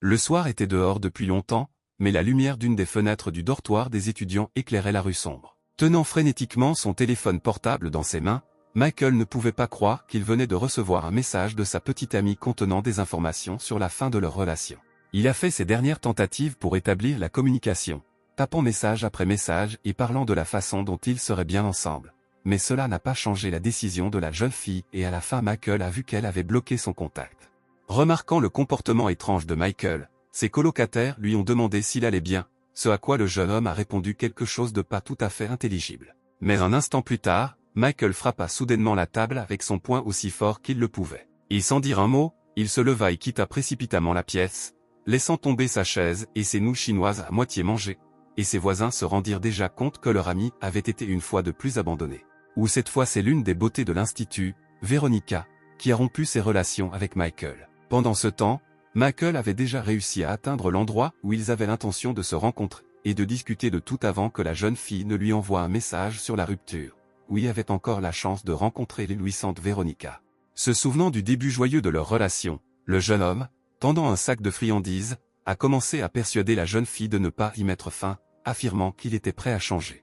Le soir était dehors depuis longtemps, mais la lumière d'une des fenêtres du dortoir des étudiants éclairait la rue sombre. Tenant frénétiquement son téléphone portable dans ses mains, Michael ne pouvait pas croire qu'il venait de recevoir un message de sa petite amie contenant des informations sur la fin de leur relation. Il a fait ses dernières tentatives pour établir la communication, tapant message après message et parlant de la façon dont ils seraient bien ensemble. Mais cela n'a pas changé la décision de la jeune fille et à la fin Michael a vu qu'elle avait bloqué son contact. Remarquant le comportement étrange de Michael, ses colocataires lui ont demandé s'il allait bien, ce à quoi le jeune homme a répondu quelque chose de pas tout à fait intelligible. Mais un instant plus tard, Michael frappa soudainement la table avec son poing aussi fort qu'il le pouvait. Et sans dire un mot, il se leva et quitta précipitamment la pièce, laissant tomber sa chaise et ses nouilles chinoises à moitié mangées, et ses voisins se rendirent déjà compte que leur ami avait été une fois de plus abandonné. Ou cette fois c'est l'une des beautés de l'institut, Veronica, qui a rompu ses relations avec Michael. Pendant ce temps, Michael avait déjà réussi à atteindre l'endroit où ils avaient l'intention de se rencontrer, et de discuter de tout avant que la jeune fille ne lui envoie un message sur la rupture, où il avait encore la chance de rencontrer l'éblouissante Veronica. Se souvenant du début joyeux de leur relation, le jeune homme, tendant un sac de friandises, a commencé à persuader la jeune fille de ne pas y mettre fin, affirmant qu'il était prêt à changer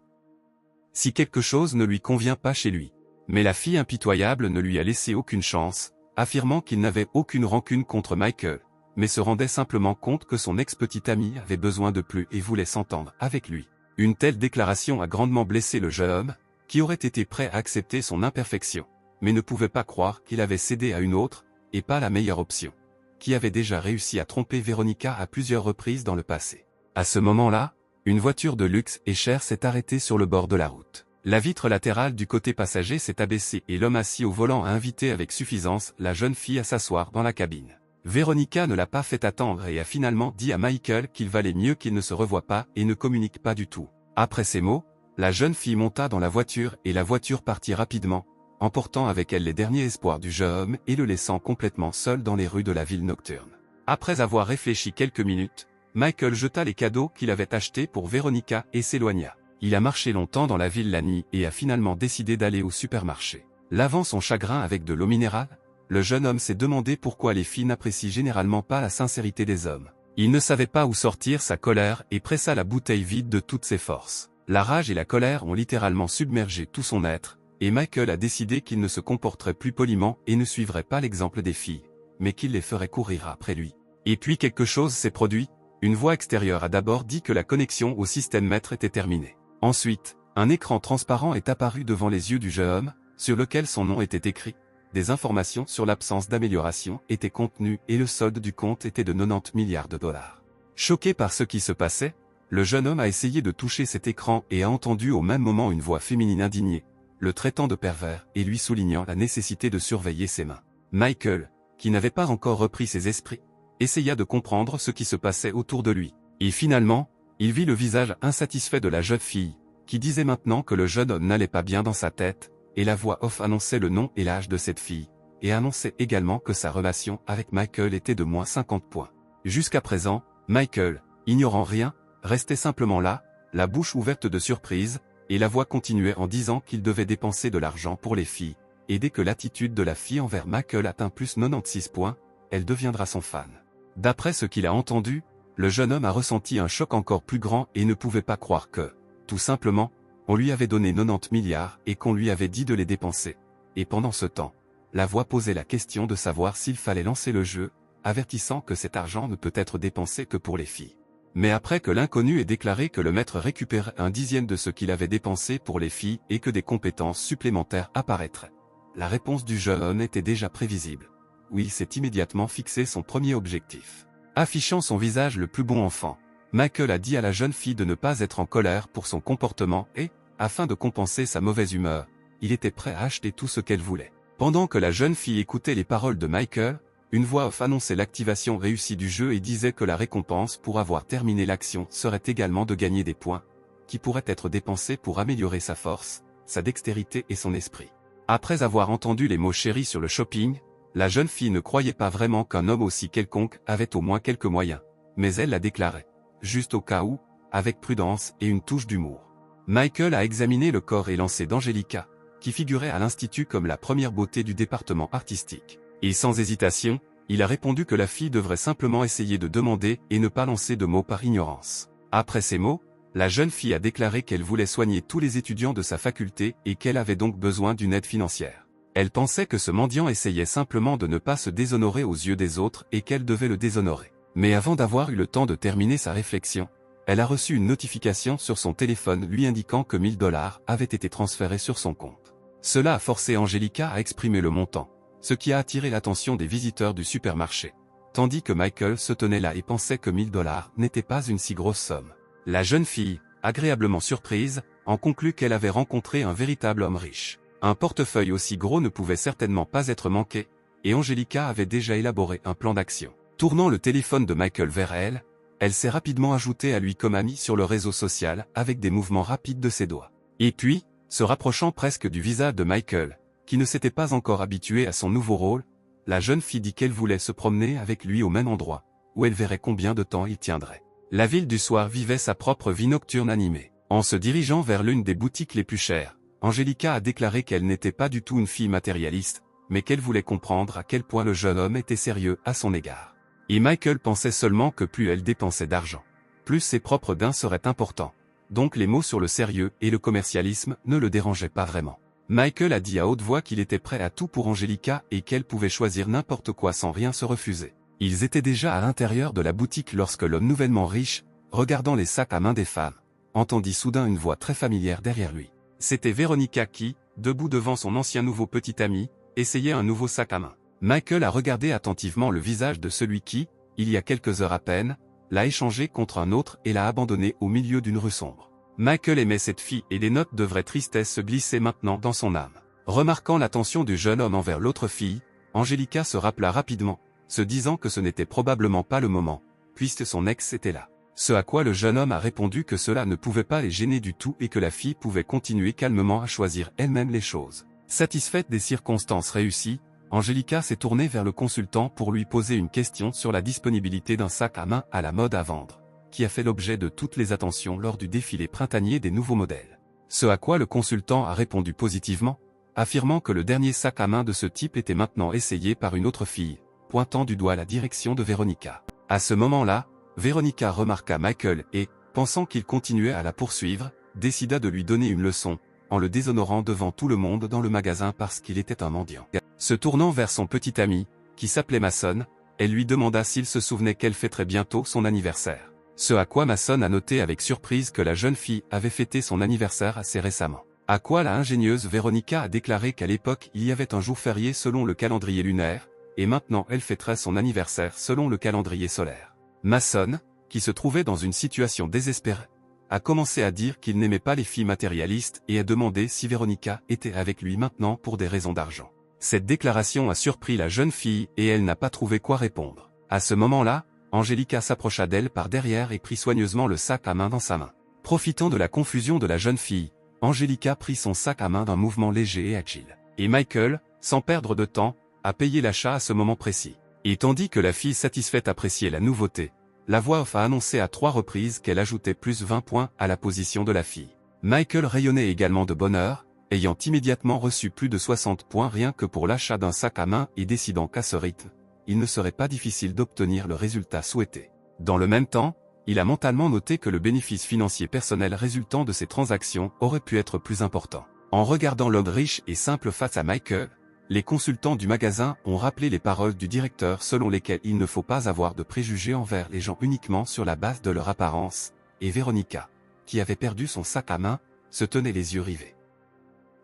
si quelque chose ne lui convient pas chez lui. Mais la fille impitoyable ne lui a laissé aucune chance, affirmant qu'il n'avait aucune rancune contre Michael, mais se rendait simplement compte que son ex-petite amie avait besoin de plus et voulait s'entendre avec lui. Une telle déclaration a grandement blessé le jeune homme, qui aurait été prêt à accepter son imperfection, mais ne pouvait pas croire qu'il avait cédé à une autre, et pas la meilleure option, qui avait déjà réussi à tromper Veronica à plusieurs reprises dans le passé. À ce moment-là, une voiture de luxe et chère s'est arrêtée sur le bord de la route. La vitre latérale du côté passager s'est abaissée et l'homme assis au volant a invité avec suffisance la jeune fille à s'asseoir dans la cabine. Veronica ne l'a pas fait attendre et a finalement dit à Michael qu'il valait mieux qu'ils ne se revoient pas et ne communiquent pas du tout. Après ces mots, la jeune fille monta dans la voiture et la voiture partit rapidement, emportant avec elle les derniers espoirs du jeune homme et le laissant complètement seul dans les rues de la ville nocturne. Après avoir réfléchi quelques minutes, Michael jeta les cadeaux qu'il avait achetés pour Veronica et s'éloigna. Il a marché longtemps dans la ville la nuit et a finalement décidé d'aller au supermarché. Lavant son chagrin avec de l'eau minérale, le jeune homme s'est demandé pourquoi les filles n'apprécient généralement pas la sincérité des hommes. Il ne savait pas où sortir sa colère et pressa la bouteille vide de toutes ses forces. La rage et la colère ont littéralement submergé tout son être, et Michael a décidé qu'il ne se comporterait plus poliment et ne suivrait pas l'exemple des filles, mais qu'il les ferait courir après lui. Et puis quelque chose s'est produit. Une voix extérieure a d'abord dit que la connexion au système maître était terminée. Ensuite, un écran transparent est apparu devant les yeux du jeune homme, sur lequel son nom était écrit. Des informations sur l'absence d'amélioration étaient contenues et le solde du compte était de 90 milliards de dollars. Choqué par ce qui se passait, le jeune homme a essayé de toucher cet écran et a entendu au même moment une voix féminine indignée, le traitant de pervers et lui soulignant la nécessité de surveiller ses mains. Michael, qui n'avait pas encore repris ses esprits, essaya de comprendre ce qui se passait autour de lui. Et finalement, il vit le visage insatisfait de la jeune fille, qui disait maintenant que le jeune homme n'allait pas bien dans sa tête, et la voix off annonçait le nom et l'âge de cette fille, et annonçait également que sa relation avec Michael était de moins 50 points. Jusqu'à présent, Michael, ignorant rien, restait simplement là, la bouche ouverte de surprise, et la voix continuait en disant qu'il devait dépenser de l'argent pour les filles, et dès que l'attitude de la fille envers Michael atteint plus 96 points, elle deviendra son fan. D'après ce qu'il a entendu, le jeune homme a ressenti un choc encore plus grand et ne pouvait pas croire que, tout simplement, on lui avait donné 90 milliards et qu'on lui avait dit de les dépenser. Et pendant ce temps, la voix posait la question de savoir s'il fallait lancer le jeu, avertissant que cet argent ne peut être dépensé que pour les filles. Mais après que l'inconnu ait déclaré que le maître récupérait un dixième de ce qu'il avait dépensé pour les filles et que des compétences supplémentaires apparaîtraient, la réponse du jeune homme était déjà prévisible. Oui, il s'est immédiatement fixé son premier objectif. Affichant son visage le plus bon enfant, Michael a dit à la jeune fille de ne pas être en colère pour son comportement et, afin de compenser sa mauvaise humeur, il était prêt à acheter tout ce qu'elle voulait. Pendant que la jeune fille écoutait les paroles de Michael, une voix off annonçait l'activation réussie du jeu et disait que la récompense pour avoir terminé l'action serait également de gagner des points, qui pourraient être dépensés pour améliorer sa force, sa dextérité et son esprit. Après avoir entendu les mots chéris sur le shopping, la jeune fille ne croyait pas vraiment qu'un homme aussi quelconque avait au moins quelques moyens, mais elle l'a déclaré, juste au cas où, avec prudence et une touche d'humour. Michael a examiné le corps élancé d'Angelica, qui figurait à l'institut comme la première beauté du département artistique. Et sans hésitation, Il a répondu que la fille devrait simplement essayer de demander et ne pas lancer de mots par ignorance. Après ces mots, la jeune fille a déclaré qu'elle voulait soigner tous les étudiants de sa faculté et qu'elle avait donc besoin d'une aide financière. Elle pensait que ce mendiant essayait simplement de ne pas se déshonorer aux yeux des autres et qu'elle devait le déshonorer. Mais avant d'avoir eu le temps de terminer sa réflexion, elle a reçu une notification sur son téléphone lui indiquant que 1000 $ avaient été transférés sur son compte. Cela a forcé Angelica à exprimer le montant, ce qui a attiré l'attention des visiteurs du supermarché. Tandis que Michael se tenait là et pensait que 1000 $ n'était pas une si grosse somme. La jeune fille, agréablement surprise, en conclut qu'elle avait rencontré un véritable homme riche. Un portefeuille aussi gros ne pouvait certainement pas être manqué, et Angelica avait déjà élaboré un plan d'action. Tournant le téléphone de Michael vers elle, elle s'est rapidement ajoutée à lui comme amie sur le réseau social avec des mouvements rapides de ses doigts. Et puis, se rapprochant presque du visage de Michael, qui ne s'était pas encore habitué à son nouveau rôle, la jeune fille dit qu'elle voulait se promener avec lui au même endroit, où elle verrait combien de temps il tiendrait. La ville du soir vivait sa propre vie nocturne animée. En se dirigeant vers l'une des boutiques les plus chères, Angelica a déclaré qu'elle n'était pas du tout une fille matérialiste, mais qu'elle voulait comprendre à quel point le jeune homme était sérieux à son égard. Et Michael pensait seulement que plus elle dépensait d'argent, plus ses propres gains seraient importants. Donc les mots sur le sérieux et le commercialisme ne le dérangeaient pas vraiment. Michael a dit à haute voix qu'il était prêt à tout pour Angelica et qu'elle pouvait choisir n'importe quoi sans rien se refuser. Ils étaient déjà à l'intérieur de la boutique lorsque l'homme nouvellement riche, regardant les sacs à main des femmes, entendit soudain une voix très familière derrière lui. C'était Véronica qui, debout devant son ancien nouveau petit ami, essayait un nouveau sac à main. Michael a regardé attentivement le visage de celui qui, il y a quelques heures à peine, l'a échangé contre un autre et l'a abandonné au milieu d'une rue sombre. Michael aimait cette fille et des notes de vraie tristesse se glissaient maintenant dans son âme. Remarquant l'attention du jeune homme envers l'autre fille, Angelica se rappela rapidement, se disant que ce n'était probablement pas le moment, puisque son ex était là. Ce à quoi le jeune homme a répondu que cela ne pouvait pas les gêner du tout et que la fille pouvait continuer calmement à choisir elle-même les choses. Satisfaite des circonstances réussies, Angelica s'est tournée vers le consultant pour lui poser une question sur la disponibilité d'un sac à main à la mode à vendre, qui a fait l'objet de toutes les attentions lors du défilé printanier des nouveaux modèles. Ce à quoi le consultant a répondu positivement, affirmant que le dernier sac à main de ce type était maintenant essayé par une autre fille, pointant du doigt la direction de Véronica. À ce moment-là, Véronica remarqua Michael et, pensant qu'il continuait à la poursuivre, décida de lui donner une leçon, en le déshonorant devant tout le monde dans le magasin parce qu'il était un mendiant. Se tournant vers son petit ami, qui s'appelait Mason, elle lui demanda s'il se souvenait qu'elle fêterait bientôt son anniversaire. Ce à quoi Mason a noté avec surprise que la jeune fille avait fêté son anniversaire assez récemment. À quoi la ingénieuse Véronica a déclaré qu'à l'époque il y avait un jour férié selon le calendrier lunaire, et maintenant elle fêterait son anniversaire selon le calendrier solaire. Mason, qui se trouvait dans une situation désespérée, a commencé à dire qu'il n'aimait pas les filles matérialistes et a demandé si Véronica était avec lui maintenant pour des raisons d'argent. Cette déclaration a surpris la jeune fille et elle n'a pas trouvé quoi répondre. À ce moment-là, Angelica s'approcha d'elle par derrière et prit soigneusement le sac à main dans sa main. Profitant de la confusion de la jeune fille, Angelica prit son sac à main d'un mouvement léger et agile. Et Michael, sans perdre de temps, a payé l'achat à ce moment précis. Et tandis que la fille satisfaite appréciait la nouveauté, la voix off a annoncé à 3 reprises qu'elle ajoutait plus 20 points à la position de la fille. Michael rayonnait également de bonheur, ayant immédiatement reçu plus de 60 points rien que pour l'achat d'un sac à main et décidant qu'à ce rythme, il ne serait pas difficile d'obtenir le résultat souhaité. Dans le même temps, il a mentalement noté que le bénéfice financier personnel résultant de ces transactions aurait pu être plus important. En regardant l'homme riche et simple face à Michael, les consultants du magasin ont rappelé les paroles du directeur selon lesquelles il ne faut pas avoir de préjugés envers les gens uniquement sur la base de leur apparence, et Véronica, qui avait perdu son sac à main, se tenait les yeux rivés.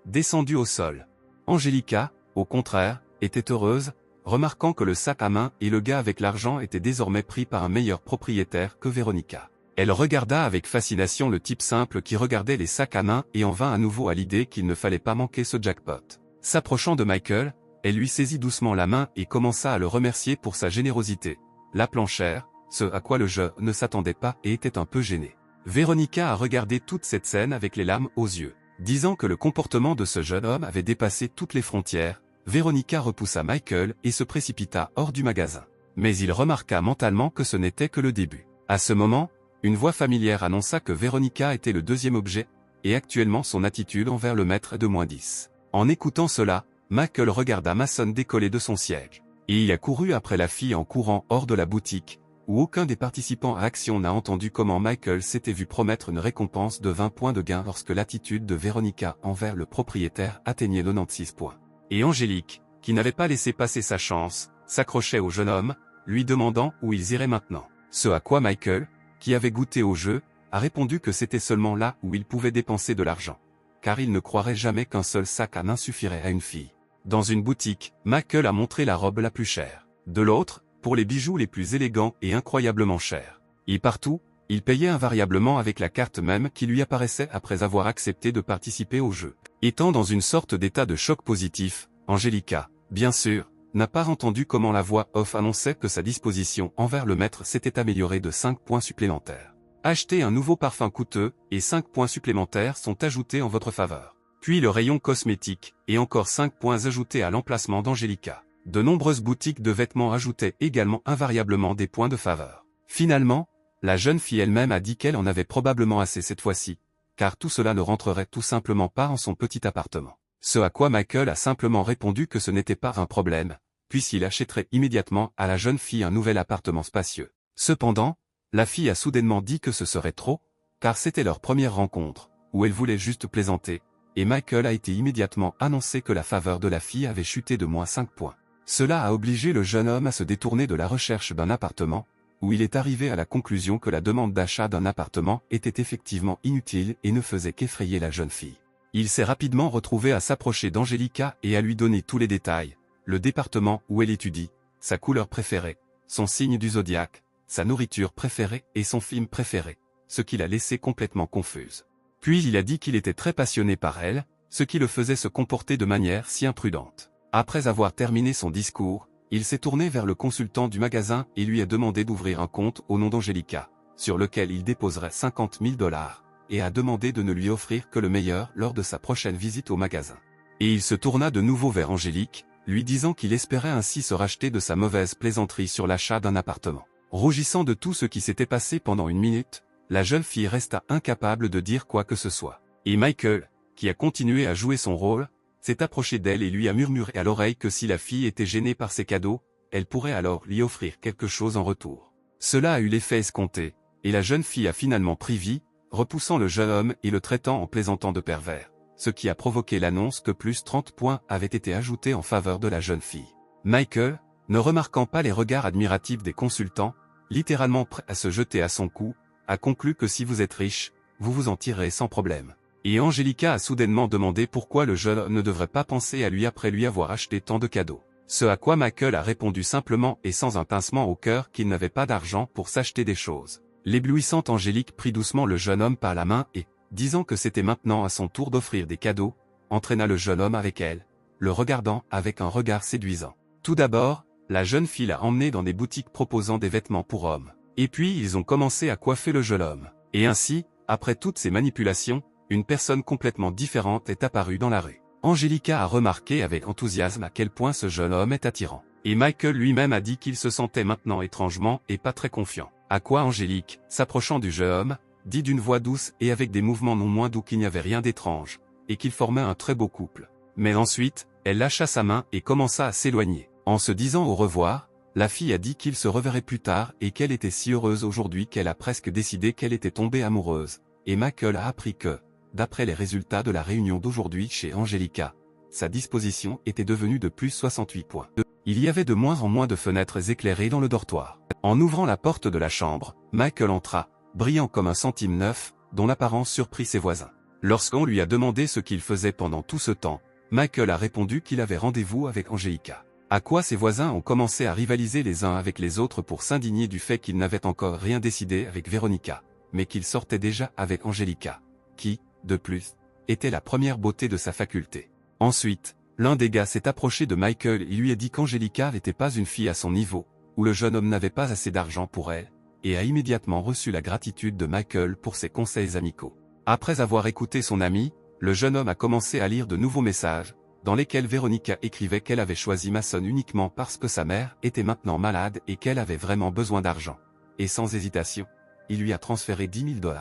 Descendue au sol, Angelica, au contraire, était heureuse, remarquant que le sac à main et le gars avec l'argent étaient désormais pris par un meilleur propriétaire que Véronica. Elle regarda avec fascination le type simple qui regardait les sacs à main et en vint à nouveau à l'idée qu'il ne fallait pas manquer ce jackpot. S'approchant de Michael, elle lui saisit doucement la main et commença à le remercier pour sa générosité, l'appelant cher, ce à quoi le jeune ne s'attendait pas et était un peu gêné. Véronica a regardé toute cette scène avec les larmes aux yeux. Disant que le comportement de ce jeune homme avait dépassé toutes les frontières, Véronica repoussa Michael et se précipita hors du magasin. Mais il remarqua mentalement que ce n'était que le début. À ce moment, une voix familière annonça que Véronica était le deuxième objet, et actuellement son attitude envers le maître est de -10. En écoutant cela, Michael regarda Mason décoller de son siège. et il a couru après la fille en courant hors de la boutique, où aucun des participants à Action n'a entendu comment Michael s'était vu promettre une récompense de 20 points de gain lorsque l'attitude de Veronica envers le propriétaire atteignait 96 points. Et Angélique, qui n'avait pas laissé passer sa chance, s'accrochait au jeune homme, lui demandant où ils iraient maintenant. Ce à quoi Michael, qui avait goûté au jeu, a répondu que c'était seulement là où il pouvait dépenser de l'argent. Car il ne croirait jamais qu'un seul sac à main suffirait à une fille. Dans une boutique, Michael a montré la robe la plus chère. De l'autre, pour les bijoux les plus élégants et incroyablement chers. Et partout, il payait invariablement avec la carte même qui lui apparaissait après avoir accepté de participer au jeu. Étant dans une sorte d'état de choc positif, Angélica, bien sûr, n'a pas entendu comment la voix off annonçait que sa disposition envers le maître s'était améliorée de 5 points supplémentaires. Achetez un nouveau parfum coûteux, et 5 points supplémentaires sont ajoutés en votre faveur. Puis le rayon cosmétique, et encore 5 points ajoutés à l'emplacement d'Angélica. De nombreuses boutiques de vêtements ajoutaient également invariablement des points de faveur. Finalement, la jeune fille elle-même a dit qu'elle en avait probablement assez cette fois-ci, car tout cela ne rentrerait tout simplement pas en son petit appartement. Ce à quoi Michael a simplement répondu que ce n'était pas un problème, puisqu'il achèterait immédiatement à la jeune fille un nouvel appartement spacieux. Cependant, la fille a soudainement dit que ce serait trop, car c'était leur première rencontre, où elle voulait juste plaisanter, et Michael a été immédiatement annoncé que la faveur de la fille avait chuté de moins 5 points. Cela a obligé le jeune homme à se détourner de la recherche d'un appartement, où il est arrivé à la conclusion que la demande d'achat d'un appartement était effectivement inutile et ne faisait qu'effrayer la jeune fille. Il s'est rapidement retrouvé à s'approcher d'Angélica et à lui donner tous les détails, le département où elle étudie, sa couleur préférée, son signe du zodiaque, sa nourriture préférée et son film préféré, ce qui l'a laissée complètement confuse. Puis il a dit qu'il était très passionné par elle, ce qui le faisait se comporter de manière si imprudente. Après avoir terminé son discours, il s'est tourné vers le consultant du magasin et lui a demandé d'ouvrir un compte au nom d'Angélica, sur lequel il déposerait 50 000 $, et a demandé de ne lui offrir que le meilleur lors de sa prochaine visite au magasin. Et il se tourna de nouveau vers Angélique, lui disant qu'il espérait ainsi se racheter de sa mauvaise plaisanterie sur l'achat d'un appartement. Rougissant de tout ce qui s'était passé pendant une minute, la jeune fille resta incapable de dire quoi que ce soit. Et Michael, qui a continué à jouer son rôle, s'est approché d'elle et lui a murmuré à l'oreille que si la fille était gênée par ses cadeaux, elle pourrait alors lui offrir quelque chose en retour. Cela a eu l'effet escompté, et la jeune fille a finalement pris vie, repoussant le jeune homme et le traitant en plaisantant de pervers, ce qui a provoqué l'annonce que plus 30 points avaient été ajoutés en faveur de la jeune fille. Michael, ne remarquant pas les regards admiratifs des consultants, littéralement prêt à se jeter à son cou, a conclu que si vous êtes riche, vous vous en tirerez sans problème. Et Angélica a soudainement demandé pourquoi le jeune homme ne devrait pas penser à lui après lui avoir acheté tant de cadeaux. Ce à quoi Michael a répondu simplement et sans un pincement au cœur qu'il n'avait pas d'argent pour s'acheter des choses. L'éblouissante Angélique prit doucement le jeune homme par la main et, disant que c'était maintenant à son tour d'offrir des cadeaux, entraîna le jeune homme avec elle, le regardant avec un regard séduisant. Tout d'abord, la jeune fille l'a emmené dans des boutiques proposant des vêtements pour hommes. Et puis ils ont commencé à coiffer le jeune homme. Et ainsi, après toutes ces manipulations, une personne complètement différente est apparue dans la rue. Angélica a remarqué avec enthousiasme à quel point ce jeune homme est attirant. Et Michael lui-même a dit qu'il se sentait maintenant étrangement et pas très confiant. À quoi Angélique, s'approchant du jeune homme, dit d'une voix douce et avec des mouvements non moins doux qu'il n'y avait rien d'étrange, et qu'ils formaient un très beau couple. Mais ensuite, elle lâcha sa main et commença à s'éloigner. En se disant au revoir, la fille a dit qu'il se reverrait plus tard et qu'elle était si heureuse aujourd'hui qu'elle a presque décidé qu'elle était tombée amoureuse. Et Michael a appris que, d'après les résultats de la réunion d'aujourd'hui chez Angélica, sa disposition était devenue de plus 68 points. Il y avait de moins en moins de fenêtres éclairées dans le dortoir. En ouvrant la porte de la chambre, Michael entra, brillant comme un centime neuf, dont l'apparence surprit ses voisins. Lorsqu'on lui a demandé ce qu'il faisait pendant tout ce temps, Michael a répondu qu'il avait rendez-vous avec Angélica. À quoi ses voisins ont commencé à rivaliser les uns avec les autres pour s'indigner du fait qu'ils n'avaient encore rien décidé avec Veronica, mais qu'ils sortaient déjà avec Angélica, qui, de plus, était la première beauté de sa faculté. Ensuite, l'un des gars s'est approché de Michael et lui a dit qu'Angélica n'était pas une fille à son niveau, où le jeune homme n'avait pas assez d'argent pour elle, et a immédiatement reçu la gratitude de Michael pour ses conseils amicaux. Après avoir écouté son ami, le jeune homme a commencé à lire de nouveaux messages, dans lesquels Veronica écrivait qu'elle avait choisi Mason uniquement parce que sa mère était maintenant malade et qu'elle avait vraiment besoin d'argent. Et sans hésitation, il lui a transféré 10 000 $.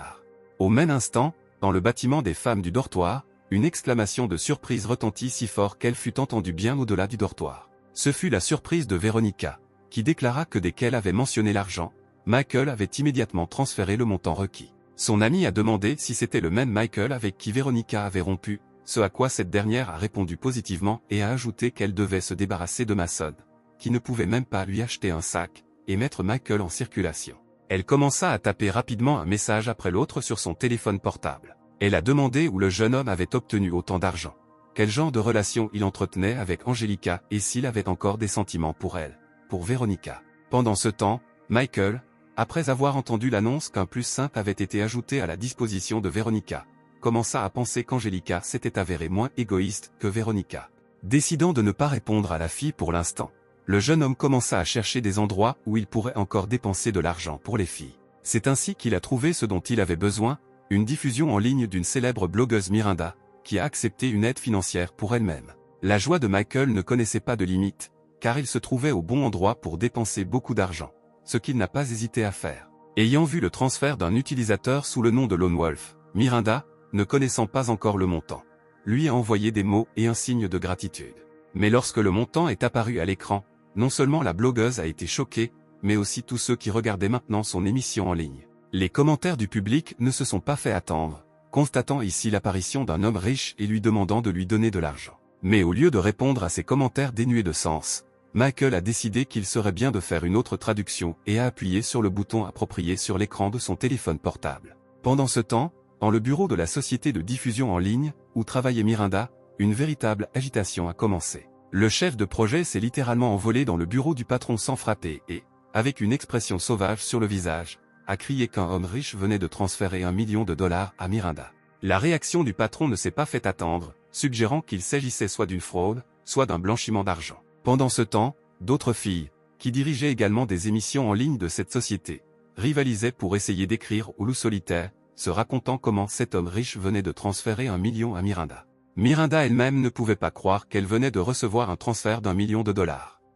Au même instant, dans le bâtiment des femmes du dortoir, une exclamation de surprise retentit si fort qu'elle fut entendue bien au-delà du dortoir. Ce fut la surprise de Veronica, qui déclara que dès qu'elle avait mentionné l'argent, Michael avait immédiatement transféré le montant requis. Son ami a demandé si c'était le même Michael avec qui Veronica avait rompu, ce à quoi cette dernière a répondu positivement et a ajouté qu'elle devait se débarrasser de Mason, qui ne pouvait même pas lui acheter un sac, et mettre Michael en circulation. Elle commença à taper rapidement un message après l'autre sur son téléphone portable. Elle a demandé où le jeune homme avait obtenu autant d'argent, quel genre de relation il entretenait avec Angelica et s'il avait encore des sentiments pour elle, pour Veronica. Pendant ce temps, Michael, après avoir entendu l'annonce qu'un plus simple avait été ajouté à la disposition de Veronica, commença à penser qu'Angelica s'était avérée moins égoïste que Veronica. Décidant de ne pas répondre à la fille pour l'instant, le jeune homme commença à chercher des endroits où il pourrait encore dépenser de l'argent pour les filles. C'est ainsi qu'il a trouvé ce dont il avait besoin, une diffusion en ligne d'une célèbre blogueuse Miranda, qui a accepté une aide financière pour elle-même. La joie de Michael ne connaissait pas de limite, car il se trouvait au bon endroit pour dépenser beaucoup d'argent, ce qu'il n'a pas hésité à faire. Ayant vu le transfert d'un utilisateur sous le nom de Lone Wolf, Miranda, ne connaissant pas encore le montant, lui a envoyé des mots et un signe de gratitude. Mais lorsque le montant est apparu à l'écran, non seulement la blogueuse a été choquée, mais aussi tous ceux qui regardaient maintenant son émission en ligne. Les commentaires du public ne se sont pas fait attendre, constatant ici l'apparition d'un homme riche et lui demandant de lui donner de l'argent. Mais au lieu de répondre à ces commentaires dénués de sens, Michael a décidé qu'il serait bien de faire une autre traduction et a appuyé sur le bouton approprié sur l'écran de son téléphone portable. Pendant ce temps, dans le bureau de la société de diffusion en ligne, où travaillait Miranda, une véritable agitation a commencé. Le chef de projet s'est littéralement envolé dans le bureau du patron sans frapper et, avec une expression sauvage sur le visage, a crié qu'un homme riche venait de transférer $1 million à Miranda. La réaction du patron ne s'est pas fait attendre, suggérant qu'il s'agissait soit d'une fraude, soit d'un blanchiment d'argent. Pendant ce temps, d'autres filles, qui dirigeaient également des émissions en ligne de cette société, rivalisaient pour essayer d'écrire au loup solitaire, se racontant comment cet homme riche venait de transférer $1 million à Miranda. Miranda elle-même ne pouvait pas croire qu'elle venait de recevoir un transfert d'$1 million.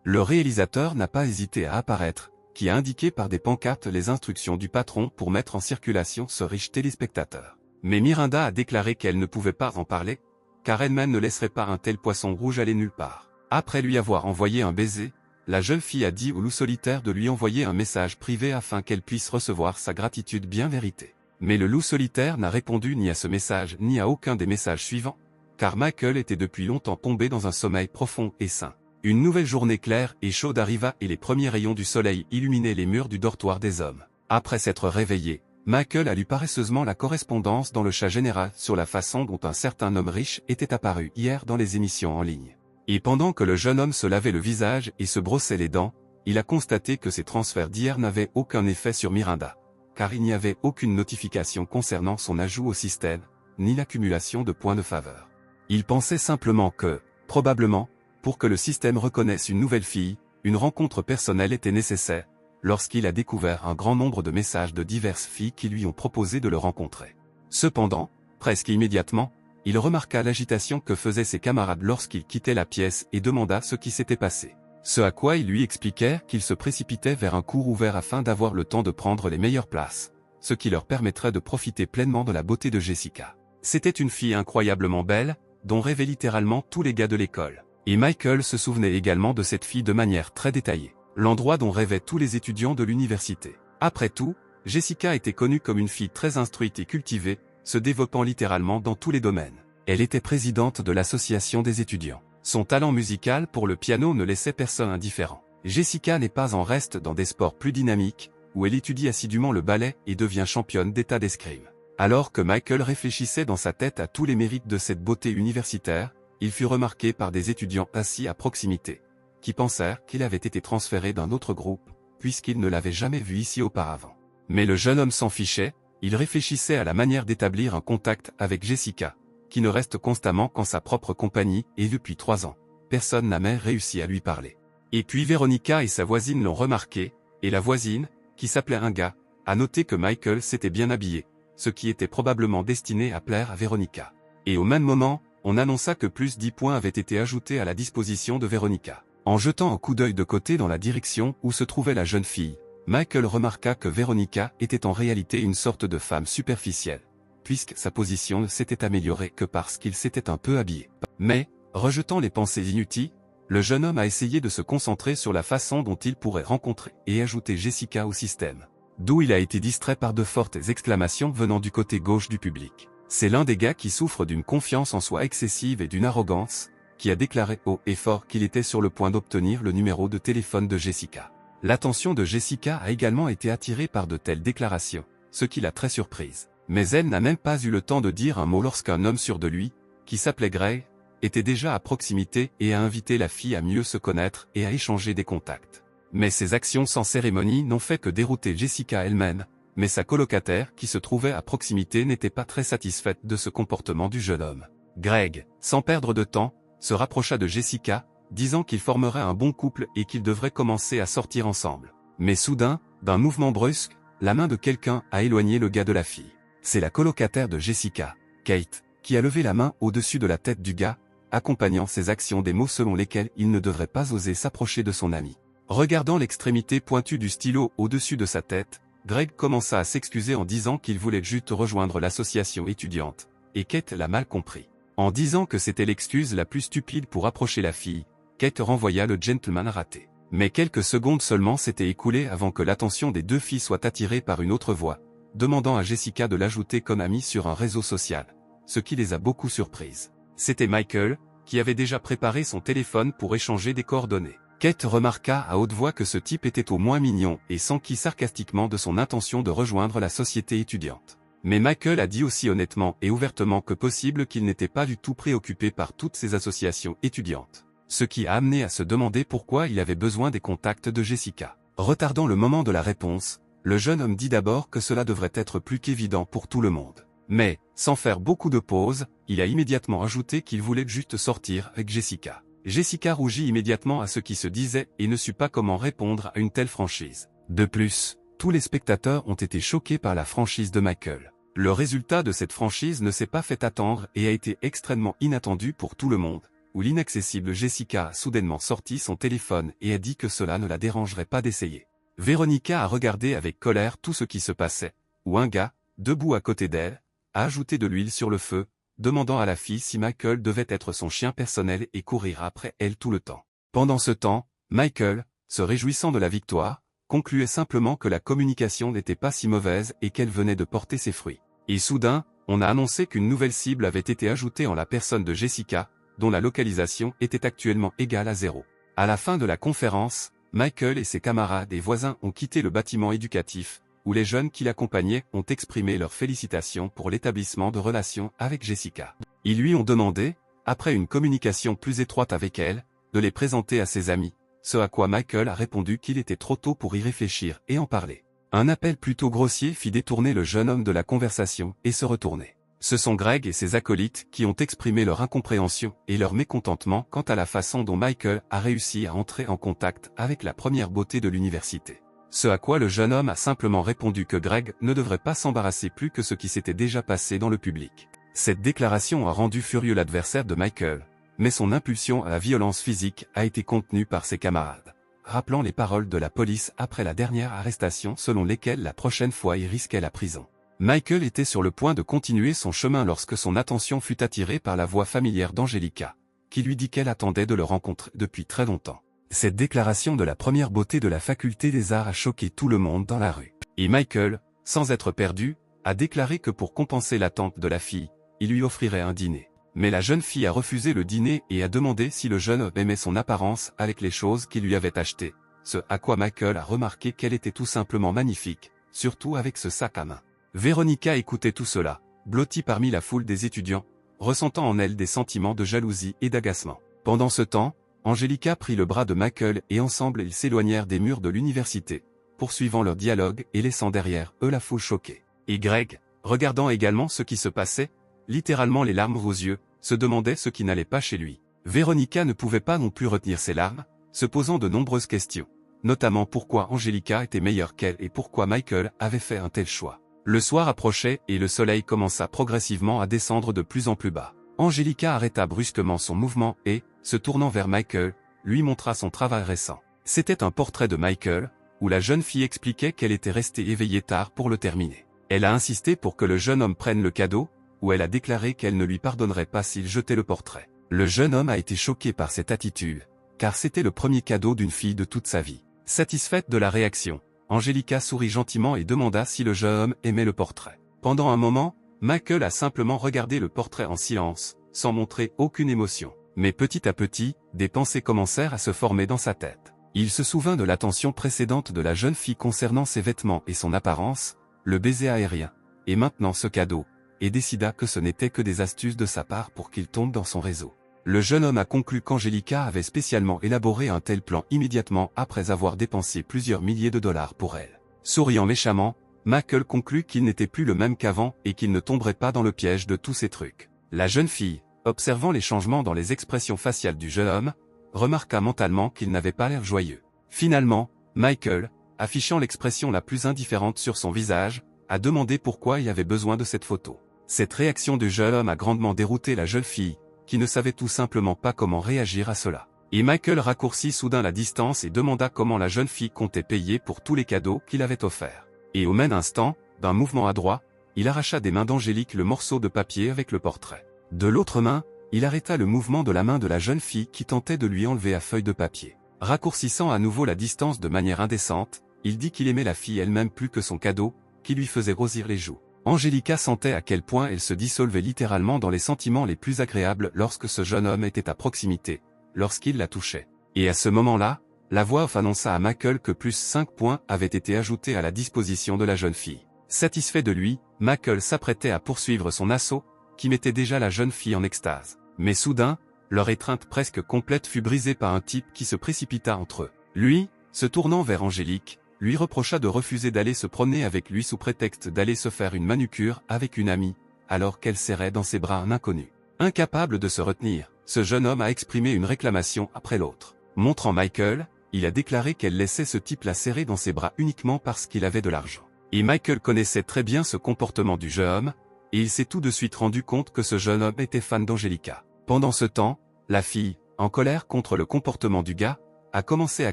Le réalisateur n'a pas hésité à apparaître, qui a indiqué par des pancartes les instructions du patron pour mettre en circulation ce riche téléspectateur. Mais Miranda a déclaré qu'elle ne pouvait pas en parler, car elle-même ne laisserait pas un tel poisson rouge aller nulle part. Après lui avoir envoyé un baiser, la jeune fille a dit au loup solitaire de lui envoyer un message privé afin qu'elle puisse recevoir sa gratitude bien méritée. Mais le loup solitaire n'a répondu ni à ce message ni à aucun des messages suivants, car Michael était depuis longtemps tombé dans un sommeil profond et sain. Une nouvelle journée claire et chaude arriva et les premiers rayons du soleil illuminaient les murs du dortoir des hommes. Après s'être réveillé, Michael a lu paresseusement la correspondance dans le chat général sur la façon dont un certain homme riche était apparu hier dans les émissions en ligne. Et pendant que le jeune homme se lavait le visage et se brossait les dents, il a constaté que ces transferts d'hier n'avaient aucun effet sur Miranda, car il n'y avait aucune notification concernant son ajout au système, ni l'accumulation de points de faveur. Il pensait simplement que, probablement, pour que le système reconnaisse une nouvelle fille, une rencontre personnelle était nécessaire, lorsqu'il a découvert un grand nombre de messages de diverses filles qui lui ont proposé de le rencontrer. Cependant, presque immédiatement, il remarqua l'agitation que faisaient ses camarades lorsqu'il quittait la pièce et demanda ce qui s'était passé. Ce à quoi ils lui expliquèrent qu'ils se précipitaient vers un cours ouvert afin d'avoir le temps de prendre les meilleures places, ce qui leur permettrait de profiter pleinement de la beauté de Jessica. C'était une fille incroyablement belle, dont rêvaient littéralement tous les gars de l'école. Et Michael se souvenait également de cette fille de manière très détaillée, l'endroit dont rêvaient tous les étudiants de l'université. Après tout, Jessica était connue comme une fille très instruite et cultivée, se développant littéralement dans tous les domaines. Elle était présidente de l'association des étudiants. Son talent musical pour le piano ne laissait personne indifférent. Jessica n'est pas en reste dans des sports plus dynamiques, où elle étudie assidûment le ballet et devient championne d'état d'escrime. Alors que Michael réfléchissait dans sa tête à tous les mérites de cette beauté universitaire, il fut remarqué par des étudiants assis à proximité, qui pensèrent qu'il avait été transféré d'un autre groupe, puisqu'ils ne l'avaient jamais vu ici auparavant. Mais le jeune homme s'en fichait, il réfléchissait à la manière d'établir un contact avec Jessica, qui ne reste constamment qu'en sa propre compagnie et depuis 3 ans, personne n'a même réussi à lui parler. Et puis Veronica et sa voisine l'ont remarqué, et la voisine, qui s'appelait Inga, a noté que Michael s'était bien habillé, ce qui était probablement destiné à plaire à Veronica. Et au même moment, on annonça que plus 10 points avaient été ajoutés à la disposition de Veronica. En jetant un coup d'œil de côté dans la direction où se trouvait la jeune fille, Michael remarqua que Veronica était en réalité une sorte de femme superficielle, puisque sa position ne s'était améliorée que parce qu'il s'était un peu habillé. Mais, rejetant les pensées inutiles, le jeune homme a essayé de se concentrer sur la façon dont il pourrait rencontrer et ajouter Jessica au système. D'où il a été distrait par de fortes exclamations venant du côté gauche du public. C'est l'un des gars qui souffre d'une confiance en soi excessive et d'une arrogance, qui a déclaré haut et fort qu'il était sur le point d'obtenir le numéro de téléphone de Jessica. L'attention de Jessica a également été attirée par de telles déclarations, ce qui l'a très surprise. Mais elle n'a même pas eu le temps de dire un mot lorsqu'un homme sûr de lui, qui s'appelait Greg, était déjà à proximité et a invité la fille à mieux se connaître et à échanger des contacts. Mais ces actions sans cérémonie n'ont fait que dérouter Jessica elle-même, mais sa colocataire qui se trouvait à proximité n'était pas très satisfaite de ce comportement du jeune homme. Greg, sans perdre de temps, se rapprocha de Jessica, disant qu'ils formeraient un bon couple et qu'ils devraient commencer à sortir ensemble. Mais soudain, d'un mouvement brusque, la main de quelqu'un a éloigné le gars de la fille. C'est la colocataire de Jessica, Kate, qui a levé la main au-dessus de la tête du gars, accompagnant ses actions des mots selon lesquels il ne devrait pas oser s'approcher de son ami. Regardant l'extrémité pointue du stylo au-dessus de sa tête, Greg commença à s'excuser en disant qu'il voulait juste rejoindre l'association étudiante, et Kate l'a mal compris. En disant que c'était l'excuse la plus stupide pour approcher la fille, Kate renvoya le gentleman raté. Mais quelques secondes seulement s'étaient écoulées avant que l'attention des deux filles soit attirée par une autre voix, demandant à Jessica de l'ajouter comme amie sur un réseau social, ce qui les a beaucoup surprises. C'était Michael, qui avait déjà préparé son téléphone pour échanger des coordonnées. Kate remarqua à haute voix que ce type était au moins mignon et s'enquit sarcastiquement de son intention de rejoindre la société étudiante. Mais Michael a dit aussi honnêtement et ouvertement que possible qu'il n'était pas du tout préoccupé par toutes ces associations étudiantes. Ce qui a amené à se demander pourquoi il avait besoin des contacts de Jessica. Retardant le moment de la réponse, le jeune homme dit d'abord que cela devrait être plus qu'évident pour tout le monde. Mais, sans faire beaucoup de pauses, il a immédiatement ajouté qu'il voulait juste sortir avec Jessica. Jessica rougit immédiatement à ce qui se disait et ne sut pas comment répondre à une telle franchise. De plus, tous les spectateurs ont été choqués par la franchise de Michael. Le résultat de cette franchise ne s'est pas fait attendre et a été extrêmement inattendu pour tout le monde, où l'inaccessible Jessica a soudainement sorti son téléphone et a dit que cela ne la dérangerait pas d'essayer. Véronica a regardé avec colère tout ce qui se passait, où un gars, debout à côté d'elle, a ajouté de l'huile sur le feu, demandant à la fille si Michael devait être son chien personnel et courir après elle tout le temps. Pendant ce temps, Michael, se réjouissant de la victoire, concluait simplement que la communication n'était pas si mauvaise et qu'elle venait de porter ses fruits. Et soudain, on a annoncé qu'une nouvelle cible avait été ajoutée en la personne de Jessica, dont la localisation était actuellement égale à 0. À la fin de la conférence, Michael et ses camarades et voisins ont quitté le bâtiment éducatif, où les jeunes qui l'accompagnaient ont exprimé leurs félicitations pour l'établissement de relations avec Jessica. Ils lui ont demandé, après une communication plus étroite avec elle, de les présenter à ses amis, ce à quoi Michael a répondu qu'il était trop tôt pour y réfléchir et en parler. Un appel plutôt grossier fit détourner le jeune homme de la conversation et se retourner. Ce sont Greg et ses acolytes qui ont exprimé leur incompréhension et leur mécontentement quant à la façon dont Michael a réussi à entrer en contact avec la première beauté de l'université. Ce à quoi le jeune homme a simplement répondu que Greg ne devrait pas s'embarrasser plus que ce qui s'était déjà passé dans le public. Cette déclaration a rendu furieux l'adversaire de Michael, mais son impulsion à la violence physique a été contenue par ses camarades, rappelant les paroles de la police après la dernière arrestation selon lesquelles la prochaine fois il risquait la prison. Michael était sur le point de continuer son chemin lorsque son attention fut attirée par la voix familière d'Angelica, qui lui dit qu'elle attendait de le rencontrer depuis très longtemps. Cette déclaration de la première beauté de la faculté des arts a choqué tout le monde dans la rue. Et Michael, sans être perdu, a déclaré que pour compenser l'attente de la fille, il lui offrirait un dîner. Mais la jeune fille a refusé le dîner et a demandé si le jeune homme aimait son apparence avec les choses qu'il lui avait achetées, ce à quoi Michael a remarqué qu'elle était tout simplement magnifique, surtout avec ce sac à main. Véronica écoutait tout cela, blottie parmi la foule des étudiants, ressentant en elle des sentiments de jalousie et d'agacement. Pendant ce temps, Angelica prit le bras de Michael et ensemble ils s'éloignèrent des murs de l'université, poursuivant leur dialogue et laissant derrière eux la foule choquée. Et Greg, regardant également ce qui se passait, littéralement les larmes aux yeux, se demandait ce qui n'allait pas chez lui. Véronica ne pouvait pas non plus retenir ses larmes, se posant de nombreuses questions, notamment pourquoi Angelica était meilleure qu'elle et pourquoi Michael avait fait un tel choix. Le soir approchait et le soleil commença progressivement à descendre de plus en plus bas. Angelica arrêta brusquement son mouvement et, se tournant vers Michael, lui montra son travail récent. C'était un portrait de Michael, où la jeune fille expliquait qu'elle était restée éveillée tard pour le terminer. Elle a insisté pour que le jeune homme prenne le cadeau, où elle a déclaré qu'elle ne lui pardonnerait pas s'il jetait le portrait. Le jeune homme a été choqué par cette attitude, car c'était le premier cadeau d'une fille de toute sa vie. Satisfaite de la réaction, Angelica sourit gentiment et demanda si le jeune homme aimait le portrait. Pendant un moment, Michael a simplement regardé le portrait en silence, sans montrer aucune émotion. Mais petit à petit, des pensées commencèrent à se former dans sa tête. Il se souvint de l'attention précédente de la jeune fille concernant ses vêtements et son apparence, le baiser aérien, et maintenant ce cadeau, et décida que ce n'était que des astuces de sa part pour qu'il tombe dans son réseau. Le jeune homme a conclu qu'Angelica avait spécialement élaboré un tel plan immédiatement après avoir dépensé plusieurs milliers de dollars pour elle. Souriant méchamment, Michael conclut qu'il n'était plus le même qu'avant et qu'il ne tomberait pas dans le piège de tous ces trucs. La jeune fille, observant les changements dans les expressions faciales du jeune homme, remarqua mentalement qu'il n'avait pas l'air joyeux. Finalement, Michael, affichant l'expression la plus indifférente sur son visage, a demandé pourquoi il avait besoin de cette photo. Cette réaction du jeune homme a grandement dérouté la jeune fille, qui ne savait tout simplement pas comment réagir à cela. Et Michael raccourcit soudain la distance et demanda comment la jeune fille comptait payer pour tous les cadeaux qu'il avait offerts. Et au même instant, d'un mouvement adroit, il arracha des mains d'Angélique le morceau de papier avec le portrait. De l'autre main, il arrêta le mouvement de la main de la jeune fille qui tentait de lui enlever la feuille de papier. Raccourcissant à nouveau la distance de manière indécente, il dit qu'il aimait la fille elle-même plus que son cadeau, qui lui faisait rosir les joues. Angelica sentait à quel point elle se dissolvait littéralement dans les sentiments les plus agréables lorsque ce jeune homme était à proximité, lorsqu'il la touchait. Et à ce moment-là, la voix off annonça à Michael que plus 5 points avaient été ajoutés à la disposition de la jeune fille. Satisfait de lui, Michael s'apprêtait à poursuivre son assaut, qui mettait déjà la jeune fille en extase. Mais soudain, leur étreinte presque complète fut brisée par un type qui se précipita entre eux. Lui, se tournant vers Angélique, lui reprocha de refuser d'aller se promener avec lui sous prétexte d'aller se faire une manucure avec une amie, alors qu'elle serrait dans ses bras un inconnu. Incapable de se retenir, ce jeune homme a exprimé une réclamation après l'autre. Montrant Michael, il a déclaré qu'elle laissait ce type la serrer dans ses bras uniquement parce qu'il avait de l'argent. Et Michael connaissait très bien ce comportement du jeune homme, et il s'est tout de suite rendu compte que ce jeune homme était fan d'Angelica. Pendant ce temps, la fille, en colère contre le comportement du gars, a commencé à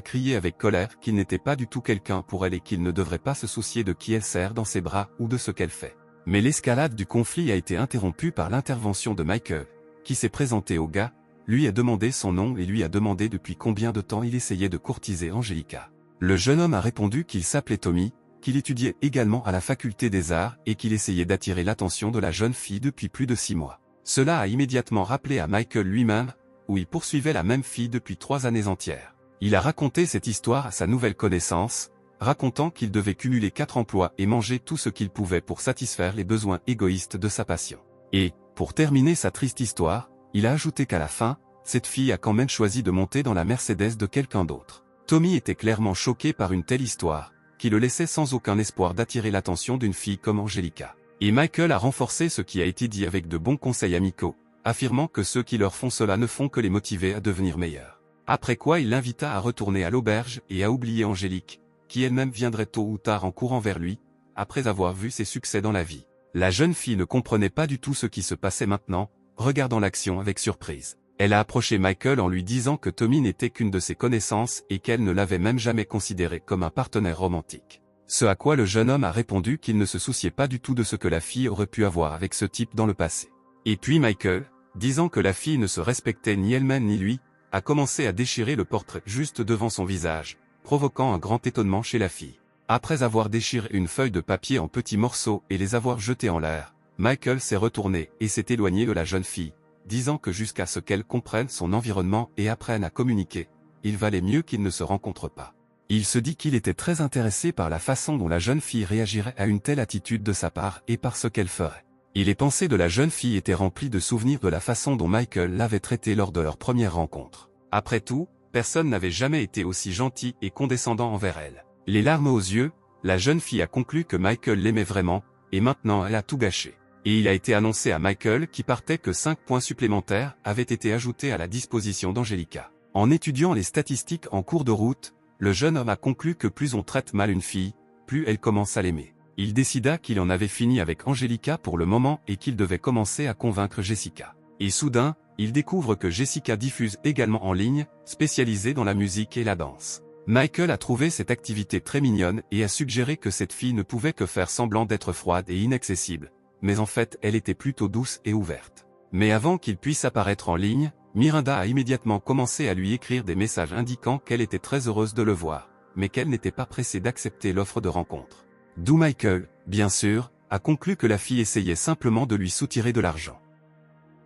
crier avec colère qu'il n'était pas du tout quelqu'un pour elle et qu'il ne devrait pas se soucier de qui elle serre dans ses bras ou de ce qu'elle fait. Mais l'escalade du conflit a été interrompue par l'intervention de Michael, qui s'est présenté au gars, lui a demandé son nom et lui a demandé depuis combien de temps il essayait de courtiser Angelica. Le jeune homme a répondu qu'il s'appelait Tommy, qu'il étudiait également à la faculté des arts et qu'il essayait d'attirer l'attention de la jeune fille depuis plus de 6 mois. Cela a immédiatement rappelé à Michael lui-même, où il poursuivait la même fille depuis 3 années entières. Il a raconté cette histoire à sa nouvelle connaissance, racontant qu'il devait cumuler 4 emplois et manger tout ce qu'il pouvait pour satisfaire les besoins égoïstes de sa passion. Et, pour terminer sa triste histoire, il a ajouté qu'à la fin, cette fille a quand même choisi de monter dans la Mercedes de quelqu'un d'autre. Tommy était clairement choqué par une telle histoire, qui le laissait sans aucun espoir d'attirer l'attention d'une fille comme Angelica. Et Michael a renforcé ce qui a été dit avec de bons conseils amicaux, affirmant que ceux qui leur font cela ne font que les motiver à devenir meilleurs. Après quoi il l'invita à retourner à l'auberge et à oublier Angélique, qui elle-même viendrait tôt ou tard en courant vers lui, après avoir vu ses succès dans la vie. La jeune fille ne comprenait pas du tout ce qui se passait maintenant, regardant l'action avec surprise. Elle a approché Michael en lui disant que Tommy n'était qu'une de ses connaissances et qu'elle ne l'avait même jamais considéré comme un partenaire romantique. Ce à quoi le jeune homme a répondu qu'il ne se souciait pas du tout de ce que la fille aurait pu avoir avec ce type dans le passé. Et puis Michael, disant que la fille ne se respectait ni elle-même ni lui, a commencé à déchirer le portrait juste devant son visage, provoquant un grand étonnement chez la fille. Après avoir déchiré une feuille de papier en petits morceaux et les avoir jetés en l'air, Michael s'est retourné et s'est éloigné de la jeune fille, disant que jusqu'à ce qu'elle comprenne son environnement et apprenne à communiquer, il valait mieux qu'ils ne se rencontrent pas. Il se dit qu'il était très intéressé par la façon dont la jeune fille réagirait à une telle attitude de sa part et par ce qu'elle ferait. Et les pensées de la jeune fille étaient remplies de souvenirs de la façon dont Michael l'avait traitée lors de leur première rencontre. Après tout, personne n'avait jamais été aussi gentil et condescendant envers elle. Les larmes aux yeux, la jeune fille a conclu que Michael l'aimait vraiment, et maintenant elle a tout gâché. Et il a été annoncé à Michael qui partait que 5 points supplémentaires avaient été ajoutés à la disposition d'Angelica. En étudiant les statistiques en cours de route, le jeune homme a conclu que plus on traite mal une fille, plus elle commence à l'aimer. Il décida qu'il en avait fini avec Angelica pour le moment et qu'il devait commencer à convaincre Jessica. Et soudain, il découvre que Jessica diffuse également en ligne, spécialisée dans la musique et la danse. Michael a trouvé cette activité très mignonne et a suggéré que cette fille ne pouvait que faire semblant d'être froide et inaccessible, mais en fait elle était plutôt douce et ouverte. Mais avant qu'il puisse apparaître en ligne, Miranda a immédiatement commencé à lui écrire des messages indiquant qu'elle était très heureuse de le voir, mais qu'elle n'était pas pressée d'accepter l'offre de rencontre. D'où Michael, bien sûr, a conclu que la fille essayait simplement de lui soutirer de l'argent.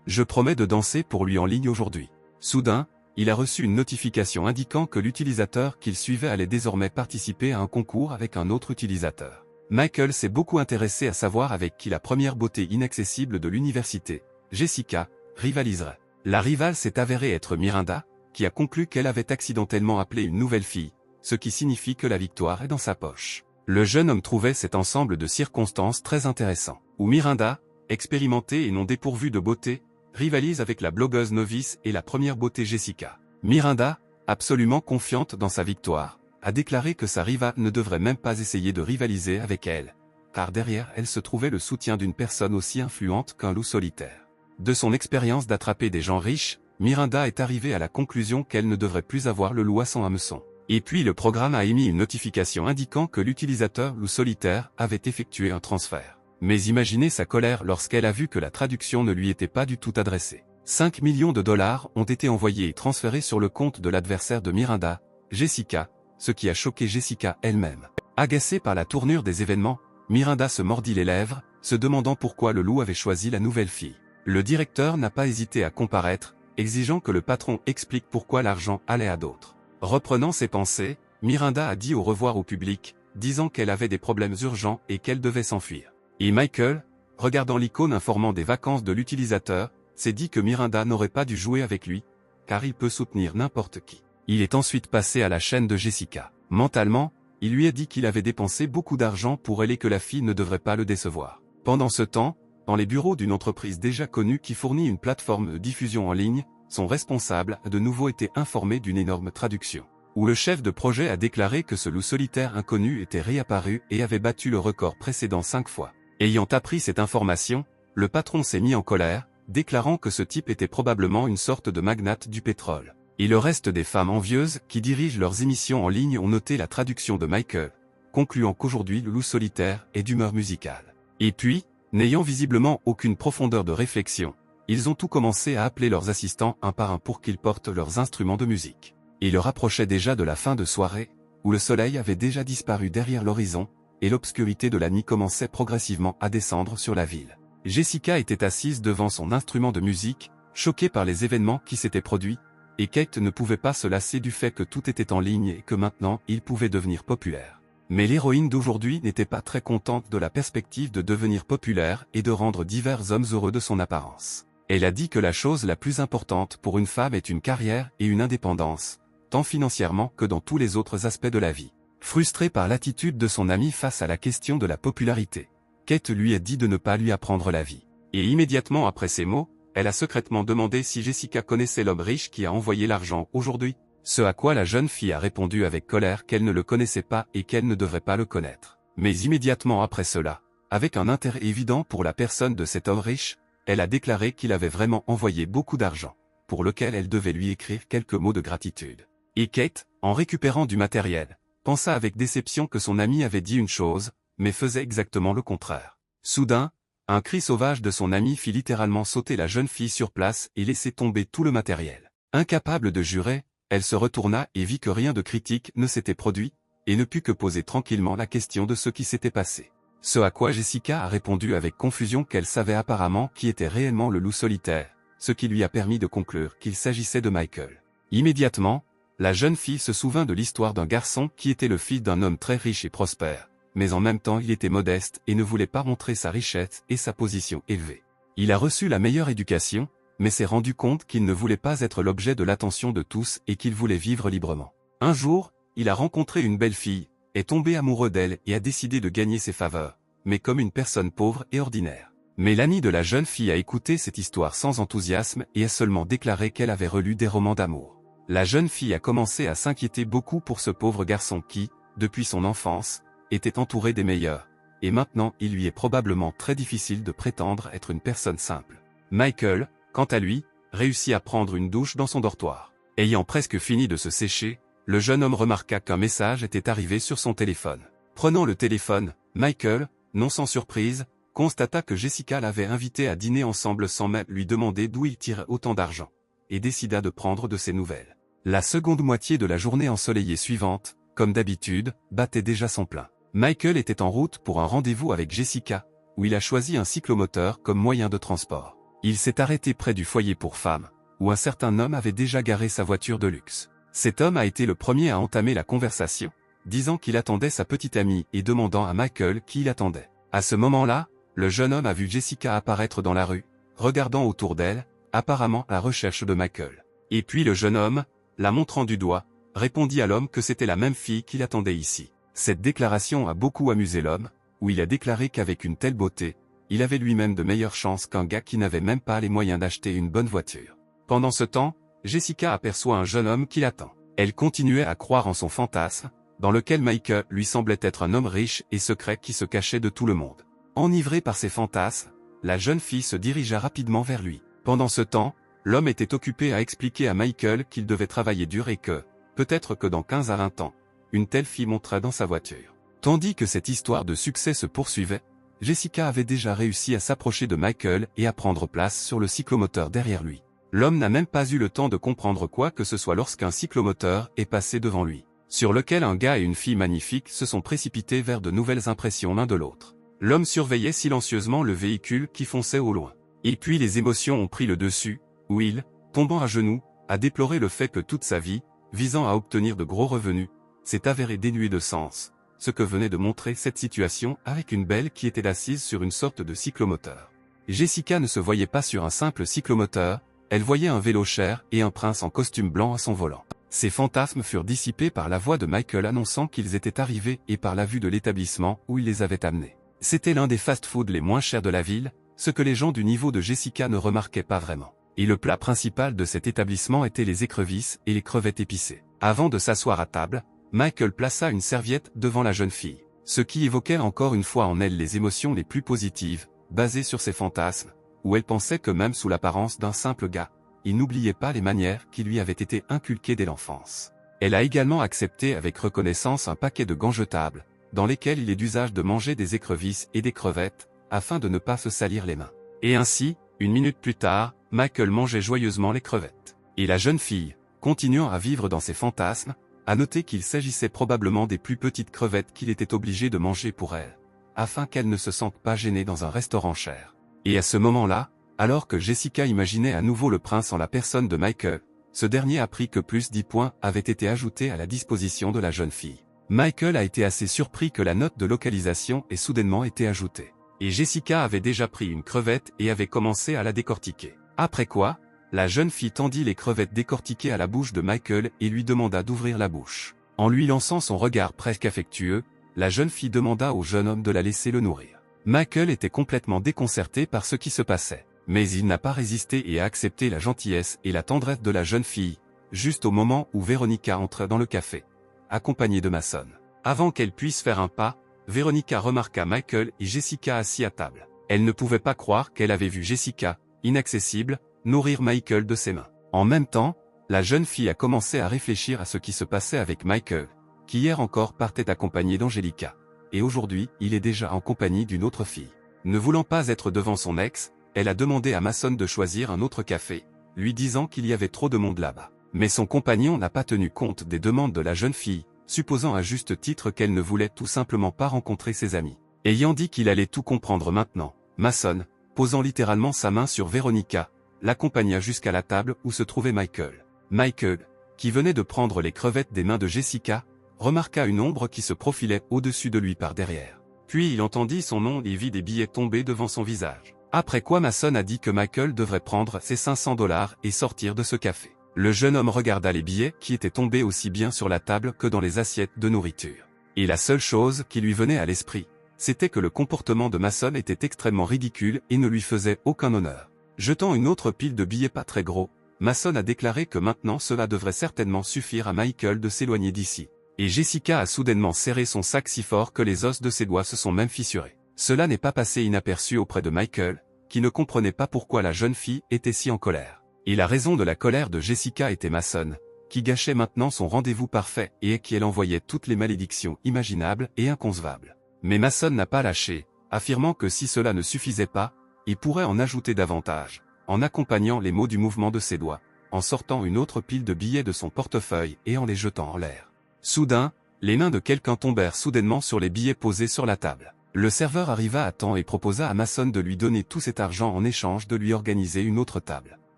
Je promets de danser pour lui en ligne aujourd'hui. Soudain, il a reçu une notification indiquant que l'utilisateur qu'il suivait allait désormais participer à un concours avec un autre utilisateur. Michael s'est beaucoup intéressé à savoir avec qui la première beauté inaccessible de l'université, Jessica, rivaliserait. La rivale s'est avérée être Miranda, qui a conclu qu'elle avait accidentellement appelé une nouvelle fille, ce qui signifie que la victoire est dans sa poche. Le jeune homme trouvait cet ensemble de circonstances très intéressant, où Miranda, expérimentée et non dépourvue de beauté, rivalise avec la blogueuse novice et la première beauté Jessica. Miranda, absolument confiante dans sa victoire, a déclaré que sa rivale ne devrait même pas essayer de rivaliser avec elle, car derrière elle se trouvait le soutien d'une personne aussi influente qu'un loup solitaire. De son expérience d'attraper des gens riches, Miranda est arrivée à la conclusion qu'elle ne devrait plus avoir le loup à son hameçon. Et puis le programme a émis une notification indiquant que l'utilisateur loup solitaire avait effectué un transfert. Mais imaginez sa colère lorsqu'elle a vu que la traduction ne lui était pas du tout adressée. 5 millions de dollars ont été envoyés et transférés sur le compte de l'adversaire de Miranda, Jessica, ce qui a choqué Jessica elle-même. Agacée par la tournure des événements, Miranda se mordit les lèvres, se demandant pourquoi le loup avait choisi la nouvelle fille. Le directeur n'a pas hésité à comparaître, exigeant que le patron explique pourquoi l'argent allait à d'autres. Reprenant ses pensées, Miranda a dit au revoir au public, disant qu'elle avait des problèmes urgents et qu'elle devait s'enfuir. Et Michael, regardant l'icône informant des vacances de l'utilisateur, s'est dit que Miranda n'aurait pas dû jouer avec lui, car il peut soutenir n'importe qui. Il est ensuite passé à la chaîne de Jessica. Mentalement, il lui a dit qu'il avait dépensé beaucoup d'argent pour elle et que la fille ne devrait pas le décevoir. Pendant ce temps, dans les bureaux d'une entreprise déjà connue qui fournit une plateforme de diffusion en ligne, son responsable a de nouveau été informé d'une énorme traduction, où le chef de projet a déclaré que ce loup solitaire inconnu était réapparu et avait battu le record précédent 5 fois. Ayant appris cette information, le patron s'est mis en colère, déclarant que ce type était probablement une sorte de magnate du pétrole. Et le reste des femmes envieuses qui dirigent leurs émissions en ligne ont noté la traduction de Michael, concluant qu'aujourd'hui le loup solitaire est d'humeur musicale. Et puis, n'ayant visiblement aucune profondeur de réflexion, ils ont tout commencé à appeler leurs assistants un par un pour qu'ils portent leurs instruments de musique. Et le rapprochait déjà de la fin de soirée, où le soleil avait déjà disparu derrière l'horizon, et l'obscurité de la nuit commençait progressivement à descendre sur la ville. Jessica était assise devant son instrument de musique, choquée par les événements qui s'étaient produits, et Kate ne pouvait pas se lasser du fait que tout était en ligne et que maintenant il pouvait devenir populaire. Mais l'héroïne d'aujourd'hui n'était pas très contente de la perspective de devenir populaire et de rendre divers hommes heureux de son apparence. Elle a dit que la chose la plus importante pour une femme est une carrière et une indépendance, tant financièrement que dans tous les autres aspects de la vie. Frustrée par l'attitude de son ami face à la question de la popularité, Kate lui a dit de ne pas lui apprendre la vie. Et immédiatement après ces mots, elle a secrètement demandé si Jessica connaissait l'homme riche qui a envoyé l'argent aujourd'hui, ce à quoi la jeune fille a répondu avec colère qu'elle ne le connaissait pas et qu'elle ne devrait pas le connaître. Mais immédiatement après cela, avec un intérêt évident pour la personne de cet homme riche, elle a déclaré qu'il avait vraiment envoyé beaucoup d'argent, pour lequel elle devait lui écrire quelques mots de gratitude. Et Kate, en récupérant du matériel, pensa avec déception que son ami avait dit une chose, mais faisait exactement le contraire. Soudain, un cri sauvage de son ami fit littéralement sauter la jeune fille sur place et laisser tomber tout le matériel. Incapable de jurer, elle se retourna et vit que rien de critique ne s'était produit, et ne put que poser tranquillement la question de ce qui s'était passé. Ce à quoi Jessica a répondu avec confusion qu'elle savait apparemment qui était réellement le loup solitaire, ce qui lui a permis de conclure qu'il s'agissait de Michael. Immédiatement, la jeune fille se souvint de l'histoire d'un garçon qui était le fils d'un homme très riche et prospère, mais en même temps il était modeste et ne voulait pas montrer sa richesse et sa position élevée. Il a reçu la meilleure éducation, mais s'est rendu compte qu'il ne voulait pas être l'objet de l'attention de tous et qu'il voulait vivre librement. Un jour, il a rencontré une belle fille, est tombé amoureux d'elle et a décidé de gagner ses faveurs, mais comme une personne pauvre et ordinaire. Mais l'ami de la jeune fille a écouté cette histoire sans enthousiasme et a seulement déclaré qu'elle avait relu des romans d'amour. La jeune fille a commencé à s'inquiéter beaucoup pour ce pauvre garçon qui, depuis son enfance, était entouré des meilleurs, et maintenant il lui est probablement très difficile de prétendre être une personne simple. Michael, quant à lui, réussit à prendre une douche dans son dortoir. Ayant presque fini de se sécher, le jeune homme remarqua qu'un message était arrivé sur son téléphone. Prenant le téléphone, Michael, non sans surprise, constata que Jessica l'avait invité à dîner ensemble sans même lui demander d'où il tirait autant d'argent. et décida de prendre de ses nouvelles. La seconde moitié de la journée ensoleillée suivante, comme d'habitude, battait déjà son plein. Michael était en route pour un rendez-vous avec Jessica, où il a choisi un cyclomoteur comme moyen de transport. Il s'est arrêté près du foyer pour femmes, où un certain homme avait déjà garé sa voiture de luxe. Cet homme a été le premier à entamer la conversation, disant qu'il attendait sa petite amie et demandant à Michael qui il attendait. À ce moment-là, le jeune homme a vu Jessica apparaître dans la rue, regardant autour d'elle, apparemment à la recherche de Michael. Et puis le jeune homme, la montrant du doigt, répondit à l'homme que c'était la même fille qu'il attendait ici. Cette déclaration a beaucoup amusé l'homme, où il a déclaré qu'avec une telle beauté, il avait lui-même de meilleures chances qu'un gars qui n'avait même pas les moyens d'acheter une bonne voiture. Pendant ce temps, Jessica aperçoit un jeune homme qui l'attend. Elle continuait à croire en son fantasme, dans lequel Michael lui semblait être un homme riche et secret qui se cachait de tout le monde. Enivrée par ses fantasmes, la jeune fille se dirigea rapidement vers lui. Pendant ce temps, l'homme était occupé à expliquer à Michael qu'il devait travailler dur et que, peut-être que dans 15 à 20 ans, une telle fille monterait dans sa voiture. Tandis que cette histoire de succès se poursuivait, Jessica avait déjà réussi à s'approcher de Michael et à prendre place sur le cyclomoteur derrière lui. L'homme n'a même pas eu le temps de comprendre quoi que ce soit lorsqu'un cyclomoteur est passé devant lui, sur lequel un gars et une fille magnifiques se sont précipités vers de nouvelles impressions l'un de l'autre. L'homme surveillait silencieusement le véhicule qui fonçait au loin. Et puis les émotions ont pris le dessus, où il, tombant à genoux, a déploré le fait que toute sa vie, visant à obtenir de gros revenus, s'est avérée dénuée de sens, ce que venait de montrer cette situation avec une belle qui était assise sur une sorte de cyclomoteur. Jessica ne se voyait pas sur un simple cyclomoteur, elle voyait un vélo cher et un prince en costume blanc à son volant. Ses fantasmes furent dissipés par la voix de Michael annonçant qu'ils étaient arrivés et par la vue de l'établissement où il les avait amenés. C'était l'un des fast-foods les moins chers de la ville, ce que les gens du niveau de Jessica ne remarquaient pas vraiment. Et le plat principal de cet établissement était les écrevisses et les crevettes épicées. Avant de s'asseoir à table, Michael plaça une serviette devant la jeune fille, ce qui évoquait encore une fois en elle les émotions les plus positives, basées sur ses fantasmes, où elle pensait que même sous l'apparence d'un simple gars, il n'oubliait pas les manières qui lui avaient été inculquées dès l'enfance. Elle a également accepté avec reconnaissance un paquet de gants jetables, dans lesquels il est d'usage de manger des écrevisses et des crevettes, afin de ne pas se salir les mains. Et ainsi, une minute plus tard, Michael mangeait joyeusement les crevettes. Et la jeune fille, continuant à vivre dans ses fantasmes, a noté qu'il s'agissait probablement des plus petites crevettes qu'il était obligé de manger pour elle, afin qu'elle ne se sente pas gênée dans un restaurant cher. Et à ce moment-là, alors que Jessica imaginait à nouveau le prince en la personne de Michael, ce dernier apprit que plus 10 points avaient été ajoutés à la disposition de la jeune fille. Michael a été assez surpris que la note de localisation ait soudainement été ajoutée. Et Jessica avait déjà pris une crevette et avait commencé à la décortiquer. Après quoi, la jeune fille tendit les crevettes décortiquées à la bouche de Michael et lui demanda d'ouvrir la bouche. En lui lançant son regard presque affectueux, la jeune fille demanda au jeune homme de la laisser le nourrir. Michael était complètement déconcerté par ce qui se passait. Mais il n'a pas résisté et a accepté la gentillesse et la tendresse de la jeune fille, juste au moment où Véronica entre dans le café, accompagnée de Mason. Avant qu'elle puisse faire un pas, Véronica remarqua Michael et Jessica assis à table. Elle ne pouvait pas croire qu'elle avait vu Jessica, inaccessible, nourrir Michael de ses mains. En même temps, la jeune fille a commencé à réfléchir à ce qui se passait avec Michael, qui hier encore partait accompagné d'Angelica. Et aujourd'hui, il est déjà en compagnie d'une autre fille. Ne voulant pas être devant son ex, elle a demandé à Mason de choisir un autre café, lui disant qu'il y avait trop de monde là-bas. Mais son compagnon n'a pas tenu compte des demandes de la jeune fille, supposant à juste titre qu'elle ne voulait tout simplement pas rencontrer ses amis. Ayant dit qu'il allait tout comprendre maintenant, Mason, posant littéralement sa main sur Véronica, l'accompagna jusqu'à la table où se trouvait Michael. Michael, qui venait de prendre les crevettes des mains de Jessica, remarqua une ombre qui se profilait au-dessus de lui par derrière. Puis il entendit son nom et vit des billets tomber devant son visage. Après quoi Mason a dit que Michael devrait prendre ses $500 et sortir de ce café. Le jeune homme regarda les billets qui étaient tombés aussi bien sur la table que dans les assiettes de nourriture. Et la seule chose qui lui venait à l'esprit, c'était que le comportement de Mason était extrêmement ridicule et ne lui faisait aucun honneur. Jetant une autre pile de billets pas très gros, Mason a déclaré que maintenant cela devrait certainement suffire à Michael de s'éloigner d'ici. Et Jessica a soudainement serré son sac si fort que les os de ses doigts se sont même fissurés. Cela n'est pas passé inaperçu auprès de Michael, qui ne comprenait pas pourquoi la jeune fille était si en colère. Et la raison de la colère de Jessica était Mason, qui gâchait maintenant son rendez-vous parfait et à qui elle envoyait toutes les malédictions imaginables et inconcevables. Mais Mason n'a pas lâché, affirmant que si cela ne suffisait pas, il pourrait en ajouter davantage, en accompagnant les mots du mouvement de ses doigts, en sortant une autre pile de billets de son portefeuille et en les jetant en l'air. Soudain, les mains de quelqu'un tombèrent soudainement sur les billets posés sur la table. Le serveur arriva à temps et proposa à Mason de lui donner tout cet argent en échange de lui organiser une autre table.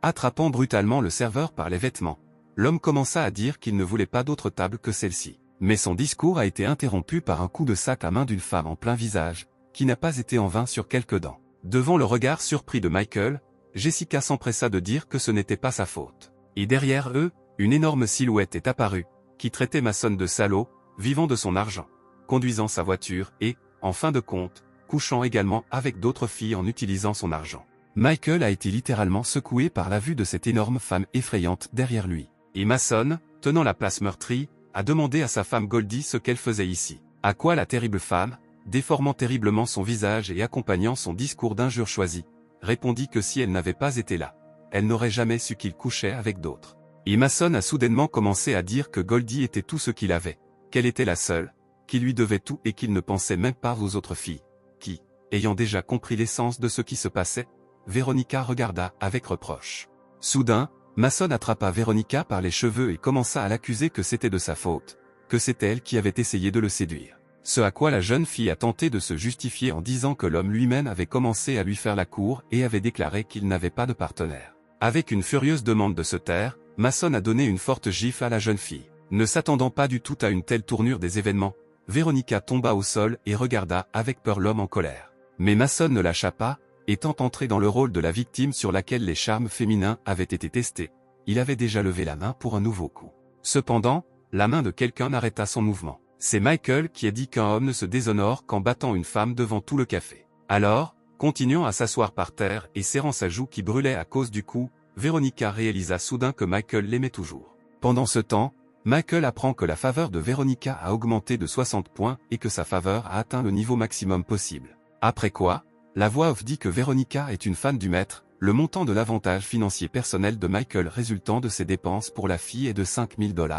Attrapant brutalement le serveur par les vêtements, l'homme commença à dire qu'il ne voulait pas d'autre table que celle-ci. Mais son discours a été interrompu par un coup de sac à main d'une femme en plein visage, qui n'a pas été en vain sur quelques dents. Devant le regard surpris de Michael, Jessica s'empressa de dire que ce n'était pas sa faute. Et derrière eux, une énorme silhouette est apparue, qui traitait Mason de salaud, vivant de son argent, conduisant sa voiture et, en fin de compte, couchant également avec d'autres filles en utilisant son argent. Michael a été littéralement secoué par la vue de cette énorme femme effrayante derrière lui. Et Mason, tenant la place meurtrie, a demandé à sa femme Goldie ce qu'elle faisait ici. À quoi la terrible femme, déformant terriblement son visage et accompagnant son discours d'injures choisies, répondit que si elle n'avait pas été là, elle n'aurait jamais su qu'il couchait avec d'autres. Et Mason a soudainement commencé à dire que Goldie était tout ce qu'il avait, qu'elle était la seule, qui lui devait tout et qu'il ne pensait même pas aux autres filles, qui, ayant déjà compris l'essence de ce qui se passait, Veronica regarda avec reproche. Soudain, Mason attrapa Veronica par les cheveux et commença à l'accuser que c'était de sa faute, que c'était elle qui avait essayé de le séduire. Ce à quoi la jeune fille a tenté de se justifier en disant que l'homme lui-même avait commencé à lui faire la cour et avait déclaré qu'il n'avait pas de partenaire. Avec une furieuse demande de se taire, Mason a donné une forte gifle à la jeune fille. Ne s'attendant pas du tout à une telle tournure des événements, Veronica tomba au sol et regarda avec peur l'homme en colère. Mais Mason ne lâcha pas, étant entré dans le rôle de la victime sur laquelle les charmes féminins avaient été testés. Il avait déjà levé la main pour un nouveau coup. Cependant, la main de quelqu'un arrêta son mouvement. C'est Michael qui a dit qu'un homme ne se déshonore qu'en battant une femme devant tout le café. Alors, continuant à s'asseoir par terre et serrant sa joue qui brûlait à cause du coup, Veronica réalisa soudain que Michael l'aimait toujours. Pendant ce temps, Michael apprend que la faveur de Veronica a augmenté de 60 points et que sa faveur a atteint le niveau maximum possible. Après quoi, la voix off dit que Veronica est une fan du maître, le montant de l'avantage financier personnel de Michael résultant de ses dépenses pour la fille est de 5 000 $,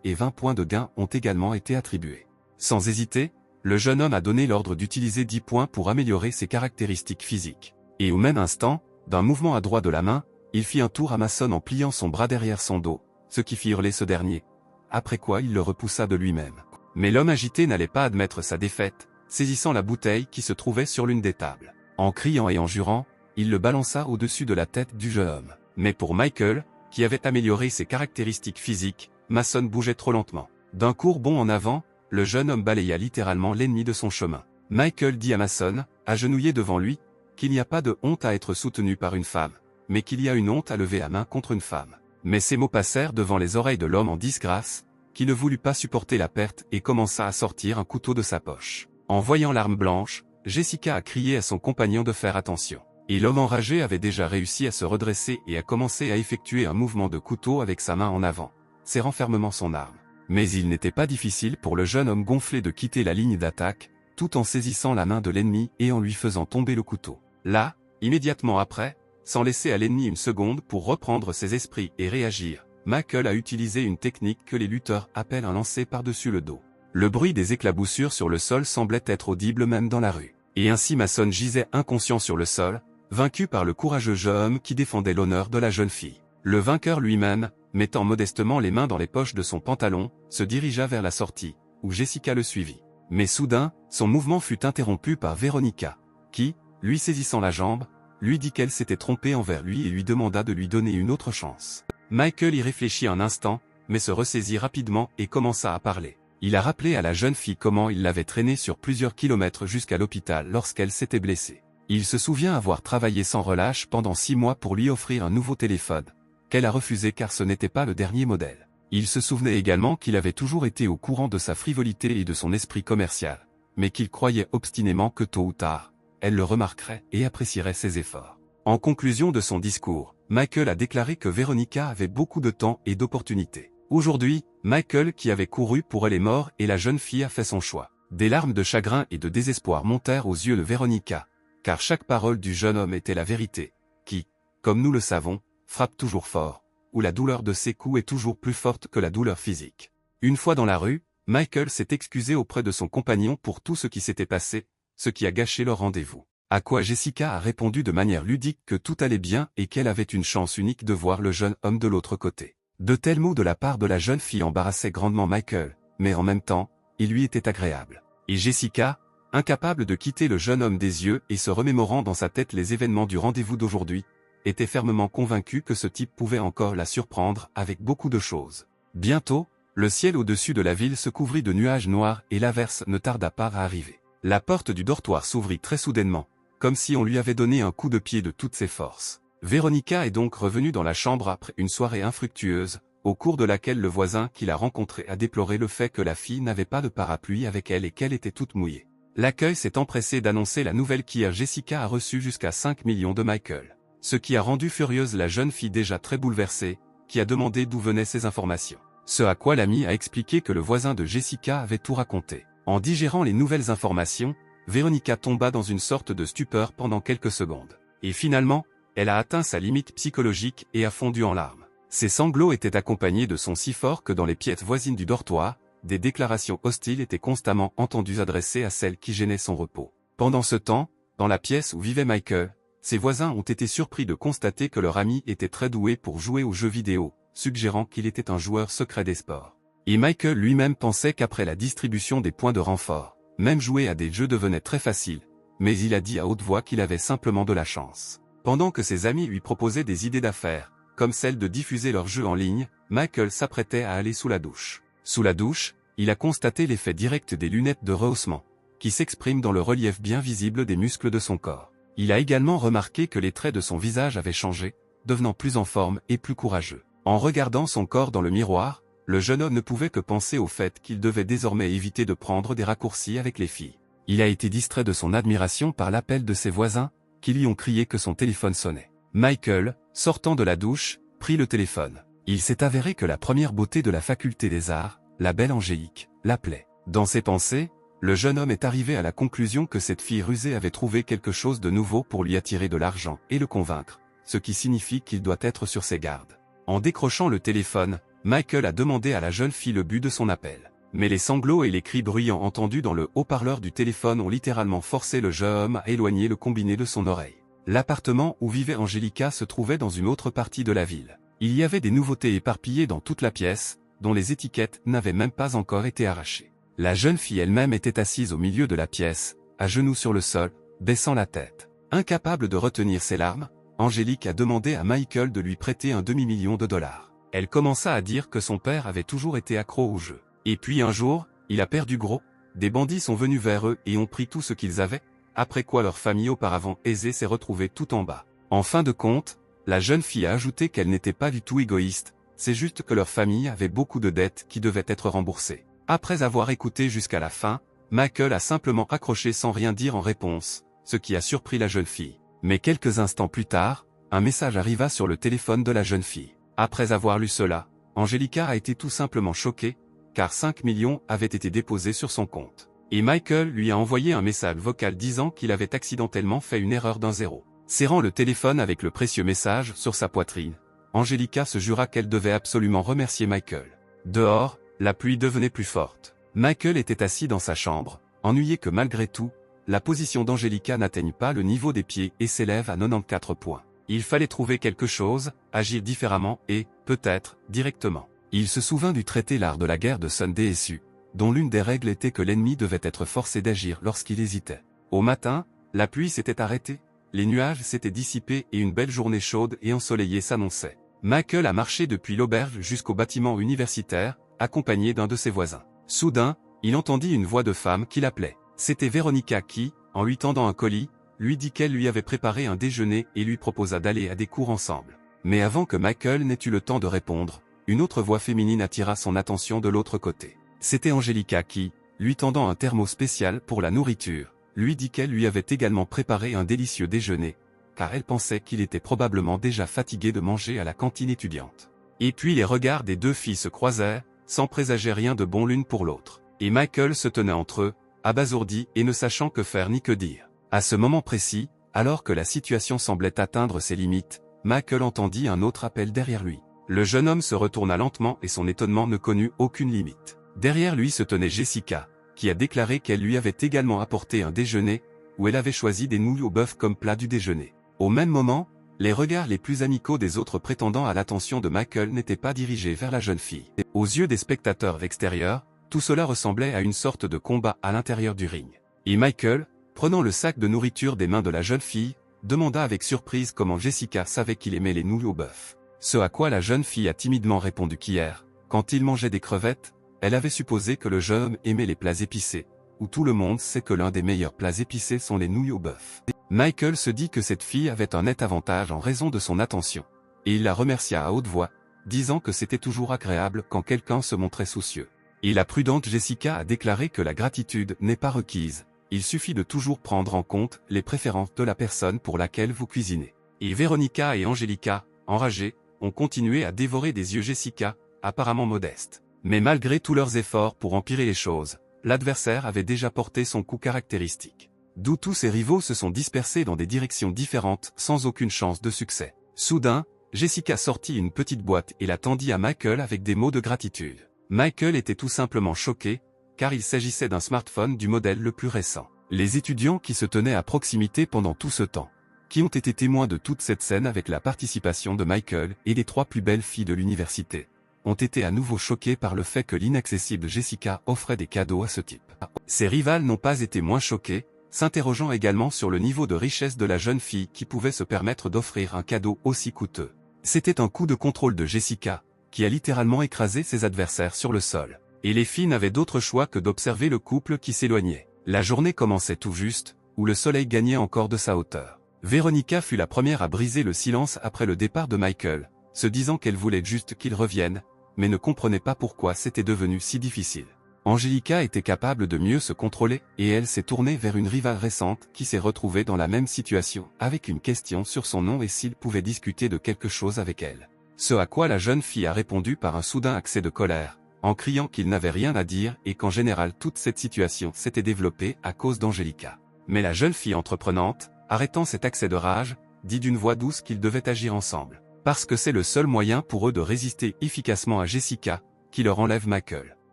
et 20 points de gain ont également été attribués. Sans hésiter, le jeune homme a donné l'ordre d'utiliser 10 points pour améliorer ses caractéristiques physiques. Et au même instant, d'un mouvement à droite de la main, il fit un tour à Mason en pliant son bras derrière son dos, ce qui fit hurler ce dernier. Après quoi il le repoussa de lui-même. Mais l'homme agité n'allait pas admettre sa défaite, saisissant la bouteille qui se trouvait sur l'une des tables. En criant et en jurant, il le balança au-dessus de la tête du jeune homme. Mais pour Michael, qui avait amélioré ses caractéristiques physiques, Mason bougeait trop lentement. D'un court bond en avant, le jeune homme balaya littéralement l'ennemi de son chemin. Michael dit à Mason, agenouillé devant lui, qu'il n'y a pas de honte à être soutenu par une femme, mais qu'il y a une honte à lever la main contre une femme. Mais ces mots passèrent devant les oreilles de l'homme en disgrâce, qui ne voulut pas supporter la perte et commença à sortir un couteau de sa poche. En voyant l'arme blanche, Jessica a crié à son compagnon de faire attention. Et l'homme enragé avait déjà réussi à se redresser et a commencé à effectuer un mouvement de couteau avec sa main en avant, serrant fermement son arme. Mais il n'était pas difficile pour le jeune homme gonflé de quitter la ligne d'attaque, tout en saisissant la main de l'ennemi et en lui faisant tomber le couteau. Là, immédiatement après, sans laisser à l'ennemi une seconde pour reprendre ses esprits et réagir, Michael a utilisé une technique que les lutteurs appellent un lancer par-dessus le dos. Le bruit des éclaboussures sur le sol semblait être audible même dans la rue. Et ainsi Mason gisait inconscient sur le sol, vaincu par le courageux jeune homme qui défendait l'honneur de la jeune fille. Le vainqueur lui-même, mettant modestement les mains dans les poches de son pantalon, se dirigea vers la sortie, où Jessica le suivit. Mais soudain, son mouvement fut interrompu par Veronica, qui, lui saisissant la jambe, lui dit qu'elle s'était trompée envers lui et lui demanda de lui donner une autre chance. Michael y réfléchit un instant, mais se ressaisit rapidement et commença à parler. Il a rappelé à la jeune fille comment il l'avait traînée sur plusieurs kilomètres jusqu'à l'hôpital lorsqu'elle s'était blessée. Il se souvient avoir travaillé sans relâche pendant 6 mois pour lui offrir un nouveau téléphone, qu'elle a refusé car ce n'était pas le dernier modèle. Il se souvenait également qu'il avait toujours été au courant de sa frivolité et de son esprit commercial, mais qu'il croyait obstinément que tôt ou tard, elle le remarquerait et apprécierait ses efforts. En conclusion de son discours, Michael a déclaré que Veronica avait beaucoup de temps et d'opportunités. Aujourd'hui, Michael qui avait couru pour elle est mort et la jeune fille a fait son choix. Des larmes de chagrin et de désespoir montèrent aux yeux de Veronica, car chaque parole du jeune homme était la vérité, qui, comme nous le savons, frappe toujours fort, où la douleur de ses coups est toujours plus forte que la douleur physique. Une fois dans la rue, Michael s'est excusé auprès de son compagnon pour tout ce qui s'était passé, ce qui a gâché leur rendez-vous. À quoi Jessica a répondu de manière ludique que tout allait bien et qu'elle avait une chance unique de voir le jeune homme de l'autre côté. De tels mots de la part de la jeune fille embarrassaient grandement Michael, mais en même temps, ils lui étaient agréables. Et Jessica, incapable de quitter le jeune homme des yeux et se remémorant dans sa tête les événements du rendez-vous d'aujourd'hui, était fermement convaincue que ce type pouvait encore la surprendre avec beaucoup de choses. Bientôt, le ciel au-dessus de la ville se couvrit de nuages noirs et l'averse ne tarda pas à arriver. La porte du dortoir s'ouvrit très soudainement, comme si on lui avait donné un coup de pied de toutes ses forces. Véronica est donc revenue dans la chambre après une soirée infructueuse, au cours de laquelle le voisin qui l'a rencontré a déploré le fait que la fille n'avait pas de parapluie avec elle et qu'elle était toute mouillée. L'accueil s'est empressé d'annoncer la nouvelle qu'hier Jessica a reçu jusqu'à 5 millions de Michael. Ce qui a rendu furieuse la jeune fille déjà très bouleversée, qui a demandé d'où venaient ces informations. Ce à quoi l'ami a expliqué que le voisin de Jessica avait tout raconté. En digérant les nouvelles informations, Véronica tomba dans une sorte de stupeur pendant quelques secondes. Et finalement, elle a atteint sa limite psychologique et a fondu en larmes. Ses sanglots étaient accompagnés de sons si forts que dans les pièces voisines du dortoir, des déclarations hostiles étaient constamment entendues adressées à celle qui gênait son repos. Pendant ce temps, dans la pièce où vivait Michael, ses voisins ont été surpris de constater que leur ami était très doué pour jouer aux jeux vidéo, suggérant qu'il était un joueur secret des sports. Et Michael lui-même pensait qu'après la distribution des points de renfort, même jouer à des jeux devenait très facile, mais il a dit à haute voix qu'il avait simplement de la chance. Pendant que ses amis lui proposaient des idées d'affaires, comme celle de diffuser leurs jeux en ligne, Michael s'apprêtait à aller sous la douche. Sous la douche, il a constaté l'effet direct des lunettes de rehaussement, qui s'expriment dans le relief bien visible des muscles de son corps. Il a également remarqué que les traits de son visage avaient changé, devenant plus en forme et plus courageux. En regardant son corps dans le miroir, le jeune homme ne pouvait que penser au fait qu'il devait désormais éviter de prendre des raccourcis avec les filles. Il a été distrait de son admiration par l'appel de ses voisins, qui lui ont crié que son téléphone sonnait. Michael, sortant de la douche, prit le téléphone. Il s'est avéré que la première beauté de la faculté des arts, la belle Angélique, l'appelait. Dans ses pensées, le jeune homme est arrivé à la conclusion que cette fille rusée avait trouvé quelque chose de nouveau pour lui attirer de l'argent et le convaincre, ce qui signifie qu'il doit être sur ses gardes. En décrochant le téléphone, Michael a demandé à la jeune fille le but de son appel. Mais les sanglots et les cris bruyants entendus dans le haut-parleur du téléphone ont littéralement forcé le jeune homme à éloigner le combiné de son oreille. L'appartement où vivait Angelica se trouvait dans une autre partie de la ville. Il y avait des nouveautés éparpillées dans toute la pièce, dont les étiquettes n'avaient même pas encore été arrachées. La jeune fille elle-même était assise au milieu de la pièce, à genoux sur le sol, baissant la tête. Incapable de retenir ses larmes, Angélique a demandé à Michael de lui prêter un demi-million de dollars. Elle commença à dire que son père avait toujours été accro au jeu. Et puis un jour, il a perdu gros, des bandits sont venus vers eux et ont pris tout ce qu'ils avaient, après quoi leur famille auparavant aisée s'est retrouvée tout en bas. En fin de compte, la jeune fille a ajouté qu'elle n'était pas du tout égoïste, c'est juste que leur famille avait beaucoup de dettes qui devaient être remboursées. Après avoir écouté jusqu'à la fin, Michael a simplement accroché sans rien dire en réponse, ce qui a surpris la jeune fille. Mais quelques instants plus tard, un message arriva sur le téléphone de la jeune fille. Après avoir lu cela, Angelica a été tout simplement choquée, car 5 millions avaient été déposés sur son compte. Et Michael lui a envoyé un message vocal disant qu'il avait accidentellement fait une erreur d'un zéro. Serrant le téléphone avec le précieux message sur sa poitrine, Angelica se jura qu'elle devait absolument remercier Michael. Dehors, la pluie devenait plus forte. Michael était assis dans sa chambre, ennuyé que malgré tout, la position d'Angelica n'atteigne pas le niveau des pieds et s'élève à 94 points. Il fallait trouver quelque chose, agir différemment et, peut-être, directement. Il se souvint du traité L'art de la guerre de Sun Tzu, dont l'une des règles était que l'ennemi devait être forcé d'agir lorsqu'il hésitait. Au matin, la pluie s'était arrêtée, les nuages s'étaient dissipés et une belle journée chaude et ensoleillée s'annonçait. Michael a marché depuis l'auberge jusqu'au bâtiment universitaire, accompagné d'un de ses voisins. Soudain, il entendit une voix de femme qui l'appelait. C'était Véronica qui, en lui tendant un colis, lui dit qu'elle lui avait préparé un déjeuner et lui proposa d'aller à des cours ensemble. Mais avant que Michael n'ait eu le temps de répondre, une autre voix féminine attira son attention de l'autre côté. C'était Angelica qui, lui tendant un thermos spécial pour la nourriture, lui dit qu'elle lui avait également préparé un délicieux déjeuner, car elle pensait qu'il était probablement déjà fatigué de manger à la cantine étudiante. Et puis les regards des deux filles se croisèrent, sans présager rien de bon l'une pour l'autre. Et Michael se tenait entre eux, abasourdi et ne sachant que faire ni que dire. À ce moment précis, alors que la situation semblait atteindre ses limites, Michael entendit un autre appel derrière lui. Le jeune homme se retourna lentement et son étonnement ne connut aucune limite. Derrière lui se tenait Jessica, qui a déclaré qu'elle lui avait également apporté un déjeuner, où elle avait choisi des nouilles au bœuf comme plat du déjeuner. Au même moment, les regards les plus amicaux des autres prétendants à l'attention de Michael n'étaient pas dirigés vers la jeune fille. Aux yeux des spectateurs extérieurs, tout cela ressemblait à une sorte de combat à l'intérieur du ring. Et Michael, prenant le sac de nourriture des mains de la jeune fille, demanda avec surprise comment Jessica savait qu'il aimait les nouilles au bœuf. Ce à quoi la jeune fille a timidement répondu qu'hier, quand il mangeait des crevettes, elle avait supposé que le jeune homme aimait les plats épicés, où tout le monde sait que l'un des meilleurs plats épicés sont les nouilles au bœuf. Michael se dit que cette fille avait un net avantage en raison de son attention, et il la remercia à haute voix, disant que c'était toujours agréable quand quelqu'un se montrait soucieux. Et la prudente Jessica a déclaré que la gratitude n'est pas requise, il suffit de toujours prendre en compte les préférences de la personne pour laquelle vous cuisinez. Et Veronica et Angelica, enragées, ont continué à dévorer des yeux Jessica, apparemment modeste. Mais malgré tous leurs efforts pour empirer les choses, l'adversaire avait déjà porté son coup caractéristique. D'où tous ses rivaux se sont dispersés dans des directions différentes sans aucune chance de succès. Soudain, Jessica sortit une petite boîte et la tendit à Michael avec des mots de gratitude. Michael était tout simplement choqué, car il s'agissait d'un smartphone du modèle le plus récent. Les étudiants qui se tenaient à proximité pendant tout ce temps, qui ont été témoins de toute cette scène avec la participation de Michael et des 3 plus belles filles de l'université, ont été à nouveau choqués par le fait que l'inaccessible Jessica offrait des cadeaux à ce type. Ses rivales n'ont pas été moins choqués, s'interrogeant également sur le niveau de richesse de la jeune fille qui pouvait se permettre d'offrir un cadeau aussi coûteux. C'était un coup de contrôle de Jessica, qui a littéralement écrasé ses adversaires sur le sol. Et les filles n'avaient d'autre choix que d'observer le couple qui s'éloignait. La journée commençait tout juste, où le soleil gagnait encore de sa hauteur. Veronica fut la première à briser le silence après le départ de Michael, se disant qu'elle voulait juste qu'il revienne, mais ne comprenait pas pourquoi c'était devenu si difficile. Angelica était capable de mieux se contrôler, et elle s'est tournée vers une rivale récente qui s'est retrouvée dans la même situation, avec une question sur son nom et s'il pouvait discuter de quelque chose avec elle. Ce à quoi la jeune fille a répondu par un soudain accès de colère, en criant qu'il n'avait rien à dire et qu'en général toute cette situation s'était développée à cause d'Angelica. Mais la jeune fille entreprenante, arrêtant cet accès de rage, dit d'une voix douce qu'ils devaient agir ensemble, parce que c'est le seul moyen pour eux de résister efficacement à Jessica, qui leur enlève Michael.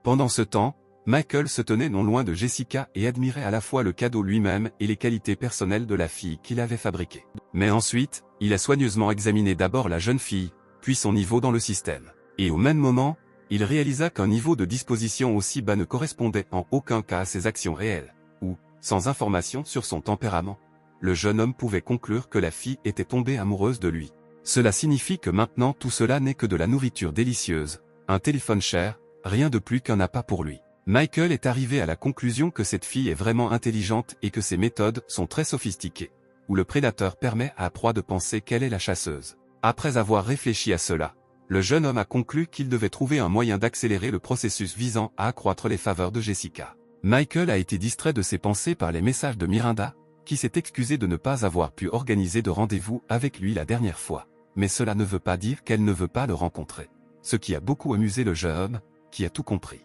Pendant ce temps, Michael se tenait non loin de Jessica et admirait à la fois le cadeau lui-même et les qualités personnelles de la fille qu'il avait fabriquée. Mais ensuite, il a soigneusement examiné d'abord la jeune fille, puis son niveau dans le système. Et au même moment, il réalisa qu'un niveau de disposition aussi bas ne correspondait en aucun cas à ses actions réelles, ou, sans information sur son tempérament, le jeune homme pouvait conclure que la fille était tombée amoureuse de lui. Cela signifie que maintenant tout cela n'est que de la nourriture délicieuse, un téléphone cher, rien de plus qu'un appât pour lui. Michael est arrivé à la conclusion que cette fille est vraiment intelligente et que ses méthodes sont très sophistiquées, où le prédateur permet à la proie de penser qu'elle est la chasseuse. Après avoir réfléchi à cela, le jeune homme a conclu qu'il devait trouver un moyen d'accélérer le processus visant à accroître les faveurs de Jessica. Michael a été distrait de ses pensées par les messages de Miranda, qui s'est excusée de ne pas avoir pu organiser de rendez-vous avec lui la dernière fois. Mais cela ne veut pas dire qu'elle ne veut pas le rencontrer. Ce qui a beaucoup amusé le jeune homme, qui a tout compris.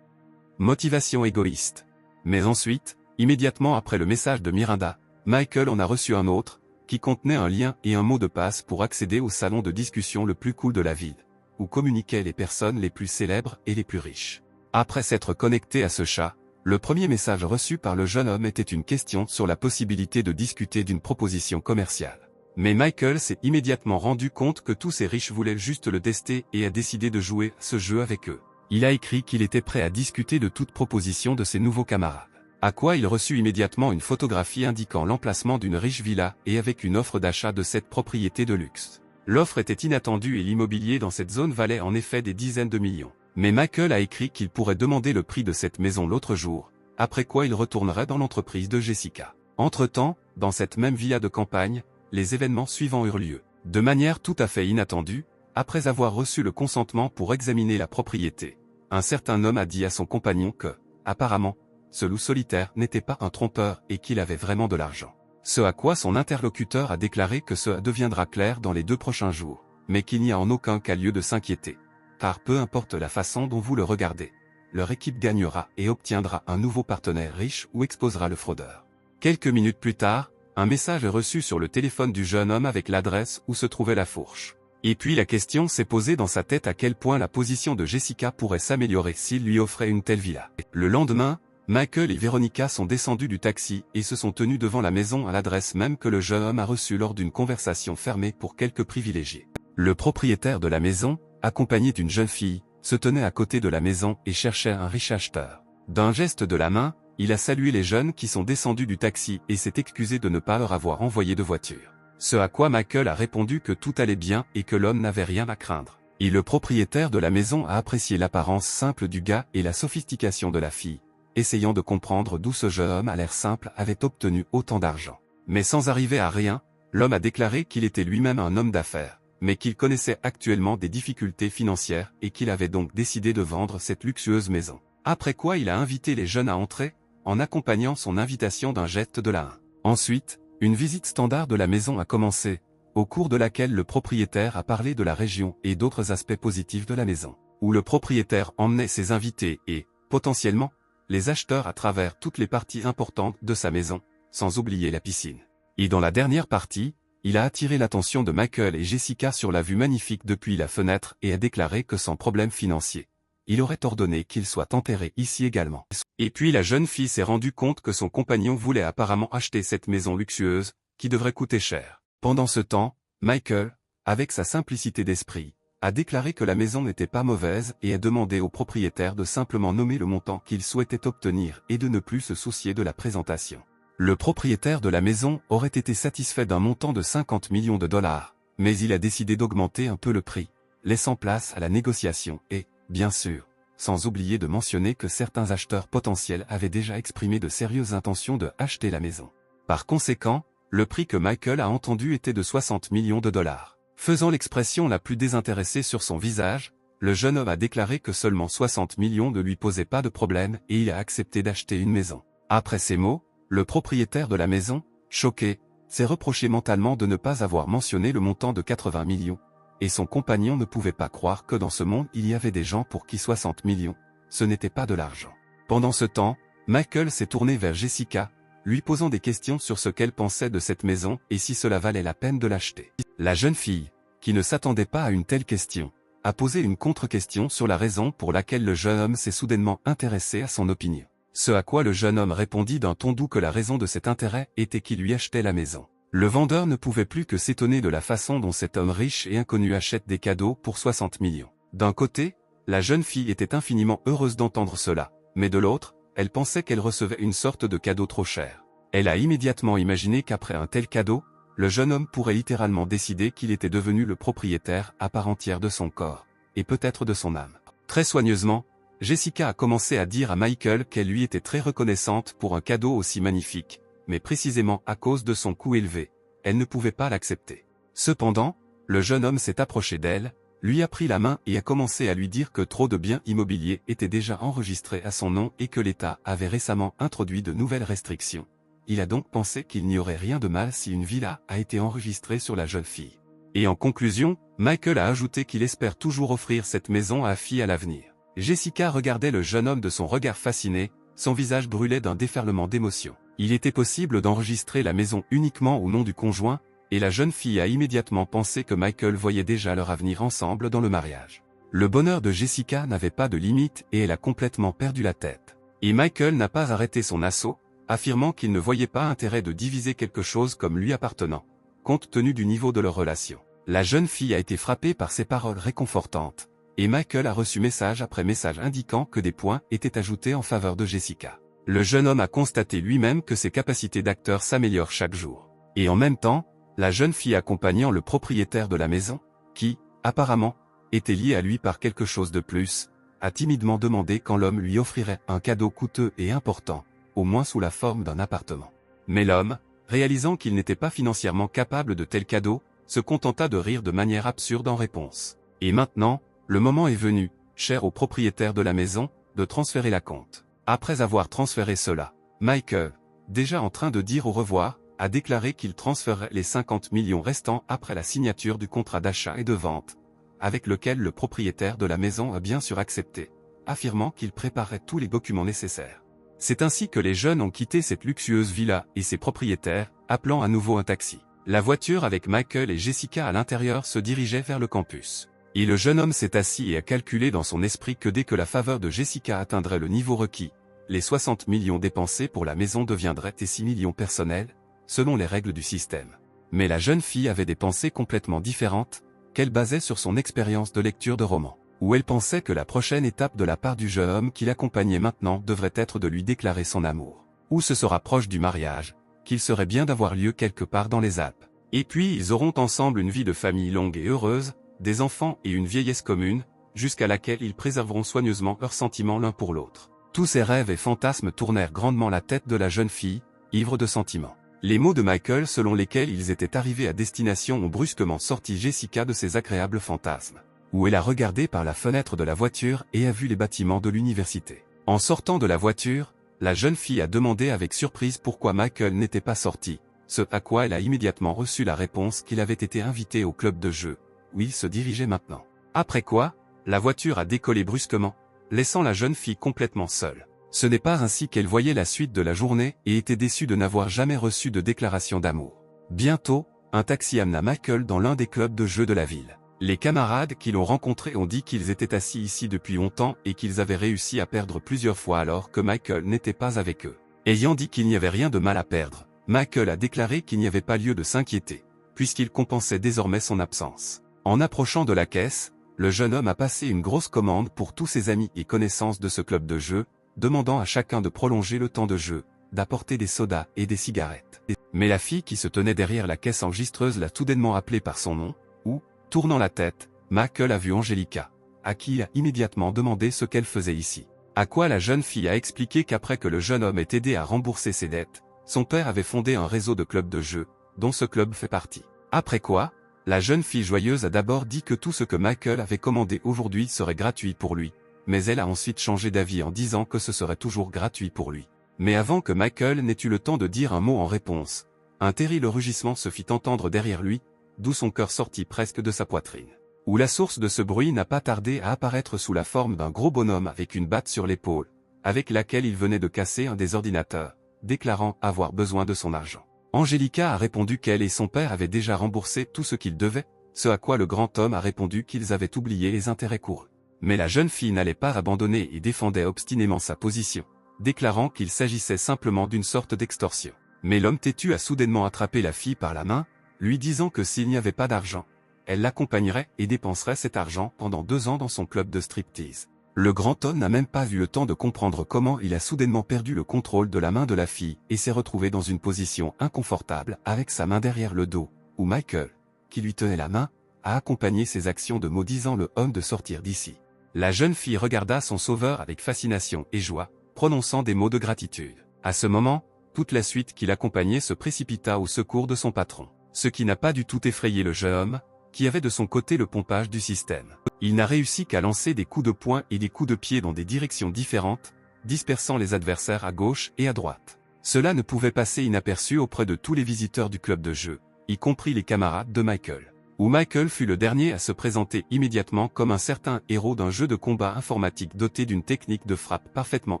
Motivation égoïste. Mais ensuite, immédiatement après le message de Miranda, Michael en a reçu un autre, qui contenait un lien et un mot de passe pour accéder au salon de discussion le plus cool de la ville, où communiquaient les personnes les plus célèbres et les plus riches. Après s'être connecté à ce chat, le premier message reçu par le jeune homme était une question sur la possibilité de discuter d'une proposition commerciale. Mais Michael s'est immédiatement rendu compte que tous ces riches voulaient juste le tester et a décidé de jouer ce jeu avec eux. Il a écrit qu'il était prêt à discuter de toute proposition de ses nouveaux camarades. À quoi il reçut immédiatement une photographie indiquant l'emplacement d'une riche villa et avec une offre d'achat de cette propriété de luxe. L'offre était inattendue et l'immobilier dans cette zone valait en effet des dizaines de millions. Mais Michael a écrit qu'il pourrait demander le prix de cette maison l'autre jour, après quoi il retournerait dans l'entreprise de Jessica. Entre-temps, dans cette même villa de campagne, les événements suivants eurent lieu. De manière tout à fait inattendue, après avoir reçu le consentement pour examiner la propriété, un certain homme a dit à son compagnon que, apparemment, ce loup solitaire n'était pas un trompeur et qu'il avait vraiment de l'argent. Ce à quoi son interlocuteur a déclaré que cela deviendra clair dans les 2 prochains jours, mais qu'il n'y a en aucun cas lieu de s'inquiéter. Car peu importe la façon dont vous le regardez, leur équipe gagnera et obtiendra un nouveau partenaire riche ou exposera le fraudeur. Quelques minutes plus tard, un message est reçu sur le téléphone du jeune homme avec l'adresse où se trouvait la fourche. Et puis la question s'est posée dans sa tête à quel point la position de Jessica pourrait s'améliorer s'il lui offrait une telle villa. Le lendemain, Michael et Veronica sont descendus du taxi et se sont tenus devant la maison à l'adresse même que le jeune homme a reçue lors d'une conversation fermée pour quelques privilégiés. Le propriétaire de la maison, accompagné d'une jeune fille, se tenait à côté de la maison et cherchait un riche acheteur. D'un geste de la main, il a salué les jeunes qui sont descendus du taxi et s'est excusé de ne pas leur avoir envoyé de voiture. Ce à quoi Michael a répondu que tout allait bien et que l'homme n'avait rien à craindre. Et le propriétaire de la maison a apprécié l'apparence simple du gars et la sophistication de la fille, essayant de comprendre d'où ce jeune homme à l'air simple avait obtenu autant d'argent. Mais sans arriver à rien, l'homme a déclaré qu'il était lui-même un homme d'affaires, mais qu'il connaissait actuellement des difficultés financières et qu'il avait donc décidé de vendre cette luxueuse maison. Après quoi il a invité les jeunes à entrer, en accompagnant son invitation d'un geste de la main. Ensuite, une visite standard de la maison a commencé, au cours de laquelle le propriétaire a parlé de la région et d'autres aspects positifs de la maison, où le propriétaire emmenait ses invités et, potentiellement, les acheteurs à travers toutes les parties importantes de sa maison, sans oublier la piscine. Et dans la dernière partie, il a attiré l'attention de Michael et Jessica sur la vue magnifique depuis la fenêtre et a déclaré que sans problème financier, il aurait ordonné qu'ils soient enterrés ici également. Et puis la jeune fille s'est rendue compte que son compagnon voulait apparemment acheter cette maison luxueuse, qui devrait coûter cher. Pendant ce temps, Michael, avec sa simplicité d'esprit, a déclaré que la maison n'était pas mauvaise et a demandé au propriétaire de simplement nommer le montant qu'il souhaitait obtenir et de ne plus se soucier de la présentation. Le propriétaire de la maison aurait été satisfait d'un montant de 50 millions de dollars, mais il a décidé d'augmenter un peu le prix, laissant place à la négociation et, bien sûr, sans oublier de mentionner que certains acheteurs potentiels avaient déjà exprimé de sérieuses intentions de acheter la maison. Par conséquent, le prix que Michael a entendu était de 60 millions de dollars. Faisant l'expression la plus désintéressée sur son visage, le jeune homme a déclaré que seulement 60 millions ne lui posaient pas de problème et il a accepté d'acheter une maison. Après ces mots, le propriétaire de la maison, choqué, s'est reproché mentalement de ne pas avoir mentionné le montant de 80 millions. Et son compagnon ne pouvait pas croire que dans ce monde il y avait des gens pour qui 60 millions, ce n'était pas de l'argent. Pendant ce temps, Michael s'est tourné vers Jessica, lui posant des questions sur ce qu'elle pensait de cette maison et si cela valait la peine de l'acheter. La jeune fille, qui ne s'attendait pas à une telle question, a posé une contre-question sur la raison pour laquelle le jeune homme s'est soudainement intéressé à son opinion. Ce à quoi le jeune homme répondit d'un ton doux que la raison de cet intérêt était qu'il lui achetait la maison. Le vendeur ne pouvait plus que s'étonner de la façon dont cet homme riche et inconnu achète des cadeaux pour 60 millions. D'un côté, la jeune fille était infiniment heureuse d'entendre cela, mais de l'autre, elle pensait qu'elle recevait une sorte de cadeau trop cher. Elle a immédiatement imaginé qu'après un tel cadeau, le jeune homme pourrait littéralement décider qu'il était devenu le propriétaire à part entière de son corps, et peut-être de son âme. Très soigneusement, Jessica a commencé à dire à Michael qu'elle lui était très reconnaissante pour un cadeau aussi magnifique, mais précisément à cause de son coût élevé, elle ne pouvait pas l'accepter. Cependant, le jeune homme s'est approché d'elle, lui a pris la main et a commencé à lui dire que trop de biens immobiliers étaient déjà enregistrés à son nom et que l'État avait récemment introduit de nouvelles restrictions. Il a donc pensé qu'il n'y aurait rien de mal si une villa a été enregistrée sur la jeune fille. Et en conclusion, Michael a ajouté qu'il espère toujours offrir cette maison à la fille à l'avenir. Jessica regardait le jeune homme de son regard fasciné, son visage brûlait d'un déferlement d'émotion. Il était possible d'enregistrer la maison uniquement au nom du conjoint, et la jeune fille a immédiatement pensé que Michael voyait déjà leur avenir ensemble dans le mariage. Le bonheur de Jessica n'avait pas de limite et elle a complètement perdu la tête. Et Michael n'a pas arrêté son assaut, affirmant qu'il ne voyait pas intérêt de diviser quelque chose comme lui appartenant, compte tenu du niveau de leur relation. La jeune fille a été frappée par ces paroles réconfortantes, et Michael a reçu message après message indiquant que des points étaient ajoutés en faveur de Jessica. Le jeune homme a constaté lui-même que ses capacités d'acteur s'améliorent chaque jour. Et en même temps, la jeune fille accompagnant le propriétaire de la maison, qui, apparemment, était lié à lui par quelque chose de plus, a timidement demandé quand l'homme lui offrirait un cadeau coûteux et important, au moins sous la forme d'un appartement. Mais l'homme, réalisant qu'il n'était pas financièrement capable de tels cadeaux, se contenta de rire de manière absurde en réponse. Et maintenant, le moment est venu, cher au propriétaire de la maison, de transférer la compte. Après avoir transféré cela, Michael, déjà en train de dire au revoir, a déclaré qu'il transférerait les 50 millions restants après la signature du contrat d'achat et de vente, avec lequel le propriétaire de la maison a bien sûr accepté, affirmant qu'il préparait tous les documents nécessaires. C'est ainsi que les jeunes ont quitté cette luxueuse villa et ses propriétaires, appelant à nouveau un taxi. La voiture avec Michael et Jessica à l'intérieur se dirigeait vers le campus. Et le jeune homme s'est assis et a calculé dans son esprit que dès que la faveur de Jessica atteindrait le niveau requis, les 60 millions dépensés pour la maison deviendraient 6 millions personnels, selon les règles du système. Mais la jeune fille avait des pensées complètement différentes, qu'elle basait sur son expérience de lecture de romans, où elle pensait que la prochaine étape de la part du jeune homme qui l'accompagnait maintenant devrait être de lui déclarer son amour, ou ce sera proche du mariage, qu'il serait bien d'avoir lieu quelque part dans les Alpes. Et puis ils auront ensemble une vie de famille longue et heureuse, des enfants et une vieillesse commune, jusqu'à laquelle ils préserveront soigneusement leurs sentiments l'un pour l'autre. Tous ces rêves et fantasmes tournèrent grandement la tête de la jeune fille, ivre de sentiments. Les mots de Michael selon lesquels ils étaient arrivés à destination ont brusquement sorti Jessica de ses agréables fantasmes, où elle a regardé par la fenêtre de la voiture et a vu les bâtiments de l'université. En sortant de la voiture, la jeune fille a demandé avec surprise pourquoi Michael n'était pas sorti, ce à quoi elle a immédiatement reçu la réponse qu'il avait été invité au club de jeu, où il se dirigeait maintenant. Après quoi, la voiture a décollé brusquement, laissant la jeune fille complètement seule. Ce n'est pas ainsi qu'elle voyait la suite de la journée et était déçue de n'avoir jamais reçu de déclaration d'amour. Bientôt, un taxi amena Michael dans l'un des clubs de jeu de la ville. Les camarades qui l'ont rencontré ont dit qu'ils étaient assis ici depuis longtemps et qu'ils avaient réussi à perdre plusieurs fois alors que Michael n'était pas avec eux. Ayant dit qu'il n'y avait rien de mal à perdre, Michael a déclaré qu'il n'y avait pas lieu de s'inquiéter, puisqu'il compensait désormais son absence. En approchant de la caisse, le jeune homme a passé une grosse commande pour tous ses amis et connaissances de ce club de jeu, demandant à chacun de prolonger le temps de jeu, d'apporter des sodas et des cigarettes. Mais la fille qui se tenait derrière la caisse enregistreuse l'a soudainement appelé par son nom, où, tournant la tête, Michael a vu Angelica, à qui il a immédiatement demandé ce qu'elle faisait ici. À quoi la jeune fille a expliqué qu'après que le jeune homme ait aidé à rembourser ses dettes, son père avait fondé un réseau de clubs de jeu, dont ce club fait partie. Après quoi, la jeune fille joyeuse a d'abord dit que tout ce que Michael avait commandé aujourd'hui serait gratuit pour lui, mais elle a ensuite changé d'avis en disant que ce serait toujours gratuit pour lui. Mais avant que Michael n'ait eu le temps de dire un mot en réponse, un terrible rugissement se fit entendre derrière lui, d'où son cœur sortit presque de sa poitrine. Où la source de ce bruit n'a pas tardé à apparaître sous la forme d'un gros bonhomme avec une batte sur l'épaule, avec laquelle il venait de casser un des ordinateurs, déclarant avoir besoin de son argent. Angelica a répondu qu'elle et son père avaient déjà remboursé tout ce qu'ils devaient, ce à quoi le grand homme a répondu qu'ils avaient oublié les intérêts courus. Mais la jeune fille n'allait pas abandonner et défendait obstinément sa position, déclarant qu'il s'agissait simplement d'une sorte d'extorsion. Mais l'homme têtu a soudainement attrapé la fille par la main, lui disant que s'il n'y avait pas d'argent, elle l'accompagnerait et dépenserait cet argent pendant 2 ans dans son club de striptease. Le grand homme n'a même pas eu le temps de comprendre comment il a soudainement perdu le contrôle de la main de la fille et s'est retrouvé dans une position inconfortable avec sa main derrière le dos, où Michael, qui lui tenait la main, a accompagné ses actions de mots disant le homme de sortir d'ici. La jeune fille regarda son sauveur avec fascination et joie, prononçant des mots de gratitude. À ce moment, toute la suite qui l'accompagnait se précipita au secours de son patron, ce qui n'a pas du tout effrayé le jeune homme, qui avait de son côté le pompage du système. Il n'a réussi qu'à lancer des coups de poing et des coups de pied dans des directions différentes, dispersant les adversaires à gauche et à droite. Cela ne pouvait passer inaperçu auprès de tous les visiteurs du club de jeu, y compris les camarades de Michael. Où Michael fut le dernier à se présenter immédiatement comme un certain héros d'un jeu de combat informatique doté d'une technique de frappe parfaitement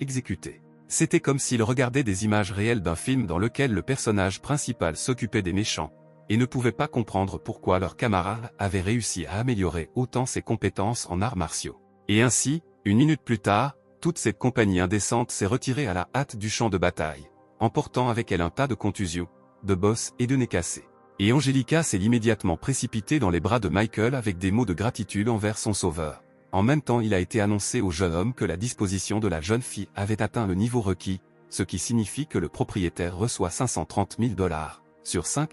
exécutée. C'était comme s'il regardait des images réelles d'un film dans lequel le personnage principal s'occupait des méchants, et ne pouvait pas comprendre pourquoi leur camarade avait réussi à améliorer autant ses compétences en arts martiaux. Et ainsi, 1 minute plus tard, toute cette compagnie indécente s'est retirée à la hâte du champ de bataille, emportant avec elle un tas de contusions, de bosses et de nez cassés. Et Angelica s'est immédiatement précipitée dans les bras de Michael avec des mots de gratitude envers son sauveur. En même temps, il a été annoncé au jeune homme que la disposition de la jeune fille avait atteint le niveau requis, ce qui signifie que le propriétaire reçoit 530 000 $ sur 5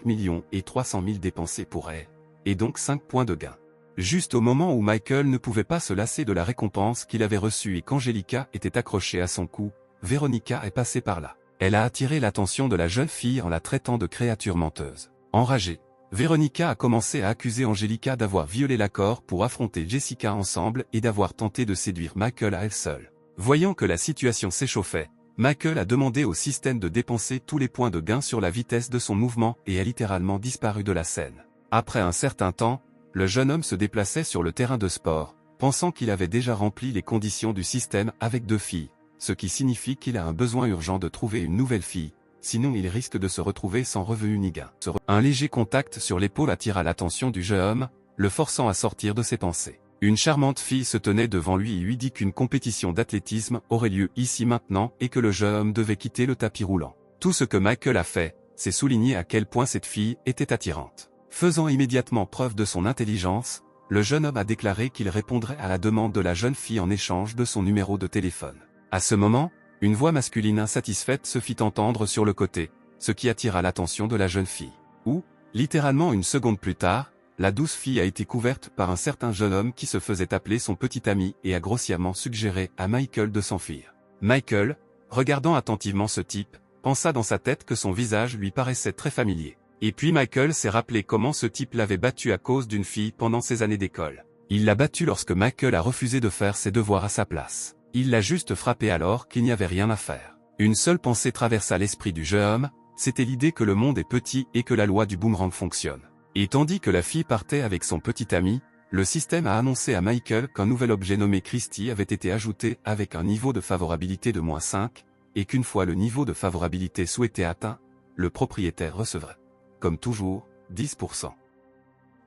300 000 dépensés pour elle, et donc 5 points de gain. Juste au moment où Michael ne pouvait pas se lasser de la récompense qu'il avait reçue et qu'Angelica était accrochée à son cou, Véronica est passée par là. Elle a attiré l'attention de la jeune fille en la traitant de créature menteuse. Enragée, Véronica a commencé à accuser Angelica d'avoir violé l'accord pour affronter Jessica ensemble et d'avoir tenté de séduire Michael à elle seule. Voyant que la situation s'échauffait, Michael a demandé au système de dépenser tous les points de gain sur la vitesse de son mouvement et a littéralement disparu de la scène. Après un certain temps, le jeune homme se déplaçait sur le terrain de sport, pensant qu'il avait déjà rempli les conditions du système avec 2 filles, ce qui signifie qu'il a un besoin urgent de trouver une nouvelle fille, sinon il risque de se retrouver sans revenu ni gain. Un léger contact sur l'épaule attira l'attention du jeune homme, le forçant à sortir de ses pensées. Une charmante fille se tenait devant lui et lui dit qu'une compétition d'athlétisme aurait lieu ici maintenant et que le jeune homme devait quitter le tapis roulant. Tout ce que Michael a fait, c'est souligner à quel point cette fille était attirante. Faisant immédiatement preuve de son intelligence, le jeune homme a déclaré qu'il répondrait à la demande de la jeune fille en échange de son numéro de téléphone. À ce moment, une voix masculine insatisfaite se fit entendre sur le côté, ce qui attira l'attention de la jeune fille. Ou, littéralement une seconde plus tard, la douce fille a été couverte par un certain jeune homme qui se faisait appeler son petit ami et a grossièrement suggéré à Michael de s'enfuir. Michael, regardant attentivement ce type, pensa dans sa tête que son visage lui paraissait très familier. Et puis Michael s'est rappelé comment ce type l'avait battu à cause d'une fille pendant ses années d'école. Il l'a battu lorsque Michael a refusé de faire ses devoirs à sa place. Il l'a juste frappé alors qu'il n'y avait rien à faire. Une seule pensée traversa l'esprit du jeune homme, c'était l'idée que le monde est petit et que la loi du boomerang fonctionne. Et tandis que la fille partait avec son petit ami, le système a annoncé à Michael qu'un nouvel objet nommé Christy avait été ajouté avec un niveau de favorabilité de -5, et qu'une fois le niveau de favorabilité souhaité atteint, le propriétaire recevrait, comme toujours, 10%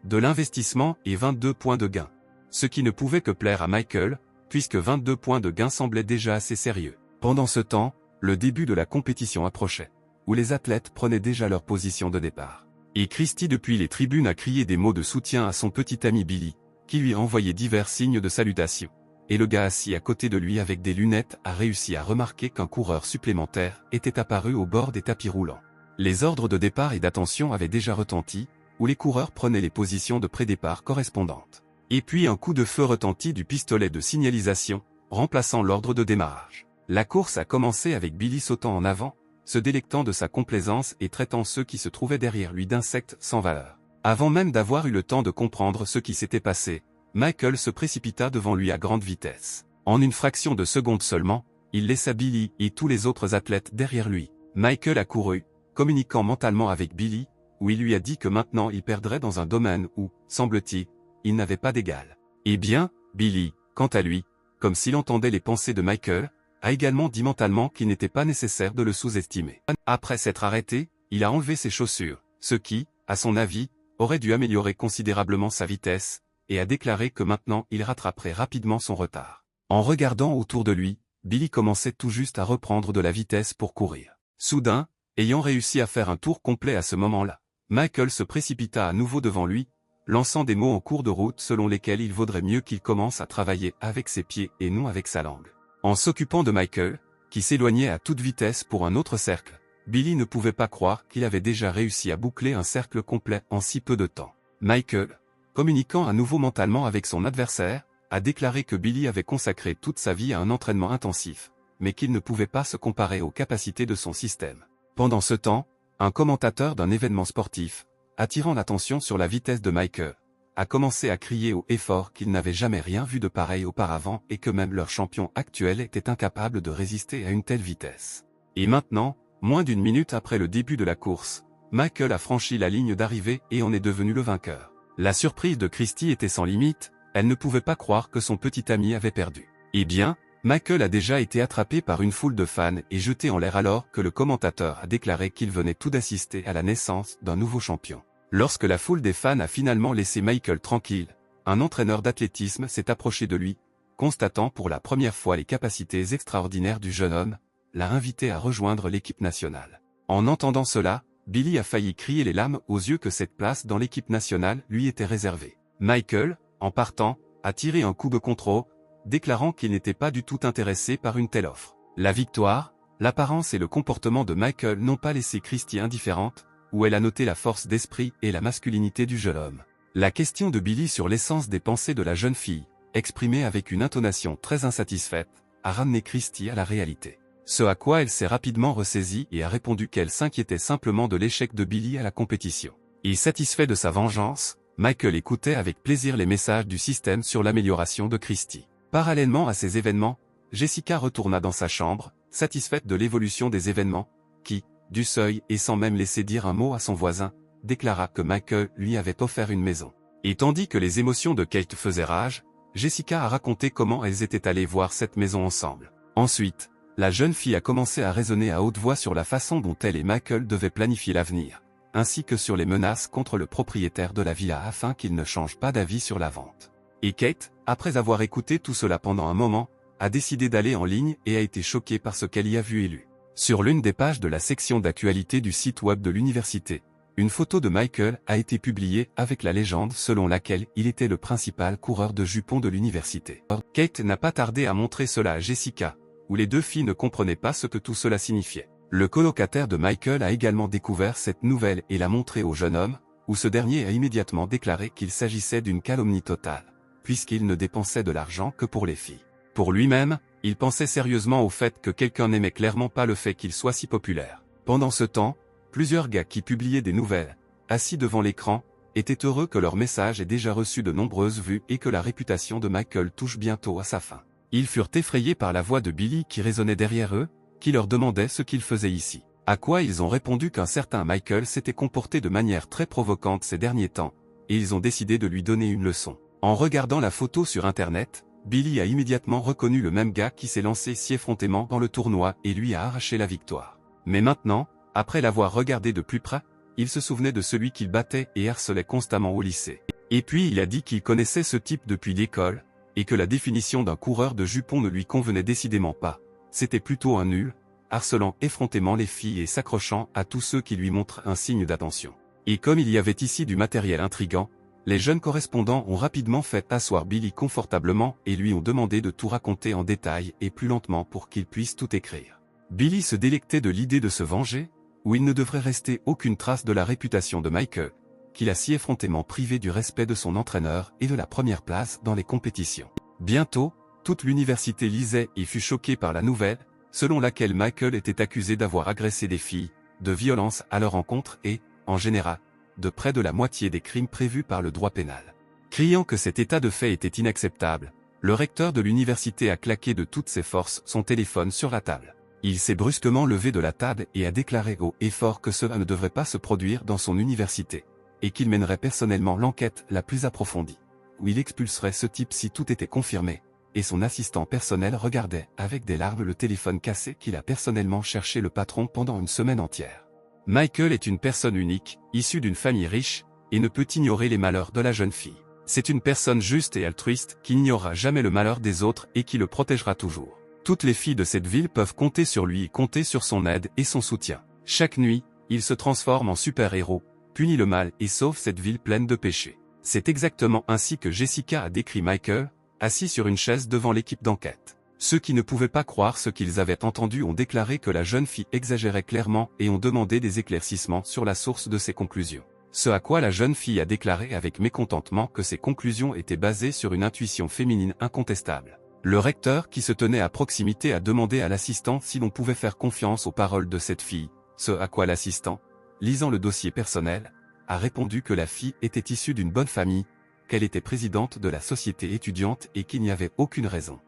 de l'investissement et 22 points de gain. Ce qui ne pouvait que plaire à Michael, puisque 22 points de gain semblaient déjà assez sérieux. Pendant ce temps, le début de la compétition approchait, où les athlètes prenaient déjà leur position de départ. Et Christy depuis les tribunes a crié des mots de soutien à son petit ami Billy, qui lui a envoyé divers signes de salutation. Et le gars assis à côté de lui avec des lunettes a réussi à remarquer qu'un coureur supplémentaire était apparu au bord des tapis roulants. Les ordres de départ et d'attention avaient déjà retenti, où les coureurs prenaient les positions de pré-départ correspondantes. Et puis un coup de feu retentit du pistolet de signalisation, remplaçant l'ordre de démarrage. La course a commencé avec Billy sautant en avant, se délectant de sa complaisance et traitant ceux qui se trouvaient derrière lui d'insectes sans valeur. Avant même d'avoir eu le temps de comprendre ce qui s'était passé, Michael se précipita devant lui à grande vitesse. En une fraction de seconde seulement, il laissa Billy et tous les autres athlètes derrière lui. Michael a couru, communiquant mentalement avec Billy, où il lui a dit que maintenant il perdrait dans un domaine où, semble-t-il, il n'avait pas d'égal. Eh bien, Billy, quant à lui, comme s'il entendait les pensées de Michael, a également dit mentalement qu'il n'était pas nécessaire de le sous-estimer. Après s'être arrêté, il a enlevé ses chaussures, ce qui, à son avis, aurait dû améliorer considérablement sa vitesse, et a déclaré que maintenant il rattraperait rapidement son retard. En regardant autour de lui, Billy commençait tout juste à reprendre de la vitesse pour courir. Soudain, ayant réussi à faire un tour complet à ce moment-là, Michael se précipita à nouveau devant lui, lançant des mots en cours de route selon lesquels il vaudrait mieux qu'il commence à travailler avec ses pieds et non avec sa langue. En s'occupant de Michael, qui s'éloignait à toute vitesse pour un autre cercle, Billy ne pouvait pas croire qu'il avait déjà réussi à boucler un cercle complet en si peu de temps. Michael, communiquant à nouveau mentalement avec son adversaire, a déclaré que Billy avait consacré toute sa vie à un entraînement intensif, mais qu'il ne pouvait pas se comparer aux capacités de son système. Pendant ce temps, un commentateur d'un événement sportif, attirant l'attention sur la vitesse de Michael, a commencé à crier haut et fort qu'il n'avait jamais rien vu de pareil auparavant et que même leur champion actuel était incapable de résister à une telle vitesse. Et maintenant, moins d'une minute après le début de la course, Michael a franchi la ligne d'arrivée et en est devenu le vainqueur. La surprise de Christy était sans limite, elle ne pouvait pas croire que son petit ami avait perdu. Eh bien, Michael a déjà été attrapé par une foule de fans et jeté en l'air alors que le commentateur a déclaré qu'il venait tout d'assister à la naissance d'un nouveau champion. Lorsque la foule des fans a finalement laissé Michael tranquille, un entraîneur d'athlétisme s'est approché de lui, constatant pour la première fois les capacités extraordinaires du jeune homme, l'a invité à rejoindre l'équipe nationale. En entendant cela, Billy a failli crier les larmes aux yeux que cette place dans l'équipe nationale lui était réservée. Michael, en partant, a tiré un coup de contrôle, déclarant qu'il n'était pas du tout intéressé par une telle offre. La victoire, l'apparence et le comportement de Michael n'ont pas laissé Christy indifférente, où elle a noté la force d'esprit et la masculinité du jeune homme. La question de Billy sur l'essence des pensées de la jeune fille, exprimée avec une intonation très insatisfaite, a ramené Christy à la réalité. Ce à quoi elle s'est rapidement ressaisie et a répondu qu'elle s'inquiétait simplement de l'échec de Billy à la compétition. Et satisfait de sa vengeance, Michael écoutait avec plaisir les messages du système sur l'amélioration de Christy. Parallèlement à ces événements, Jessica retourna dans sa chambre, satisfaite de l'évolution des événements, qui, du seuil et sans même laisser dire un mot à son voisin, déclara que Michael lui avait offert une maison. Et tandis que les émotions de Kate faisaient rage, Jessica a raconté comment elles étaient allées voir cette maison ensemble. Ensuite, la jeune fille a commencé à raisonner à haute voix sur la façon dont elle et Michael devaient planifier l'avenir, ainsi que sur les menaces contre le propriétaire de la villa afin qu'il ne change pas d'avis sur la vente. Et Kate, après avoir écouté tout cela pendant un moment, a décidé d'aller en ligne et a été choquée par ce qu'elle y a vu et lu. Sur l'une des pages de la section d'actualité du site web de l'université, une photo de Michael a été publiée avec la légende selon laquelle il était le principal coureur de jupons de l'université. Kate n'a pas tardé à montrer cela à Jessica, où les deux filles ne comprenaient pas ce que tout cela signifiait. Le colocataire de Michael a également découvert cette nouvelle et l'a montrée au jeune homme, où ce dernier a immédiatement déclaré qu'il s'agissait d'une calomnie totale, puisqu'il ne dépensait de l'argent que pour les filles. Pour lui-même, il pensait sérieusement au fait que quelqu'un n'aimait clairement pas le fait qu'il soit si populaire. Pendant ce temps, plusieurs gars qui publiaient des nouvelles, assis devant l'écran, étaient heureux que leur message ait déjà reçu de nombreuses vues et que la réputation de Michael touche bientôt à sa fin. Ils furent effrayés par la voix de Billy qui résonnait derrière eux, qui leur demandait ce qu'il faisait ici. À quoi ils ont répondu qu'un certain Michael s'était comporté de manière très provocante ces derniers temps, et ils ont décidé de lui donner une leçon. En regardant la photo sur internet, Billy a immédiatement reconnu le même gars qui s'est lancé si effrontément dans le tournoi et lui a arraché la victoire. Mais maintenant, après l'avoir regardé de plus près, il se souvenait de celui qu'il battait et harcelait constamment au lycée. Et puis il a dit qu'il connaissait ce type depuis l'école, et que la définition d'un coureur de jupons ne lui convenait décidément pas. C'était plutôt un nul, harcelant effrontément les filles et s'accrochant à tous ceux qui lui montrent un signe d'attention. Et comme il y avait ici du matériel intrigant, les jeunes correspondants ont rapidement fait asseoir Billy confortablement et lui ont demandé de tout raconter en détail et plus lentement pour qu'il puisse tout écrire. Billy se délectait de l'idée de se venger, où il ne devrait rester aucune trace de la réputation de Michael, qu'il a si effrontément privé du respect de son entraîneur et de la première place dans les compétitions. Bientôt, toute l'université lisait et fut choquée par la nouvelle, selon laquelle Michael était accusé d'avoir agressé des filles, de violence à leur encontre et, en général, de près de la moitié des crimes prévus par le droit pénal. Criant que cet état de fait était inacceptable, le recteur de l'université a claqué de toutes ses forces son téléphone sur la table. Il s'est brusquement levé de la table et a déclaré haut et fort que cela ne devrait pas se produire dans son université, et qu'il mènerait personnellement l'enquête la plus approfondie, où il expulserait ce type si tout était confirmé, et son assistant personnel regardait avec des larmes le téléphone cassé qu'il a personnellement cherché le patron pendant une semaine entière. Michael est une personne unique, issue d'une famille riche, et ne peut ignorer les malheurs de la jeune fille. C'est une personne juste et altruiste qui n'ignorera jamais le malheur des autres et qui le protégera toujours. Toutes les filles de cette ville peuvent compter sur lui et compter sur son aide et son soutien. Chaque nuit, il se transforme en super-héros, punit le mal et sauve cette ville pleine de péchés. C'est exactement ainsi que Jessica a décrit Michael, assis sur une chaise devant l'équipe d'enquête. Ceux qui ne pouvaient pas croire ce qu'ils avaient entendu ont déclaré que la jeune fille exagérait clairement et ont demandé des éclaircissements sur la source de ses conclusions. Ce à quoi la jeune fille a déclaré avec mécontentement que ses conclusions étaient basées sur une intuition féminine incontestable. Le recteur qui se tenait à proximité a demandé à l'assistant si l'on pouvait faire confiance aux paroles de cette fille, ce à quoi l'assistant, lisant le dossier personnel, a répondu que la fille était issue d'une bonne famille, qu'elle était présidente de la société étudiante et qu'il n'y avait aucune raison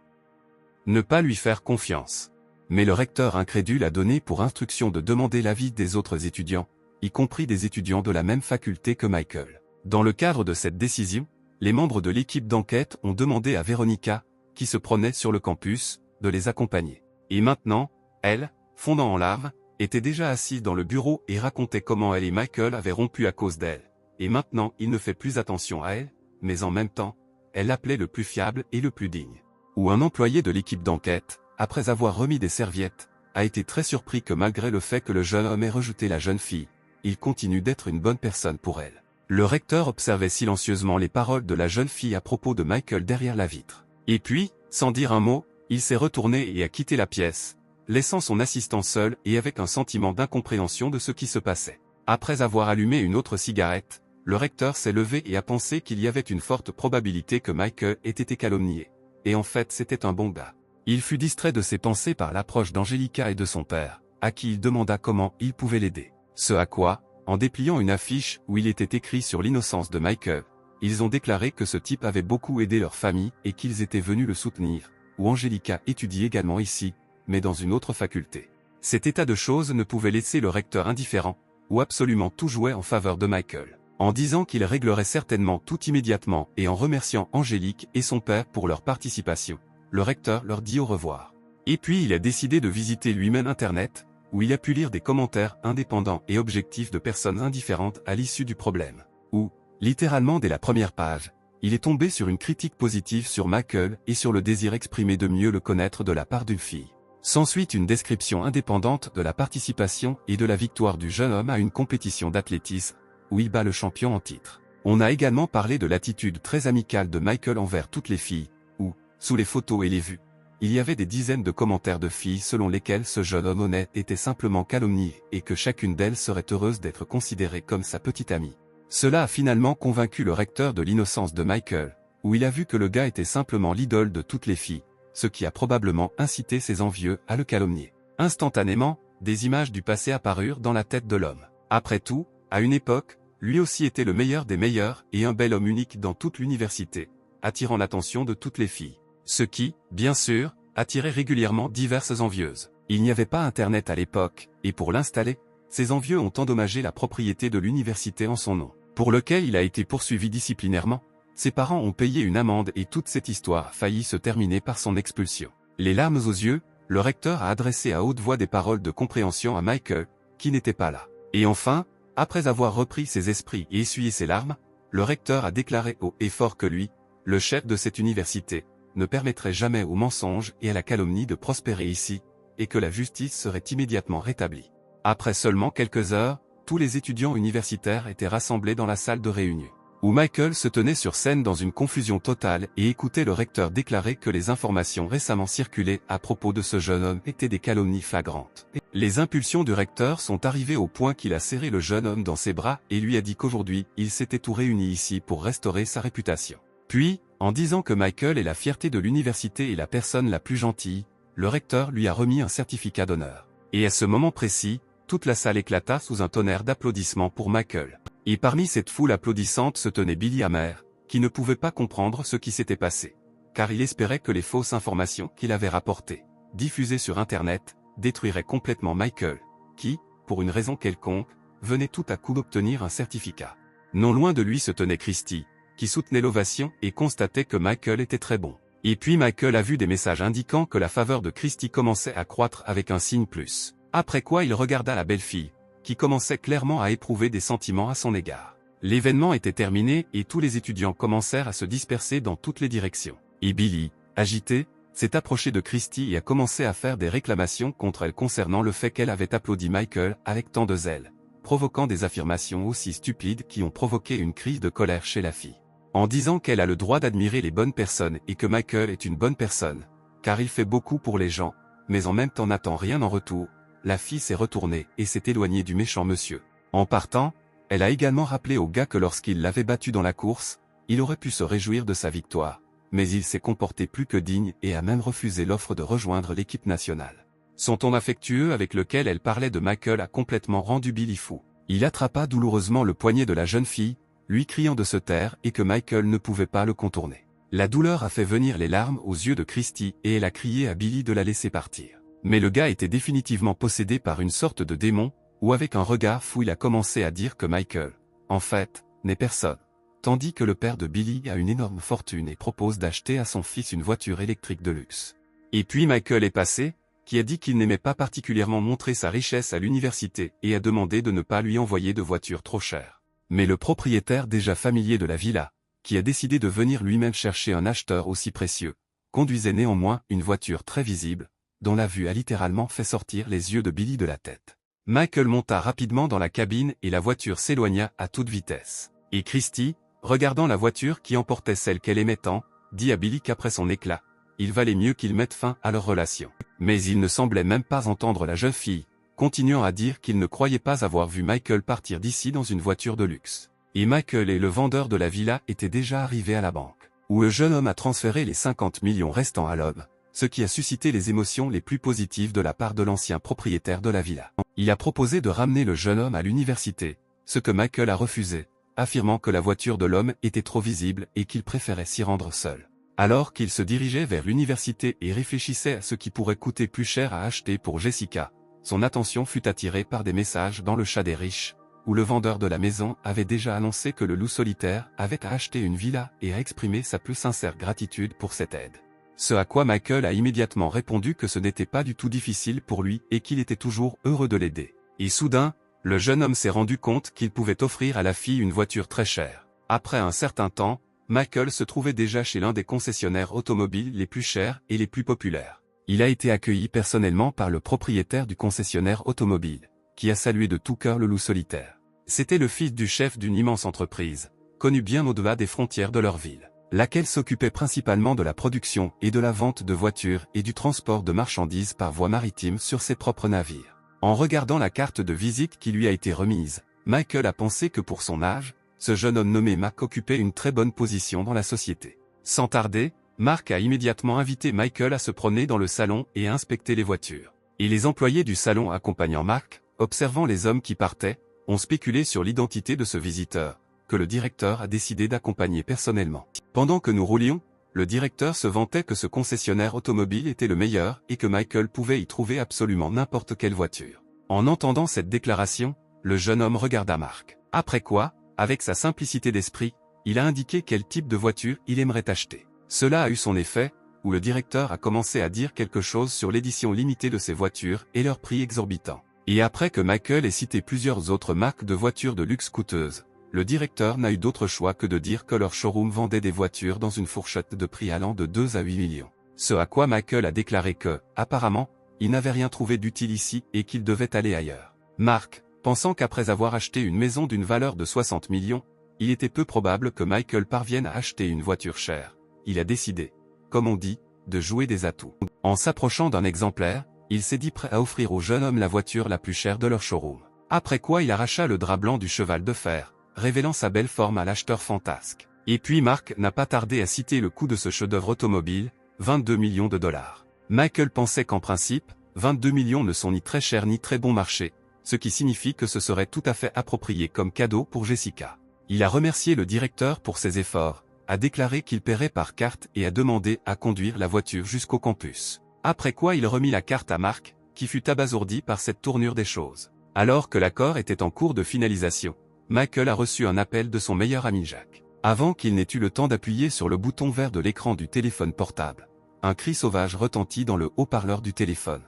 ne pas lui faire confiance. Mais le recteur incrédule a donné pour instruction de demander l'avis des autres étudiants, y compris des étudiants de la même faculté que Michael. Dans le cadre de cette décision, les membres de l'équipe d'enquête ont demandé à Veronica, qui se promenait sur le campus, de les accompagner. Et maintenant, elle, fondant en larmes, était déjà assise dans le bureau et racontait comment elle et Michael avaient rompu à cause d'elle. Et maintenant il ne fait plus attention à elle, mais en même temps, elle l'appelait le plus fiable et le plus digne. Où un employé de l'équipe d'enquête, après avoir remis des serviettes, a été très surpris que malgré le fait que le jeune homme ait rejeté la jeune fille, il continue d'être une bonne personne pour elle. Le recteur observait silencieusement les paroles de la jeune fille à propos de Michael derrière la vitre. Et puis, sans dire un mot, il s'est retourné et a quitté la pièce, laissant son assistant seul et avec un sentiment d'incompréhension de ce qui se passait. Après avoir allumé une autre cigarette, le recteur s'est levé et a pensé qu'il y avait une forte probabilité que Michael ait été calomnié. Et en fait c'était un bon gars. Il fut distrait de ses pensées par l'approche d'Angelica et de son père, à qui il demanda comment il pouvait l'aider. Ce à quoi, en dépliant une affiche où il était écrit sur l'innocence de Michael, ils ont déclaré que ce type avait beaucoup aidé leur famille et qu'ils étaient venus le soutenir, où Angelica étudie également ici, mais dans une autre faculté. Cet état de choses ne pouvait laisser le recteur indifférent, où absolument tout jouait en faveur de Michael. En disant qu'il réglerait certainement tout immédiatement et en remerciant Angélique et son père pour leur participation, le recteur leur dit au revoir. Et puis il a décidé de visiter lui-même Internet, où il a pu lire des commentaires indépendants et objectifs de personnes indifférentes à l'issue du problème. Où, littéralement dès la première page, Il est tombé sur une critique positive sur Michael et sur le désir exprimé de mieux le connaître de la part d'une fille. S'ensuit une description indépendante de la participation et de la victoire du jeune homme à une compétition d'athlétisme, où il bat le champion en titre. On a également parlé de l'attitude très amicale de Michael envers toutes les filles, où, sous les photos et les vues, il y avait des dizaines de commentaires de filles selon lesquels ce jeune homme honnête était simplement calomnié et que chacune d'elles serait heureuse d'être considérée comme sa petite amie. Cela a finalement convaincu le recteur de l'innocence de Michael, où il a vu que le gars était simplement l'idole de toutes les filles, ce qui a probablement incité ses envieux à le calomnier. Instantanément, des images du passé apparurent dans la tête de l'homme. Après tout, à une époque, lui aussi était le meilleur des meilleurs et un bel homme unique dans toute l'université, attirant l'attention de toutes les filles. Ce qui, bien sûr, attirait régulièrement diverses envieuses. Il n'y avait pas Internet à l'époque, et pour l'installer, ces envieux ont endommagé la propriété de l'université en son nom, pour lequel il a été poursuivi disciplinairement. Ses parents ont payé une amende et toute cette histoire a failli se terminer par son expulsion. Les larmes aux yeux, le recteur a adressé à haute voix des paroles de compréhension à Michael, qui n'était pas là. Et enfin, après avoir repris ses esprits et essuyé ses larmes, le recteur a déclaré haut et fort que lui, le chef de cette université, ne permettrait jamais au mensonge et à la calomnie de prospérer ici, et que la justice serait immédiatement rétablie. Après seulement quelques heures, tous les étudiants universitaires étaient rassemblés dans la salle de réunion, où Michael se tenait sur scène dans une confusion totale et écoutait le recteur déclarer que les informations récemment circulées à propos de ce jeune homme étaient des calomnies flagrantes. Les impulsions du recteur sont arrivées au point qu'il a serré le jeune homme dans ses bras et lui a dit qu'aujourd'hui, il s'était tout réuni ici pour restaurer sa réputation. Puis, en disant que Michael est la fierté de l'université et la personne la plus gentille, le recteur lui a remis un certificat d'honneur. Et à ce moment précis, toute la salle éclata sous un tonnerre d'applaudissements pour Michael. Et parmi cette foule applaudissante se tenait Billy Hammer, qui ne pouvait pas comprendre ce qui s'était passé, car il espérait que les fausses informations qu'il avait rapportées, diffusées sur Internet, détruiraient complètement Michael, qui, pour une raison quelconque, venait tout à coup d'obtenir un certificat. Non loin de lui se tenait Christy, qui soutenait l'ovation et constatait que Michael était très bon. Et puis Michael a vu des messages indiquant que la faveur de Christy commençait à croître avec un signe plus. Après quoi il regarda la belle fille, qui commençait clairement à éprouver des sentiments à son égard. L'événement était terminé et tous les étudiants commencèrent à se disperser dans toutes les directions. Et Billy, agité, s'est approché de Christy et a commencé à faire des réclamations contre elle concernant le fait qu'elle avait applaudi Michael avec tant de zèle, provoquant des affirmations aussi stupides qui ont provoqué une crise de colère chez la fille. En disant qu'elle a le droit d'admirer les bonnes personnes et que Michael est une bonne personne, car il fait beaucoup pour les gens, mais en même temps n'attend rien en retour, la fille s'est retournée et s'est éloignée du méchant monsieur. En partant, elle a également rappelé au gars que lorsqu'il l'avait battu dans la course, il aurait pu se réjouir de sa victoire, mais il s'est comporté plus que digne et a même refusé l'offre de rejoindre l'équipe nationale. Son ton affectueux avec lequel elle parlait de Michael a complètement rendu Billy fou. Il attrapa douloureusement le poignet de la jeune fille, lui criant de se taire et que Michael ne pouvait pas le contourner. La douleur a fait venir les larmes aux yeux de Christy et elle a crié à Billy de la laisser partir. Mais le gars était définitivement possédé par une sorte de démon, où avec un regard fou il a commencé à dire que Michael, en fait, n'est personne. Tandis que le père de Billy a une énorme fortune et propose d'acheter à son fils une voiture électrique de luxe. Et puis Michael est passé, qui a dit qu'il n'aimait pas particulièrement montrer sa richesse à l'université et a demandé de ne pas lui envoyer de voiture trop chère. Mais le propriétaire déjà familier de la villa, qui a décidé de venir lui-même chercher un acheteur aussi précieux, conduisait néanmoins une voiture très visible, dont la vue a littéralement fait sortir les yeux de Billy de la tête. Michael monta rapidement dans la cabine et la voiture s'éloigna à toute vitesse. Et Christy, regardant la voiture qui emportait celle qu'elle aimait tant, dit à Billy qu'après son éclat, il valait mieux qu'ils mettent fin à leur relation. Mais il ne semblait même pas entendre la jeune fille, continuant à dire qu'il ne croyait pas avoir vu Michael partir d'ici dans une voiture de luxe. Et Michael et le vendeur de la villa étaient déjà arrivés à la banque, où le jeune homme a transféré les 50 millions restants à l'homme, ce qui a suscité les émotions les plus positives de la part de l'ancien propriétaire de la villa. Il a proposé de ramener le jeune homme à l'université, ce que Michael a refusé, affirmant que la voiture de l'homme était trop visible et qu'il préférait s'y rendre seul. Alors qu'il se dirigeait vers l'université et réfléchissait à ce qui pourrait coûter plus cher à acheter pour Jessica, son attention fut attirée par des messages dans le chat des riches, où le vendeur de la maison avait déjà annoncé que le loup solitaire avait acheté une villa et a exprimé sa plus sincère gratitude pour cette aide. Ce à quoi Michael a immédiatement répondu que ce n'était pas du tout difficile pour lui et qu'il était toujours heureux de l'aider. Et soudain, le jeune homme s'est rendu compte qu'il pouvait offrir à la fille une voiture très chère. Après un certain temps, Michael se trouvait déjà chez l'un des concessionnaires automobiles les plus chers et les plus populaires. Il a été accueilli personnellement par le propriétaire du concessionnaire automobile, qui a salué de tout cœur le loup solitaire. C'était le fils du chef d'une immense entreprise, connue bien au-delà des frontières de leur ville, laquelle s'occupait principalement de la production et de la vente de voitures et du transport de marchandises par voie maritime sur ses propres navires. En regardant la carte de visite qui lui a été remise, Michael a pensé que pour son âge, ce jeune homme nommé Mark occupait une très bonne position dans la société. Sans tarder, Mark a immédiatement invité Michael à se promener dans le salon et à inspecter les voitures. Et les employés du salon accompagnant Mark, observant les hommes qui partaient, ont spéculé sur l'identité de ce visiteur, que le directeur a décidé d'accompagner personnellement. Pendant que nous roulions, le directeur se vantait que ce concessionnaire automobile était le meilleur et que Michael pouvait y trouver absolument n'importe quelle voiture. En entendant cette déclaration, le jeune homme regarda Mark. Après quoi, avec sa simplicité d'esprit, il a indiqué quel type de voiture il aimerait acheter. Cela a eu son effet, où le directeur a commencé à dire quelque chose sur l'édition limitée de ces voitures et leur prix exorbitant. Et après que Michael ait cité plusieurs autres marques de voitures de luxe coûteuses, le directeur n'a eu d'autre choix que de dire que leur showroom vendait des voitures dans une fourchette de prix allant de 2 à 8 millions. Ce à quoi Michael a déclaré que, apparemment, il n'avait rien trouvé d'utile ici et qu'il devait aller ailleurs. Mark, pensant qu'après avoir acheté une maison d'une valeur de 60 millions, il était peu probable que Michael parvienne à acheter une voiture chère, il a décidé, comme on dit, de jouer des atouts. En s'approchant d'un exemplaire, il s'est dit prêt à offrir au jeune homme la voiture la plus chère de leur showroom. Après quoi il arracha le drap blanc du cheval de fer, révélant sa belle forme à l'acheteur fantasque. Et puis Mark n'a pas tardé à citer le coût de ce chef-d'œuvre automobile, 22 millions de dollars. Michael pensait qu'en principe, 22 millions ne sont ni très chers ni très bon marché, ce qui signifie que ce serait tout à fait approprié comme cadeau pour Jessica. Il a remercié le directeur pour ses efforts, a déclaré qu'il paierait par carte et a demandé à conduire la voiture jusqu'au campus. Après quoi il remit la carte à Mark, qui fut abasourdi par cette tournure des choses. Alors que l'accord était en cours de finalisation, Michael a reçu un appel de son meilleur ami Jack. Avant qu'il n'ait eu le temps d'appuyer sur le bouton vert de l'écran du téléphone portable, un cri sauvage retentit dans le haut-parleur du téléphone,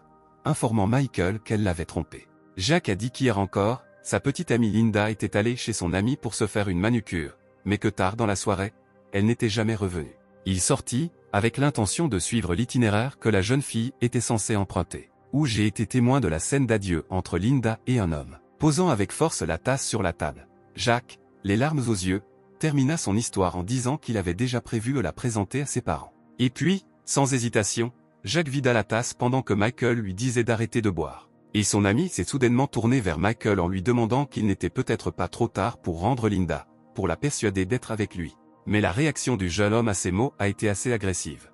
informant Michael qu'elle l'avait trompé. Jack a dit qu'hier encore, sa petite amie Linda était allée chez son ami pour se faire une manucure, mais que tard dans la soirée, elle n'était jamais revenue. Il sortit, avec l'intention de suivre l'itinéraire que la jeune fille était censée emprunter. Où j'ai été témoin de la scène d'adieu entre Linda et un homme. Posant avec force la tasse sur la table, Jack, les larmes aux yeux, termina son histoire en disant qu'il avait déjà prévu de la présenter à ses parents. Et puis, sans hésitation, Jack vida la tasse pendant que Michael lui disait d'arrêter de boire. Et son ami s'est soudainement tourné vers Michael en lui demandant qu'il n'était peut-être pas trop tard pour rendre Linda, pour la persuader d'être avec lui. Mais la réaction du jeune homme à ces mots a été assez agressive.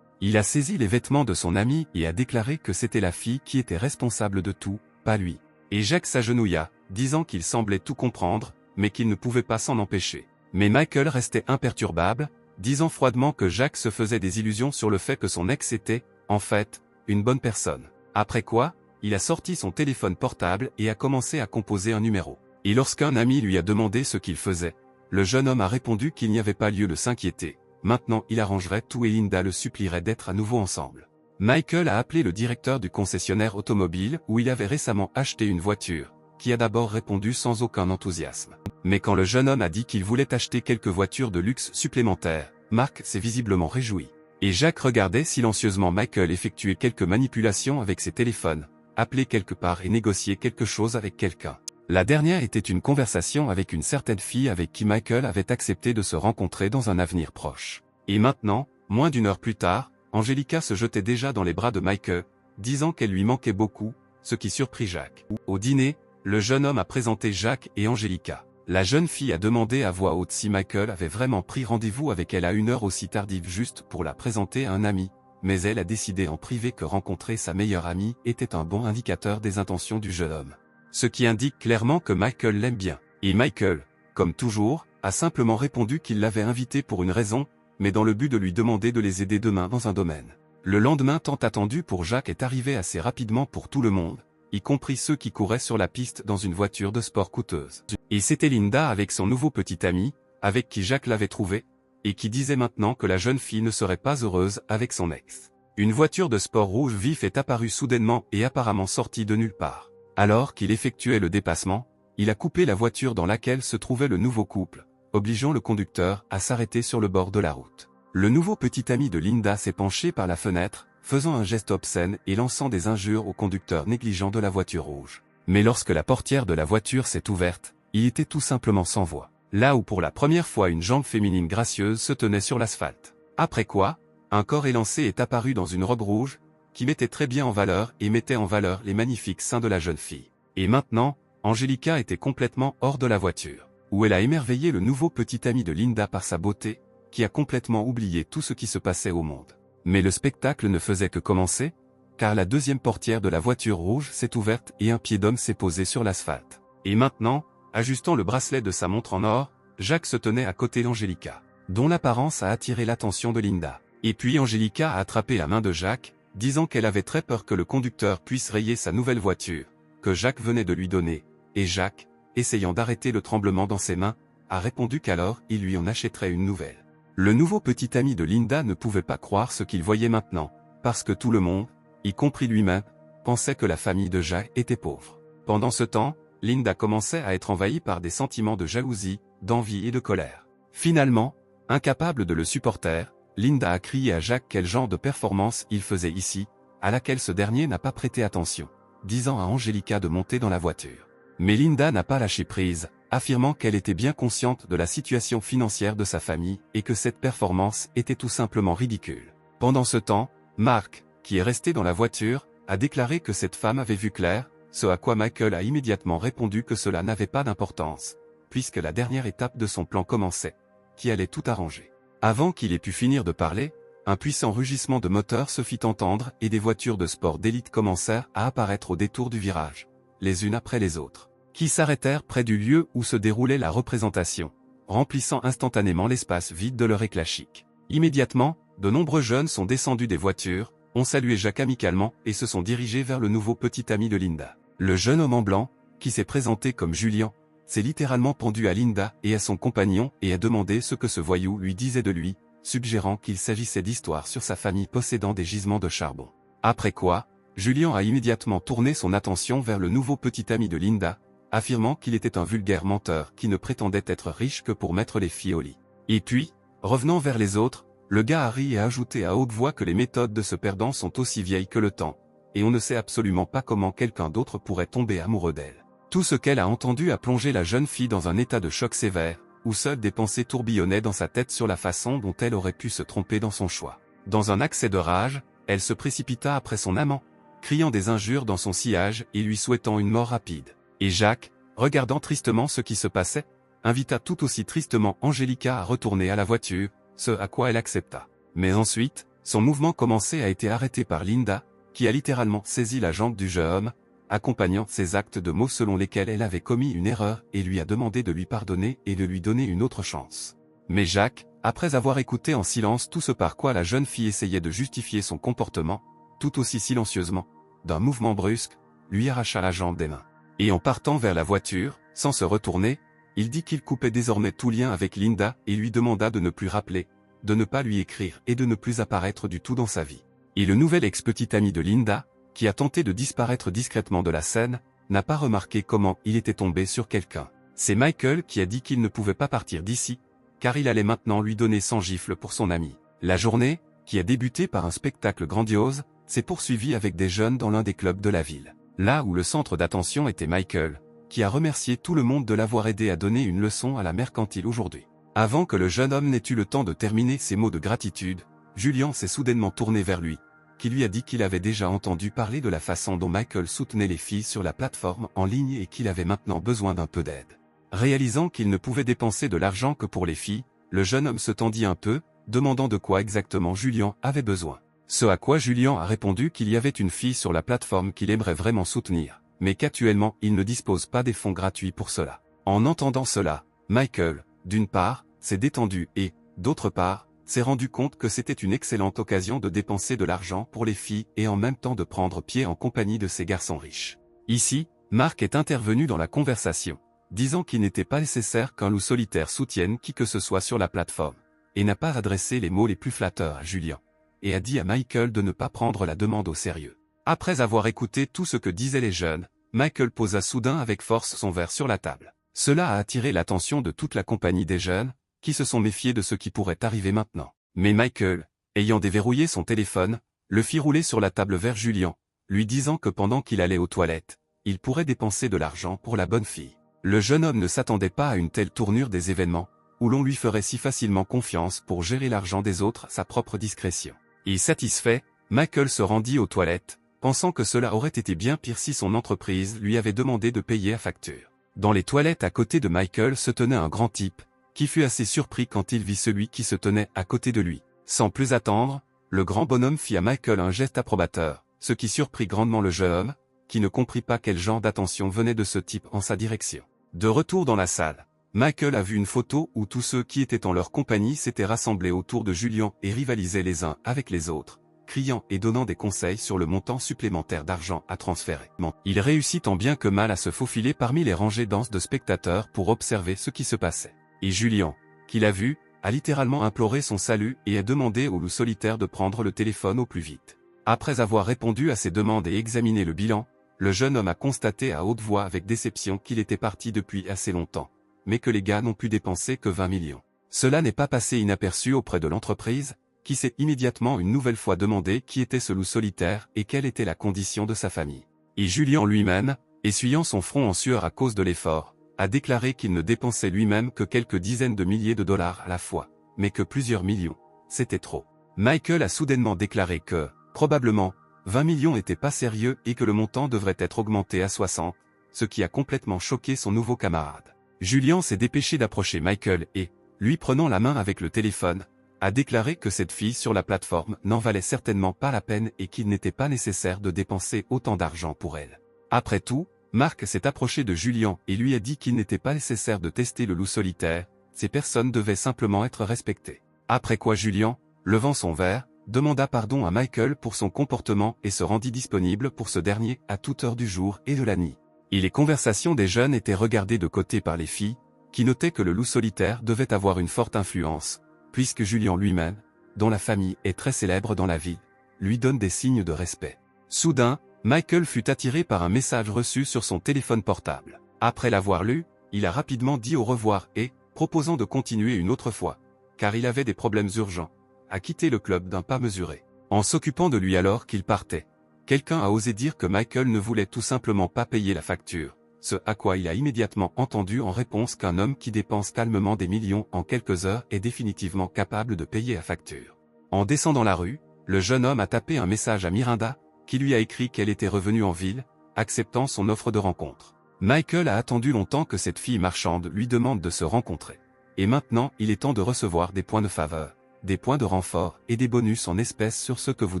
Il a saisi les vêtements de son ami et a déclaré que c'était la fille qui était responsable de tout, pas lui. Et Jack s'agenouilla, disant qu'il semblait tout comprendre, mais qu'il ne pouvait pas s'en empêcher. Mais Michael restait imperturbable, disant froidement que Jack se faisait des illusions sur le fait que son ex était, en fait, une bonne personne. Après quoi, il a sorti son téléphone portable et a commencé à composer un numéro. Et lorsqu'un ami lui a demandé ce qu'il faisait, le jeune homme a répondu qu'il n'y avait pas lieu de s'inquiéter. Maintenant il arrangerait tout et Linda le supplierait d'être à nouveau ensemble. Michael a appelé le directeur du concessionnaire automobile où il avait récemment acheté une voiture, qui a d'abord répondu sans aucun enthousiasme. Mais quand le jeune homme a dit qu'il voulait acheter quelques voitures de luxe supplémentaires, Mark s'est visiblement réjoui. Et Jack regardait silencieusement Michael effectuer quelques manipulations avec ses téléphones, appeler quelque part et négocier quelque chose avec quelqu'un. La dernière était une conversation avec une certaine fille avec qui Michael avait accepté de se rencontrer dans un avenir proche. Et maintenant, moins d'une heure plus tard, Angelica se jetait déjà dans les bras de Michael, disant qu'elle lui manquait beaucoup, ce qui surprit Jack. Au dîner, le jeune homme a présenté Jack et Angelica. La jeune fille a demandé à voix haute si Michael avait vraiment pris rendez-vous avec elle à une heure aussi tardive juste pour la présenter à un ami, mais elle a décidé en privé que rencontrer sa meilleure amie était un bon indicateur des intentions du jeune homme. Ce qui indique clairement que Michael l'aime bien. Et Michael, comme toujours, a simplement répondu qu'il l'avait invité pour une raison, mais dans le but de lui demander de les aider demain dans un domaine. Le lendemain tant attendu pour Jack est arrivé assez rapidement pour tout le monde, y compris ceux qui couraient sur la piste dans une voiture de sport coûteuse. Et c'était Linda avec son nouveau petit ami, avec qui Jack l'avait trouvé, et qui disait maintenant que la jeune fille ne serait pas heureuse avec son ex. Une voiture de sport rouge vif est apparue soudainement et apparemment sortie de nulle part. Alors qu'il effectuait le dépassement, il a coupé la voiture dans laquelle se trouvait le nouveau couple, obligeant le conducteur à s'arrêter sur le bord de la route. Le nouveau petit ami de Linda s'est penché par la fenêtre, faisant un geste obscène et lançant des injures au conducteur négligent de la voiture rouge. Mais lorsque la portière de la voiture s'est ouverte, il était tout simplement sans voix. Là où pour la première fois une jambe féminine gracieuse se tenait sur l'asphalte. Après quoi, un corps élancé est apparu dans une robe rouge, qui mettait très bien en valeur et mettait en valeur les magnifiques seins de la jeune fille. Et maintenant, Angelica était complètement hors de la voiture, où elle a émerveillé le nouveau petit ami de Linda par sa beauté, qui a complètement oublié tout ce qui se passait au monde. Mais le spectacle ne faisait que commencer, car la deuxième portière de la voiture rouge s'est ouverte et un pied d'homme s'est posé sur l'asphalte. Et maintenant, ajustant le bracelet de sa montre en or, Jacques se tenait à côté d'Angelica, dont l'apparence a attiré l'attention de Linda. Et puis Angelica a attrapé la main de Jacques, disant qu'elle avait très peur que le conducteur puisse rayer sa nouvelle voiture, que Jacques venait de lui donner, et Jacques, essayant d'arrêter le tremblement dans ses mains, a répondu qu'alors il lui en achèterait une nouvelle. Le nouveau petit ami de Linda ne pouvait pas croire ce qu'il voyait maintenant, parce que tout le monde, y compris lui-même, pensait que la famille de Jacques était pauvre. Pendant ce temps, Linda commençait à être envahie par des sentiments de jalousie, d'envie et de colère. Finalement, incapable de le supporter, Linda a crié à Jacques quel genre de performance il faisait ici, à laquelle ce dernier n'a pas prêté attention, disant à Angelica de monter dans la voiture. Mais Linda n'a pas lâché prise, affirmant qu'elle était bien consciente de la situation financière de sa famille et que cette performance était tout simplement ridicule. Pendant ce temps, Mark, qui est resté dans la voiture, a déclaré que cette femme avait vu clair, ce à quoi Michael a immédiatement répondu que cela n'avait pas d'importance, puisque la dernière étape de son plan commençait, qui allait tout arranger. Avant qu'il ait pu finir de parler, un puissant rugissement de moteur se fit entendre et des voitures de sport d'élite commencèrent à apparaître au détour du virage, les unes après les autres, qui s'arrêtèrent près du lieu où se déroulait la représentation, remplissant instantanément l'espace vide de leur éclat chic. Immédiatement, de nombreux jeunes sont descendus des voitures, ont salué Jacques amicalement et se sont dirigés vers le nouveau petit ami de Linda. Le jeune homme en blanc, qui s'est présenté comme Julien, s'est littéralement pendu à Linda et à son compagnon et a demandé ce que ce voyou lui disait de lui, suggérant qu'il s'agissait d'histoires sur sa famille possédant des gisements de charbon. Après quoi, Julien a immédiatement tourné son attention vers le nouveau petit ami de Linda, affirmant qu'il était un vulgaire menteur qui ne prétendait être riche que pour mettre les filles au lit. Et puis, revenant vers les autres, le gars a ri et a ajouté à haute voix que les méthodes de ce perdant sont aussi vieilles que le temps, et on ne sait absolument pas comment quelqu'un d'autre pourrait tomber amoureux d'elle. Tout ce qu'elle a entendu a plongé la jeune fille dans un état de choc sévère, où seules des pensées tourbillonnaient dans sa tête sur la façon dont elle aurait pu se tromper dans son choix. Dans un accès de rage, elle se précipita après son amant, criant des injures dans son sillage et lui souhaitant une mort rapide. Et Jacques, regardant tristement ce qui se passait, invita tout aussi tristement Angelica à retourner à la voiture, ce à quoi elle accepta. Mais ensuite, son mouvement commencé a été arrêté par Linda, qui a littéralement saisi la jambe du jeune homme, accompagnant ses actes de mots selon lesquels elle avait commis une erreur et lui a demandé de lui pardonner et de lui donner une autre chance. Mais Jacques, après avoir écouté en silence tout ce par quoi la jeune fille essayait de justifier son comportement, tout aussi silencieusement, d'un mouvement brusque, lui arracha la jambe des mains. Et en partant vers la voiture, sans se retourner, il dit qu'il coupait désormais tout lien avec Linda et lui demanda de ne plus rappeler, de ne pas lui écrire et de ne plus apparaître du tout dans sa vie. Et le nouvel ex-petit ami de Linda, qui a tenté de disparaître discrètement de la scène, n'a pas remarqué comment il était tombé sur quelqu'un. C'est Michael qui a dit qu'il ne pouvait pas partir d'ici, car il allait maintenant lui donner 100 gifles pour son ami. La journée, qui a débuté par un spectacle grandiose, s'est poursuivie avec des jeunes dans l'un des clubs de la ville. Là où le centre d'attention était Michael, qui a remercié tout le monde de l'avoir aidé à donner une leçon à la mercantile aujourd'hui. Avant que le jeune homme n'ait eu le temps de terminer ses mots de gratitude, Julien s'est soudainement tourné vers lui, qui lui a dit qu'il avait déjà entendu parler de la façon dont Michael soutenait les filles sur la plateforme en ligne et qu'il avait maintenant besoin d'un peu d'aide. Réalisant qu'il ne pouvait dépenser de l'argent que pour les filles, le jeune homme se tendit un peu, demandant de quoi exactement Julien avait besoin. Ce à quoi Julien a répondu qu'il y avait une fille sur la plateforme qu'il aimerait vraiment soutenir, mais qu'actuellement il ne dispose pas des fonds gratuits pour cela. En entendant cela, Michael, d'une part, s'est détendu et, d'autre part, s'est rendu compte que c'était une excellente occasion de dépenser de l'argent pour les filles et en même temps de prendre pied en compagnie de ces garçons riches. Ici, Mark est intervenu dans la conversation, disant qu'il n'était pas nécessaire qu'un loup solitaire soutienne qui que ce soit sur la plateforme, et n'a pas adressé les mots les plus flatteurs à Julien, et a dit à Michael de ne pas prendre la demande au sérieux. Après avoir écouté tout ce que disaient les jeunes, Michael posa soudain avec force son verre sur la table. Cela a attiré l'attention de toute la compagnie des jeunes, qui se sont méfiés de ce qui pourrait arriver maintenant. Mais Michael, ayant déverrouillé son téléphone, le fit rouler sur la table vers Julian, lui disant que pendant qu'il allait aux toilettes, il pourrait dépenser de l'argent pour la bonne fille. Le jeune homme ne s'attendait pas à une telle tournure des événements, où l'on lui ferait si facilement confiance pour gérer l'argent des autres à sa propre discrétion. Et satisfait, Michael se rendit aux toilettes, pensant que cela aurait été bien pire si son entreprise lui avait demandé de payer à facture. Dans les toilettes à côté de Michael se tenait un grand type, qui fut assez surpris quand il vit celui qui se tenait à côté de lui. Sans plus attendre, le grand bonhomme fit à Michael un geste approbateur, ce qui surprit grandement le jeune homme, qui ne comprit pas quel genre d'attention venait de ce type en sa direction. De retour dans la salle, Michael a vu une photo où tous ceux qui étaient en leur compagnie s'étaient rassemblés autour de Julian et rivalisaient les uns avec les autres, criant et donnant des conseils sur le montant supplémentaire d'argent à transférer. Il réussit tant bien que mal à se faufiler parmi les rangées denses de spectateurs pour observer ce qui se passait. Et Julian, qui l'a vu, a littéralement imploré son salut et a demandé au loup solitaire de prendre le téléphone au plus vite. Après avoir répondu à ses demandes et examiné le bilan, le jeune homme a constaté à haute voix avec déception qu'il était parti depuis assez longtemps, mais que les gars n'ont pu dépenser que 20 millions. Cela n'est pas passé inaperçu auprès de l'entreprise, qui s'est immédiatement une nouvelle fois demandé qui était ce loup solitaire et quelle était la condition de sa famille. Et Julian lui-même, essuyant son front en sueur à cause de l'effort, a déclaré qu'il ne dépensait lui-même que quelques dizaines de milliers de dollars à la fois, mais que plusieurs millions, c'était trop. Michael a soudainement déclaré que, probablement, 20 millions n'étaient pas sérieux et que le montant devrait être augmenté à 60, ce qui a complètement choqué son nouveau camarade. Julian s'est dépêché d'approcher Michael et, lui prenant la main avec le téléphone, a déclaré que cette fille sur la plateforme n'en valait certainement pas la peine et qu'il n'était pas nécessaire de dépenser autant d'argent pour elle. Après tout, Mark s'est approché de Julian et lui a dit qu'il n'était pas nécessaire de tester le loup solitaire, ces personnes devaient simplement être respectées. Après quoi Julian, levant son verre, demanda pardon à Michael pour son comportement et se rendit disponible pour ce dernier à toute heure du jour et de la nuit. Et les conversations des jeunes étaient regardées de côté par les filles, qui notaient que le loup solitaire devait avoir une forte influence, puisque Julian lui-même, dont la famille est très célèbre dans la ville, lui donne des signes de respect. Soudain, Michael fut attiré par un message reçu sur son téléphone portable. Après l'avoir lu, il a rapidement dit au revoir et, proposant de continuer une autre fois, car il avait des problèmes urgents, a quitté le club d'un pas mesuré. En s'occupant de lui alors qu'il partait, quelqu'un a osé dire que Michael ne voulait tout simplement pas payer la facture, ce à quoi il a immédiatement entendu en réponse qu'un homme qui dépense calmement des millions en quelques heures est définitivement capable de payer la facture. En descendant la rue, le jeune homme a tapé un message à Miranda, qui lui a écrit qu'elle était revenue en ville, acceptant son offre de rencontre. Michael a attendu longtemps que cette fille marchande lui demande de se rencontrer. Et maintenant il est temps de recevoir des points de faveur, des points de renfort et des bonus en espèces sur ce que vous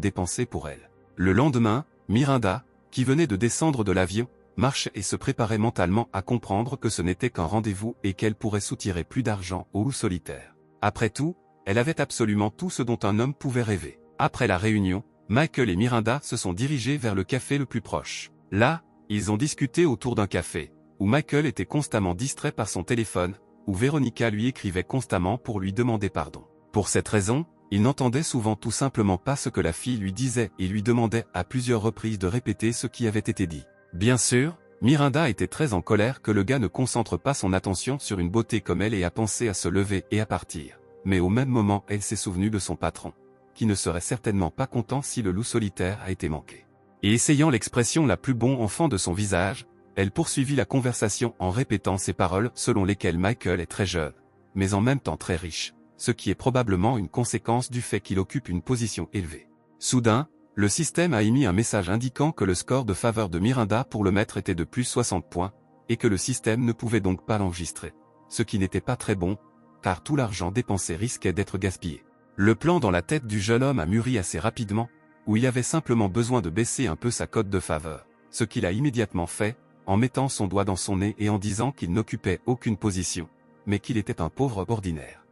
dépensez pour elle. Le lendemain, Miranda, qui venait de descendre de l'avion, marchait et se préparait mentalement à comprendre que ce n'était qu'un rendez-vous et qu'elle pourrait soutirer plus d'argent au loup solitaire. Après tout, elle avait absolument tout ce dont un homme pouvait rêver. Après la réunion, Michael et Miranda se sont dirigés vers le café le plus proche. Là, ils ont discuté autour d'un café, où Michael était constamment distrait par son téléphone, où Veronica lui écrivait constamment pour lui demander pardon. Pour cette raison, il n'entendait souvent tout simplement pas ce que la fille lui disait et lui demandait à plusieurs reprises de répéter ce qui avait été dit. Bien sûr, Miranda était très en colère que le gars ne concentre pas son attention sur une beauté comme elle et a pensé à se lever et à partir. Mais au même moment elle s'est souvenue de son patron, qui ne serait certainement pas content si le loup solitaire a été manqué. Et essayant l'expression la plus bon enfant de son visage, elle poursuivit la conversation en répétant ces paroles selon lesquelles Michael est très jeune, mais en même temps très riche, ce qui est probablement une conséquence du fait qu'il occupe une position élevée. Soudain, le système a émis un message indiquant que le score de faveur de Miranda pour le maître était de plus 60 points, et que le système ne pouvait donc pas l'enregistrer, ce qui n'était pas très bon, car tout l'argent dépensé risquait d'être gaspillé. Le plan dans la tête du jeune homme a mûri assez rapidement, où il avait simplement besoin de baisser un peu sa cote de faveur, ce qu'il a immédiatement fait, en mettant son doigt dans son nez et en disant qu'il n'occupait aucune position, mais qu'il était un pauvre ordinaire.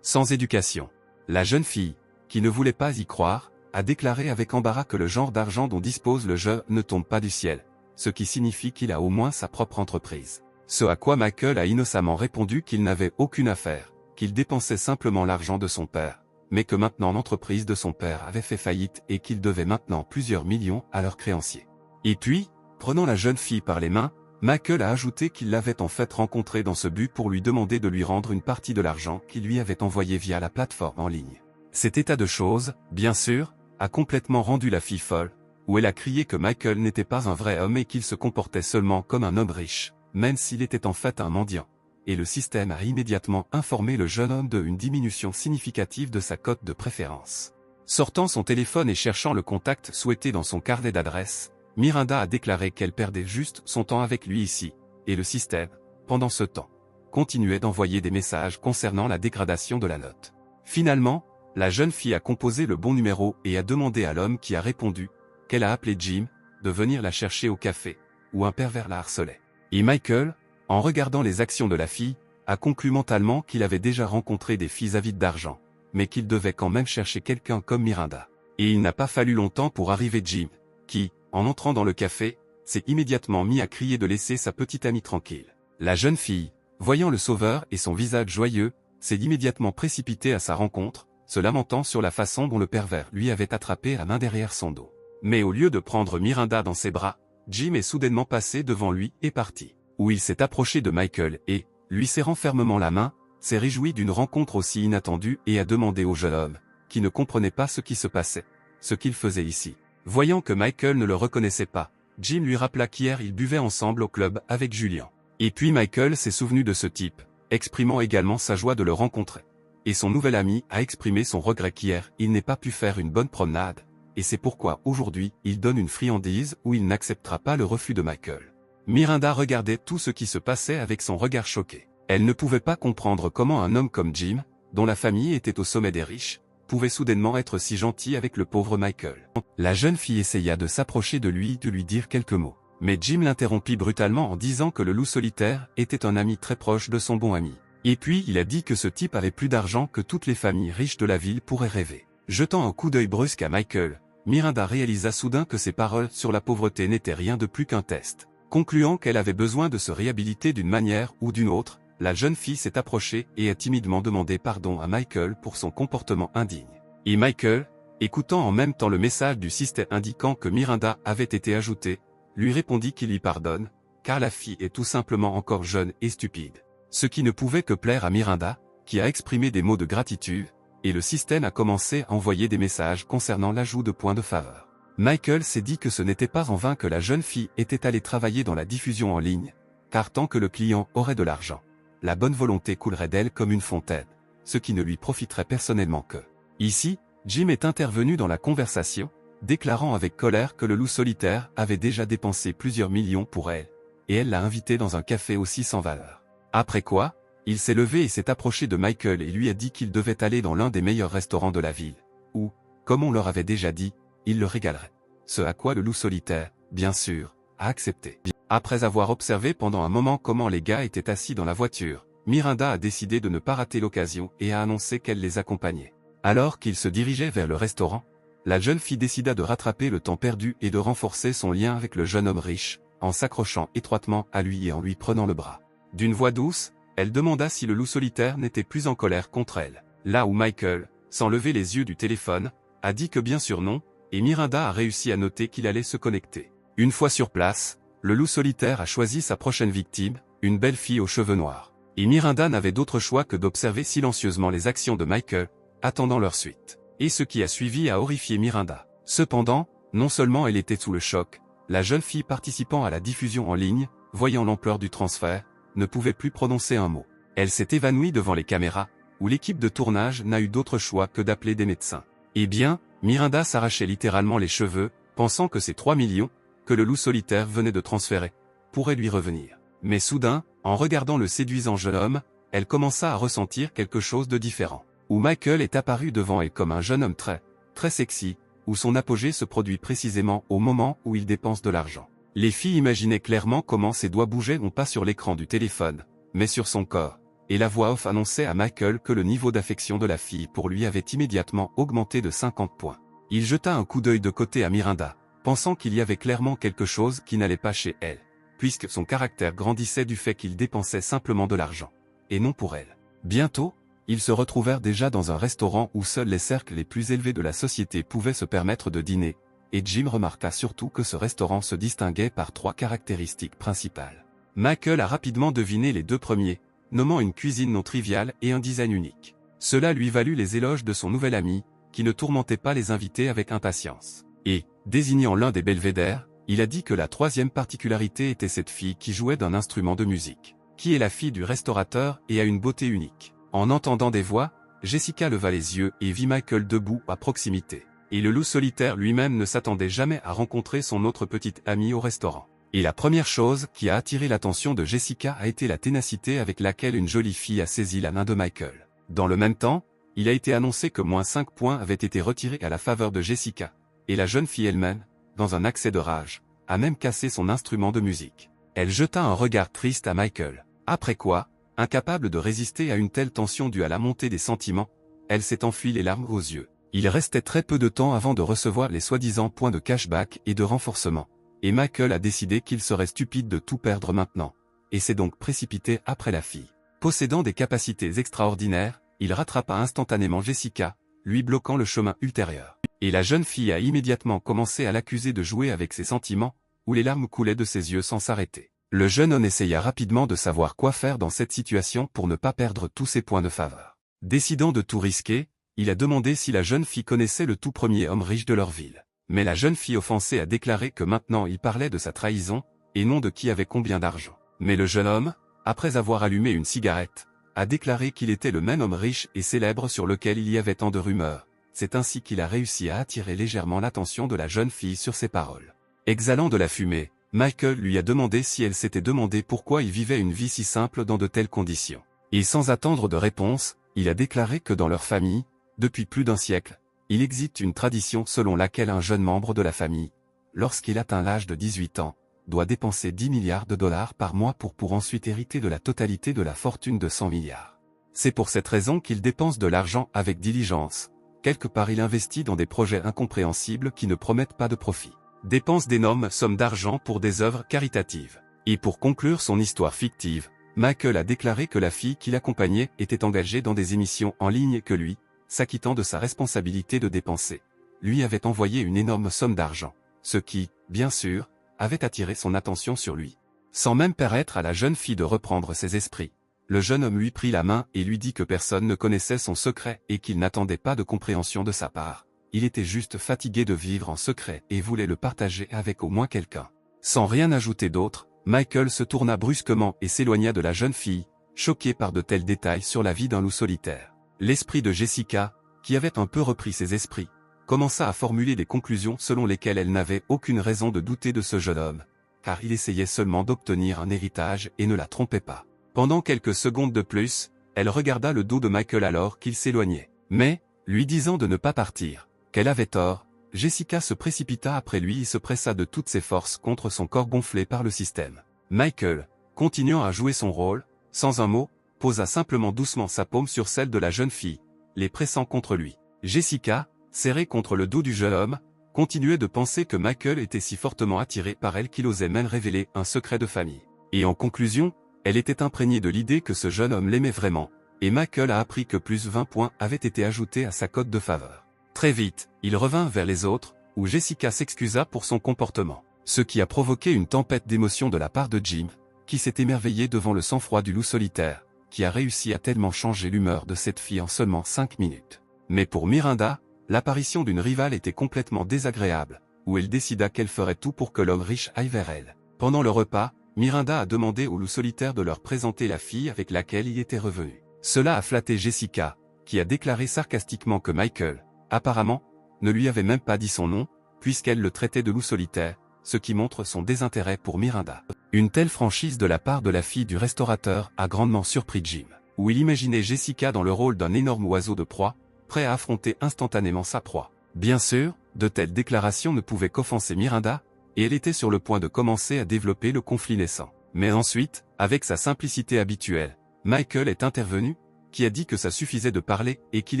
Sans éducation. La jeune fille, qui ne voulait pas y croire, a déclaré avec embarras que le genre d'argent dont dispose le jeune ne tombe pas du ciel, ce qui signifie qu'il a au moins sa propre entreprise. Ce à quoi Michael a innocemment répondu qu'il n'avait aucune affaire, qu'il dépensait simplement l'argent de son père, mais que maintenant l'entreprise de son père avait fait faillite et qu'il devait maintenant plusieurs millions à leurs créanciers. Et puis, prenant la jeune fille par les mains, Michael a ajouté qu'il l'avait en fait rencontré dans ce but pour lui demander de lui rendre une partie de l'argent qu'il lui avait envoyé via la plateforme en ligne. Cet état de choses, bien sûr, a complètement rendu la fille folle, où elle a crié que Michael n'était pas un vrai homme et qu'il se comportait seulement comme un homme riche, même s'il était en fait un mendiant. Et le système a immédiatement informé le jeune homme d'une diminution significative de sa cote de préférence. Sortant son téléphone et cherchant le contact souhaité dans son carnet d'adresses, Miranda a déclaré qu'elle perdait juste son temps avec lui ici, et le système, pendant ce temps, continuait d'envoyer des messages concernant la dégradation de la note. Finalement, la jeune fille a composé le bon numéro et a demandé à l'homme qui a répondu, qu'elle a appelé Jim, de venir la chercher au café, où un pervers la harcelait. Et Michael, en regardant les actions de la fille, a conclu mentalement qu'il avait déjà rencontré des filles avides d'argent, mais qu'il devait quand même chercher quelqu'un comme Miranda. Et il n'a pas fallu longtemps pour arriver Jim, qui, en entrant dans le café, s'est immédiatement mis à crier de laisser sa petite amie tranquille. La jeune fille, voyant le sauveur et son visage joyeux, s'est immédiatement précipitée à sa rencontre, se lamentant sur la façon dont le pervers lui avait attrapé la main derrière son dos. Mais au lieu de prendre Miranda dans ses bras, Jim est soudainement passé devant lui et parti. Où il s'est approché de Michael et, lui serrant fermement la main, s'est réjoui d'une rencontre aussi inattendue et a demandé au jeune homme, qui ne comprenait pas ce qui se passait, ce qu'il faisait ici. Voyant que Michael ne le reconnaissait pas, Jim lui rappela qu'hier ils buvaient ensemble au club avec Julian. Et puis Michael s'est souvenu de ce type, exprimant également sa joie de le rencontrer. Et son nouvel ami a exprimé son regret qu'hier il n'ait pas pu faire une bonne promenade, et c'est pourquoi aujourd'hui il donne une friandise où il n'acceptera pas le refus de Michael. Miranda regardait tout ce qui se passait avec son regard choqué. Elle ne pouvait pas comprendre comment un homme comme Jim, dont la famille était au sommet des riches, pouvait soudainement être si gentil avec le pauvre Michael. La jeune fille essaya de s'approcher de lui et de lui dire quelques mots. Mais Jim l'interrompit brutalement en disant que le loup solitaire était un ami très proche de son bon ami. Et puis il a dit que ce type avait plus d'argent que toutes les familles riches de la ville pourraient rêver. Jetant un coup d'œil brusque à Michael, Miranda réalisa soudain que ses paroles sur la pauvreté n'étaient rien de plus qu'un test. Concluant qu'elle avait besoin de se réhabiliter d'une manière ou d'une autre, la jeune fille s'est approchée et a timidement demandé pardon à Michael pour son comportement indigne. Et Michael, écoutant en même temps le message du système indiquant que Miranda avait été ajoutée, lui répondit qu'il lui pardonne, car la fille est tout simplement encore jeune et stupide. Ce qui ne pouvait que plaire à Miranda, qui a exprimé des mots de gratitude, et le système a commencé à envoyer des messages concernant l'ajout de points de faveur. Michael s'est dit que ce n'était pas en vain que la jeune fille était allée travailler dans la diffusion en ligne, car tant que le client aurait de l'argent, la bonne volonté coulerait d'elle comme une fontaine, ce qui ne lui profiterait personnellement que. Ici, Jim est intervenu dans la conversation, déclarant avec colère que le loup solitaire avait déjà dépensé plusieurs millions pour elle, et elle l'a invité dans un café aussi sans valeur. Après quoi, il s'est levé et s'est approché de Michael et lui a dit qu'il devait aller dans l'un des meilleurs restaurants de la ville, où, comme on leur avait déjà dit, il le régalerait. Ce à quoi le loup solitaire, bien sûr, a accepté. Après avoir observé pendant un moment comment les gars étaient assis dans la voiture, Miranda a décidé de ne pas rater l'occasion et a annoncé qu'elle les accompagnait. Alors qu'ils se dirigeaient vers le restaurant, la jeune fille décida de rattraper le temps perdu et de renforcer son lien avec le jeune homme riche, en s'accrochant étroitement à lui et en lui prenant le bras. D'une voix douce, elle demanda si le loup solitaire n'était plus en colère contre elle. Là où Michael, sans lever les yeux du téléphone, a dit que bien sûr non, et Miranda a réussi à noter qu'il allait se connecter. Une fois sur place, le loup solitaire a choisi sa prochaine victime, une belle fille aux cheveux noirs. Et Miranda n'avait d'autre choix que d'observer silencieusement les actions de Michael, attendant leur suite. Et ce qui a suivi a horrifié Miranda. Cependant, non seulement elle était sous le choc, la jeune fille participant à la diffusion en ligne, voyant l'ampleur du transfert, ne pouvait plus prononcer un mot. Elle s'est évanouie devant les caméras, où l'équipe de tournage n'a eu d'autre choix que d'appeler des médecins. Eh bien, Miranda s'arrachait littéralement les cheveux, pensant que ces 3 millions, que le loup solitaire venait de transférer, pourraient lui revenir. Mais soudain, en regardant le séduisant jeune homme, elle commença à ressentir quelque chose de différent. Où Michael est apparu devant elle comme un jeune homme très sexy, où son apogée se produit précisément au moment où il dépense de l'argent. Les filles imaginaient clairement comment ses doigts bougeaient non pas sur l'écran du téléphone, mais sur son corps, et la voix off annonçait à Michael que le niveau d'affection de la fille pour lui avait immédiatement augmenté de 50 points. Il jeta un coup d'œil de côté à Miranda, pensant qu'il y avait clairement quelque chose qui n'allait pas chez elle, puisque son caractère grandissait du fait qu'il dépensait simplement de l'argent, et non pour elle. Bientôt, ils se retrouvèrent déjà dans un restaurant où seuls les cercles les plus élevés de la société pouvaient se permettre de dîner, et Jim remarqua surtout que ce restaurant se distinguait par 3 caractéristiques principales. Michael a rapidement deviné les deux premiers, nommant une cuisine non triviale et un design unique. Cela lui valut les éloges de son nouvel ami, qui ne tourmentait pas les invités avec impatience. Et, désignant l'un des belvédères, il a dit que la troisième particularité était cette fille qui jouait d'un instrument de musique, qui est la fille du restaurateur et a une beauté unique. En entendant des voix, Jessica leva les yeux et vit Michael debout à proximité. Et le loup solitaire lui-même ne s'attendait jamais à rencontrer son autre petite amie au restaurant. Et la première chose qui a attiré l'attention de Jessica a été la ténacité avec laquelle une jolie fille a saisi la main de Michael. Dans le même temps, il a été annoncé que -5 points avaient été retirés à la faveur de Jessica, et la jeune fille elle-même, dans un accès de rage, a même cassé son instrument de musique. Elle jeta un regard triste à Michael. Après quoi, incapable de résister à une telle tension due à la montée des sentiments, elle s'est enfuie les larmes aux yeux. Il restait très peu de temps avant de recevoir les soi-disant points de cashback et de renforcement, et Michael a décidé qu'il serait stupide de tout perdre maintenant, et s'est donc précipité après la fille. Possédant des capacités extraordinaires, il rattrapa instantanément Jessica, lui bloquant le chemin ultérieur. Et la jeune fille a immédiatement commencé à l'accuser de jouer avec ses sentiments, où les larmes coulaient de ses yeux sans s'arrêter. Le jeune homme essaya rapidement de savoir quoi faire dans cette situation pour ne pas perdre tous ses points de faveur. Décidant de tout risquer, il a demandé si la jeune fille connaissait le tout premier homme riche de leur ville. Mais la jeune fille offensée a déclaré que maintenant il parlait de sa trahison, et non de qui avait combien d'argent. Mais le jeune homme, après avoir allumé une cigarette, a déclaré qu'il était le même homme riche et célèbre sur lequel il y avait tant de rumeurs. C'est ainsi qu'il a réussi à attirer légèrement l'attention de la jeune fille sur ses paroles. Exhalant de la fumée, Michael lui a demandé si elle s'était demandé pourquoi il vivait une vie si simple dans de telles conditions. Et sans attendre de réponse, il a déclaré que dans leur famille, depuis plus d'un siècle, il existe une tradition selon laquelle un jeune membre de la famille, lorsqu'il atteint l'âge de 18 ans, doit dépenser 10 milliards de dollars par mois pour ensuite hériter de la totalité de la fortune de 100 milliards. C'est pour cette raison qu'il dépense de l'argent avec diligence. Quelque part il investit dans des projets incompréhensibles qui ne promettent pas de profit. Dépense d'énormes sommes d'argent pour des œuvres caritatives. Et pour conclure son histoire fictive, Michael a déclaré que la fille qui l'accompagnait était engagée dans des émissions en ligne et que lui, s'acquittant de sa responsabilité de dépenser, lui avait envoyé une énorme somme d'argent, ce qui, bien sûr, avait attiré son attention sur lui. Sans même permettre à la jeune fille de reprendre ses esprits, le jeune homme lui prit la main et lui dit que personne ne connaissait son secret et qu'il n'attendait pas de compréhension de sa part. Il était juste fatigué de vivre en secret et voulait le partager avec au moins quelqu'un. Sans rien ajouter d'autre, Michael se tourna brusquement et s'éloigna de la jeune fille, choqué par de tels détails sur la vie d'un loup solitaire. L'esprit de Jessica, qui avait un peu repris ses esprits, commença à formuler des conclusions selon lesquelles elle n'avait aucune raison de douter de ce jeune homme, car il essayait seulement d'obtenir un héritage et ne la trompait pas. Pendant quelques secondes de plus, elle regarda le dos de Michael alors qu'il s'éloignait. Mais, lui disant de ne pas partir, qu'elle avait tort, Jessica se précipita après lui et se pressa de toutes ses forces contre son corps gonflé par le système. Michael, continuant à jouer son rôle, sans un mot, posa simplement doucement sa paume sur celle de la jeune fille, les pressant contre lui. Jessica, serrée contre le dos du jeune homme, continuait de penser que Michael était si fortement attiré par elle qu'il osait même révéler un secret de famille. Et en conclusion, elle était imprégnée de l'idée que ce jeune homme l'aimait vraiment, et Michael a appris que plus 20 points avaient été ajoutés à sa cote de faveur. Très vite, il revint vers les autres, où Jessica s'excusa pour son comportement, ce qui a provoqué une tempête d'émotions de la part de Jim, qui s'est émerveillé devant le sang-froid du loup solitaire, qui a réussi à tellement changer l'humeur de cette fille en seulement 5 minutes. Mais pour Miranda, l'apparition d'une rivale était complètement désagréable, où elle décida qu'elle ferait tout pour que l'homme riche aille vers elle. Pendant le repas, Miranda a demandé au loup solitaire de leur présenter la fille avec laquelle il était revenu. Cela a flatté Jessica, qui a déclaré sarcastiquement que Michael, apparemment, ne lui avait même pas dit son nom, puisqu'elle le traitait de loup solitaire, ce qui montre son désintérêt pour Miranda. Une telle franchise de la part de la fille du restaurateur a grandement surpris Jim, où il imaginait Jessica dans le rôle d'un énorme oiseau de proie, prêt à affronter instantanément sa proie. Bien sûr, de telles déclarations ne pouvaient qu'offenser Miranda, et elle était sur le point de commencer à développer le conflit naissant. Mais ensuite, avec sa simplicité habituelle, Michael est intervenu, qui a dit que ça suffisait de parler et qu'il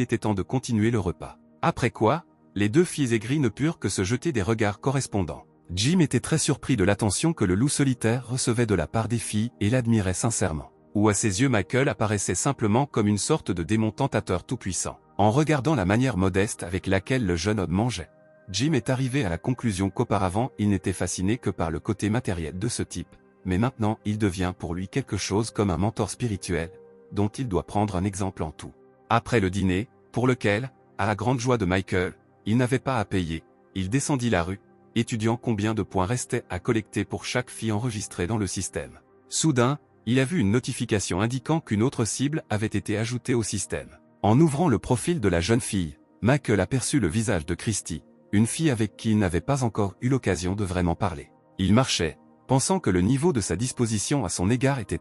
était temps de continuer le repas. Après quoi, les deux filles aigries ne purent que se jeter des regards correspondants. Jim était très surpris de l'attention que le loup solitaire recevait de la part des filles et l'admirait sincèrement. Ou à ses yeux Michael apparaissait simplement comme une sorte de démon tentateur tout-puissant. En regardant la manière modeste avec laquelle le jeune homme mangeait, Jim est arrivé à la conclusion qu'auparavant il n'était fasciné que par le côté matériel de ce type, mais maintenant il devient pour lui quelque chose comme un mentor spirituel, dont il doit prendre un exemple en tout. Après le dîner, pour lequel, à la grande joie de Michael, il n'avait pas à payer, il descendit la rue, étudiant combien de points restaient à collecter pour chaque fille enregistrée dans le système. Soudain, il a vu une notification indiquant qu'une autre cible avait été ajoutée au système. En ouvrant le profil de la jeune fille, Michael aperçut le visage de Christy, une fille avec qui il n'avait pas encore eu l'occasion de vraiment parler. Il marchait, pensant que le niveau de sa disposition à son égard était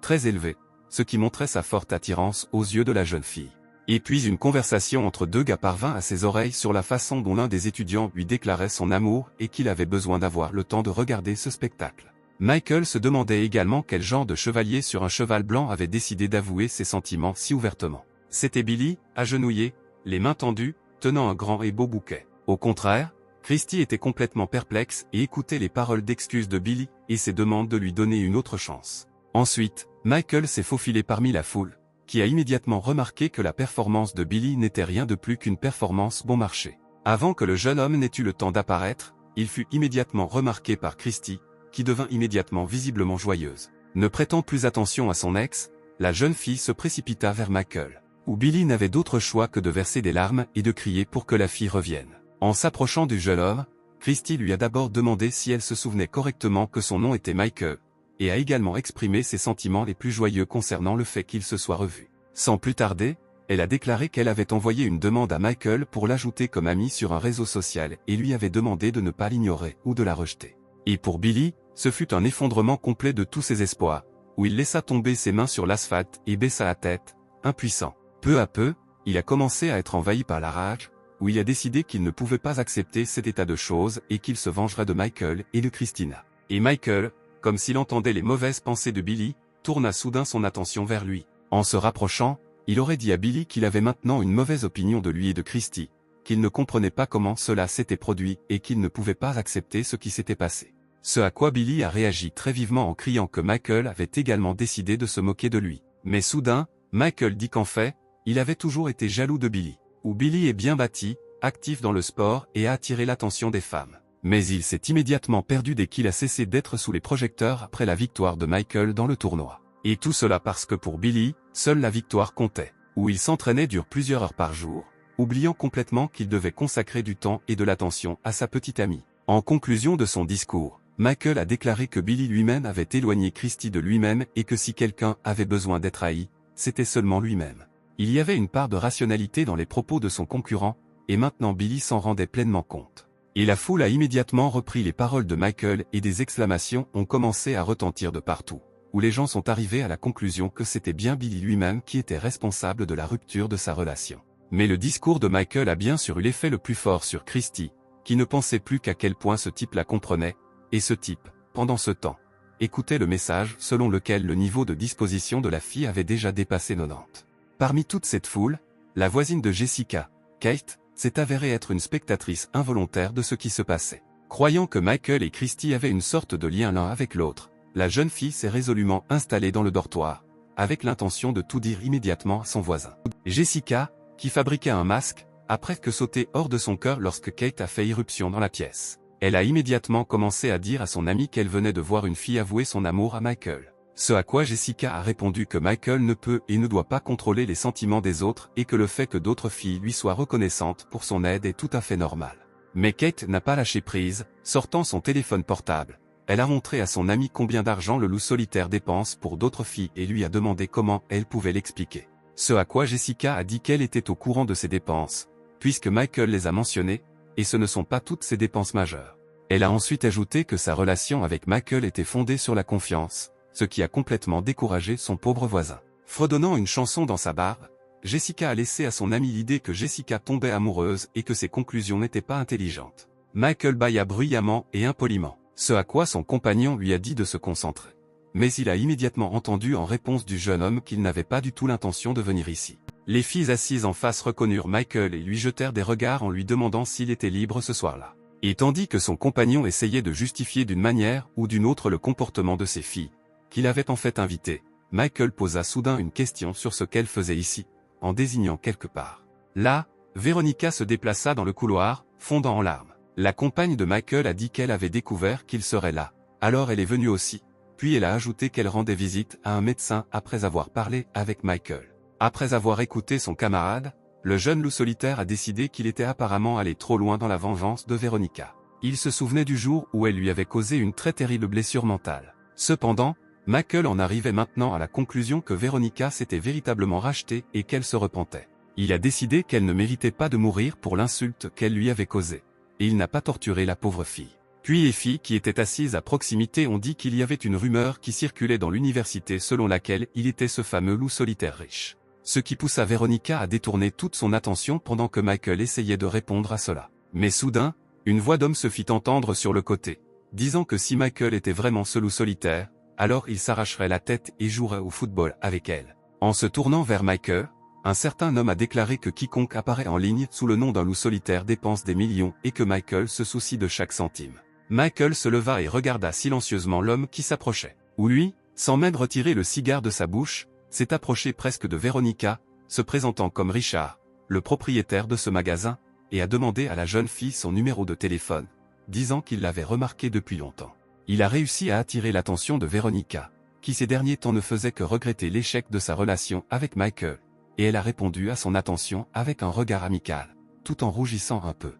très élevé, ce qui montrait sa forte attirance aux yeux de la jeune fille. Et puis une conversation entre deux gars parvint à ses oreilles sur la façon dont l'un des étudiants lui déclarait son amour et qu'il avait besoin d'avoir le temps de regarder ce spectacle. Michael se demandait également quel genre de chevalier sur un cheval blanc avait décidé d'avouer ses sentiments si ouvertement. C'était Billy, agenouillé, les mains tendues, tenant un grand et beau bouquet. Au contraire, Christy était complètement perplexe et écoutait les paroles d'excuses de Billy et ses demandes de lui donner une autre chance. Ensuite, Michael s'est faufilé parmi la foule, qui a immédiatement remarqué que la performance de Billy n'était rien de plus qu'une performance bon marché. Avant que le jeune homme n'ait eu le temps d'apparaître, il fut immédiatement remarqué par Christy, qui devint immédiatement visiblement joyeuse. Ne prêtant plus attention à son ex, la jeune fille se précipita vers Michael, où Billy n'avait d'autre choix que de verser des larmes et de crier pour que la fille revienne. En s'approchant du jeune homme, Christy lui a d'abord demandé si elle se souvenait correctement que son nom était Michael, et a également exprimé ses sentiments les plus joyeux concernant le fait qu'ils se soient revus. Sans plus tarder, elle a déclaré qu'elle avait envoyé une demande à Michael pour l'ajouter comme ami sur un réseau social et lui avait demandé de ne pas l'ignorer ou de la rejeter. Et pour Billy, ce fut un effondrement complet de tous ses espoirs, où il laissa tomber ses mains sur l'asphalte et baissa la tête, impuissant. Peu à peu, il a commencé à être envahi par la rage, où il a décidé qu'il ne pouvait pas accepter cet état de choses et qu'il se vengerait de Michael et de Christina. Et Michael, comme s'il entendait les mauvaises pensées de Billy, tourna soudain son attention vers lui. En se rapprochant, il aurait dit à Billy qu'il avait maintenant une mauvaise opinion de lui et de Christy, qu'il ne comprenait pas comment cela s'était produit et qu'il ne pouvait pas accepter ce qui s'était passé. Ce à quoi Billy a réagi très vivement en criant que Michael avait également décidé de se moquer de lui. Mais soudain, Michael dit qu'en fait, il avait toujours été jaloux de Billy. Où Billy est bien bâti, actif dans le sport et a attiré l'attention des femmes. Mais il s'est immédiatement perdu dès qu'il a cessé d'être sous les projecteurs après la victoire de Michael dans le tournoi. Et tout cela parce que pour Billy, seule la victoire comptait. Où il s'entraînait dure plusieurs heures par jour, oubliant complètement qu'il devait consacrer du temps et de l'attention à sa petite amie. En conclusion de son discours, Michael a déclaré que Billy lui-même avait éloigné Christy de lui-même et que si quelqu'un avait besoin d'être haï, c'était seulement lui-même. Il y avait une part de rationalité dans les propos de son concurrent, et maintenant Billy s'en rendait pleinement compte. Et la foule a immédiatement repris les paroles de Michael et des exclamations ont commencé à retentir de partout, où les gens sont arrivés à la conclusion que c'était bien Billy lui-même qui était responsable de la rupture de sa relation. Mais le discours de Michael a bien sûr eu l'effet le plus fort sur Christy, qui ne pensait plus qu'à quel point ce type la comprenait, et ce type, pendant ce temps, écoutait le message selon lequel le niveau de disposition de la fille avait déjà dépassé 90. Parmi toute cette foule, la voisine de Jessica, Kate, s'est avérée être une spectatrice involontaire de ce qui se passait. Croyant que Michael et Christy avaient une sorte de lien l'un avec l'autre, la jeune fille s'est résolument installée dans le dortoir, avec l'intention de tout dire immédiatement à son voisin. Jessica, qui fabriquait un masque, a presque sauté hors de son cœur lorsque Kate a fait irruption dans la pièce. Elle a immédiatement commencé à dire à son amie qu'elle venait de voir une fille avouer son amour à Michael. Ce à quoi Jessica a répondu que Michael ne peut et ne doit pas contrôler les sentiments des autres et que le fait que d'autres filles lui soient reconnaissantes pour son aide est tout à fait normal. Mais Kate n'a pas lâché prise, sortant son téléphone portable. Elle a montré à son amie combien d'argent le loup solitaire dépense pour d'autres filles et lui a demandé comment elle pouvait l'expliquer. Ce à quoi Jessica a dit qu'elle était au courant de ses dépenses, puisque Michael les a mentionnées, et ce ne sont pas toutes ses dépenses majeures. Elle a ensuite ajouté que sa relation avec Michael était fondée sur la confiance, ce qui a complètement découragé son pauvre voisin. Fredonnant une chanson dans sa barbe, Jessica a laissé à son amie l'idée que Jessica tombait amoureuse et que ses conclusions n'étaient pas intelligentes. Michael bâilla bruyamment et impoliment, ce à quoi son compagnon lui a dit de se concentrer. Mais il a immédiatement entendu en réponse du jeune homme qu'il n'avait pas du tout l'intention de venir ici. Les filles assises en face reconnurent Michael et lui jetèrent des regards en lui demandant s'il était libre ce soir-là. Et tandis que son compagnon essayait de justifier d'une manière ou d'une autre le comportement de ses filles, qu'il avait en fait invitées, Michael posa soudain une question sur ce qu'elle faisait ici, en désignant quelque part. Là, Veronica se déplaça dans le couloir, fondant en larmes. La compagne de Michael a dit qu'elle avait découvert qu'il serait là, alors elle est venue aussi, Puis elle a ajouté qu'elle rendait visite à un médecin après avoir parlé avec Michael. Après avoir écouté son camarade, le jeune loup solitaire a décidé qu'il était apparemment allé trop loin dans la vengeance de Veronica. Il se souvenait du jour où elle lui avait causé une très terrible blessure mentale. Cependant, Michael en arrivait maintenant à la conclusion que Veronica s'était véritablement rachetée et qu'elle se repentait. Il a décidé qu'elle ne méritait pas de mourir pour l'insulte qu'elle lui avait causée. Et il n'a pas torturé la pauvre fille. Puis Effie, qui était assise à proximité, ont dit qu'il y avait une rumeur qui circulait dans l'université selon laquelle il était ce fameux loup solitaire riche. Ce qui poussa Veronica à détourner toute son attention pendant que Michael essayait de répondre à cela. Mais soudain, une voix d'homme se fit entendre sur le côté, disant que si Michael était vraiment ce loup solitaire, alors il s'arracherait la tête et jouerait au football avec elle. En se tournant vers Michael, un certain homme a déclaré que quiconque apparaît en ligne sous le nom d'un loup solitaire dépense des millions et que Michael se soucie de chaque centime. Michael se leva et regarda silencieusement l'homme qui s'approchait. Ou lui, sans même retirer le cigare de sa bouche, s'est approché presque de Veronica, se présentant comme Richard, le propriétaire de ce magasin, et a demandé à la jeune fille son numéro de téléphone, disant qu'il l'avait remarqué depuis longtemps. Il a réussi à attirer l'attention de Veronica, qui ces derniers temps ne faisait que regretter l'échec de sa relation avec Michael, et elle a répondu à son attention avec un regard amical, tout en rougissant un peu.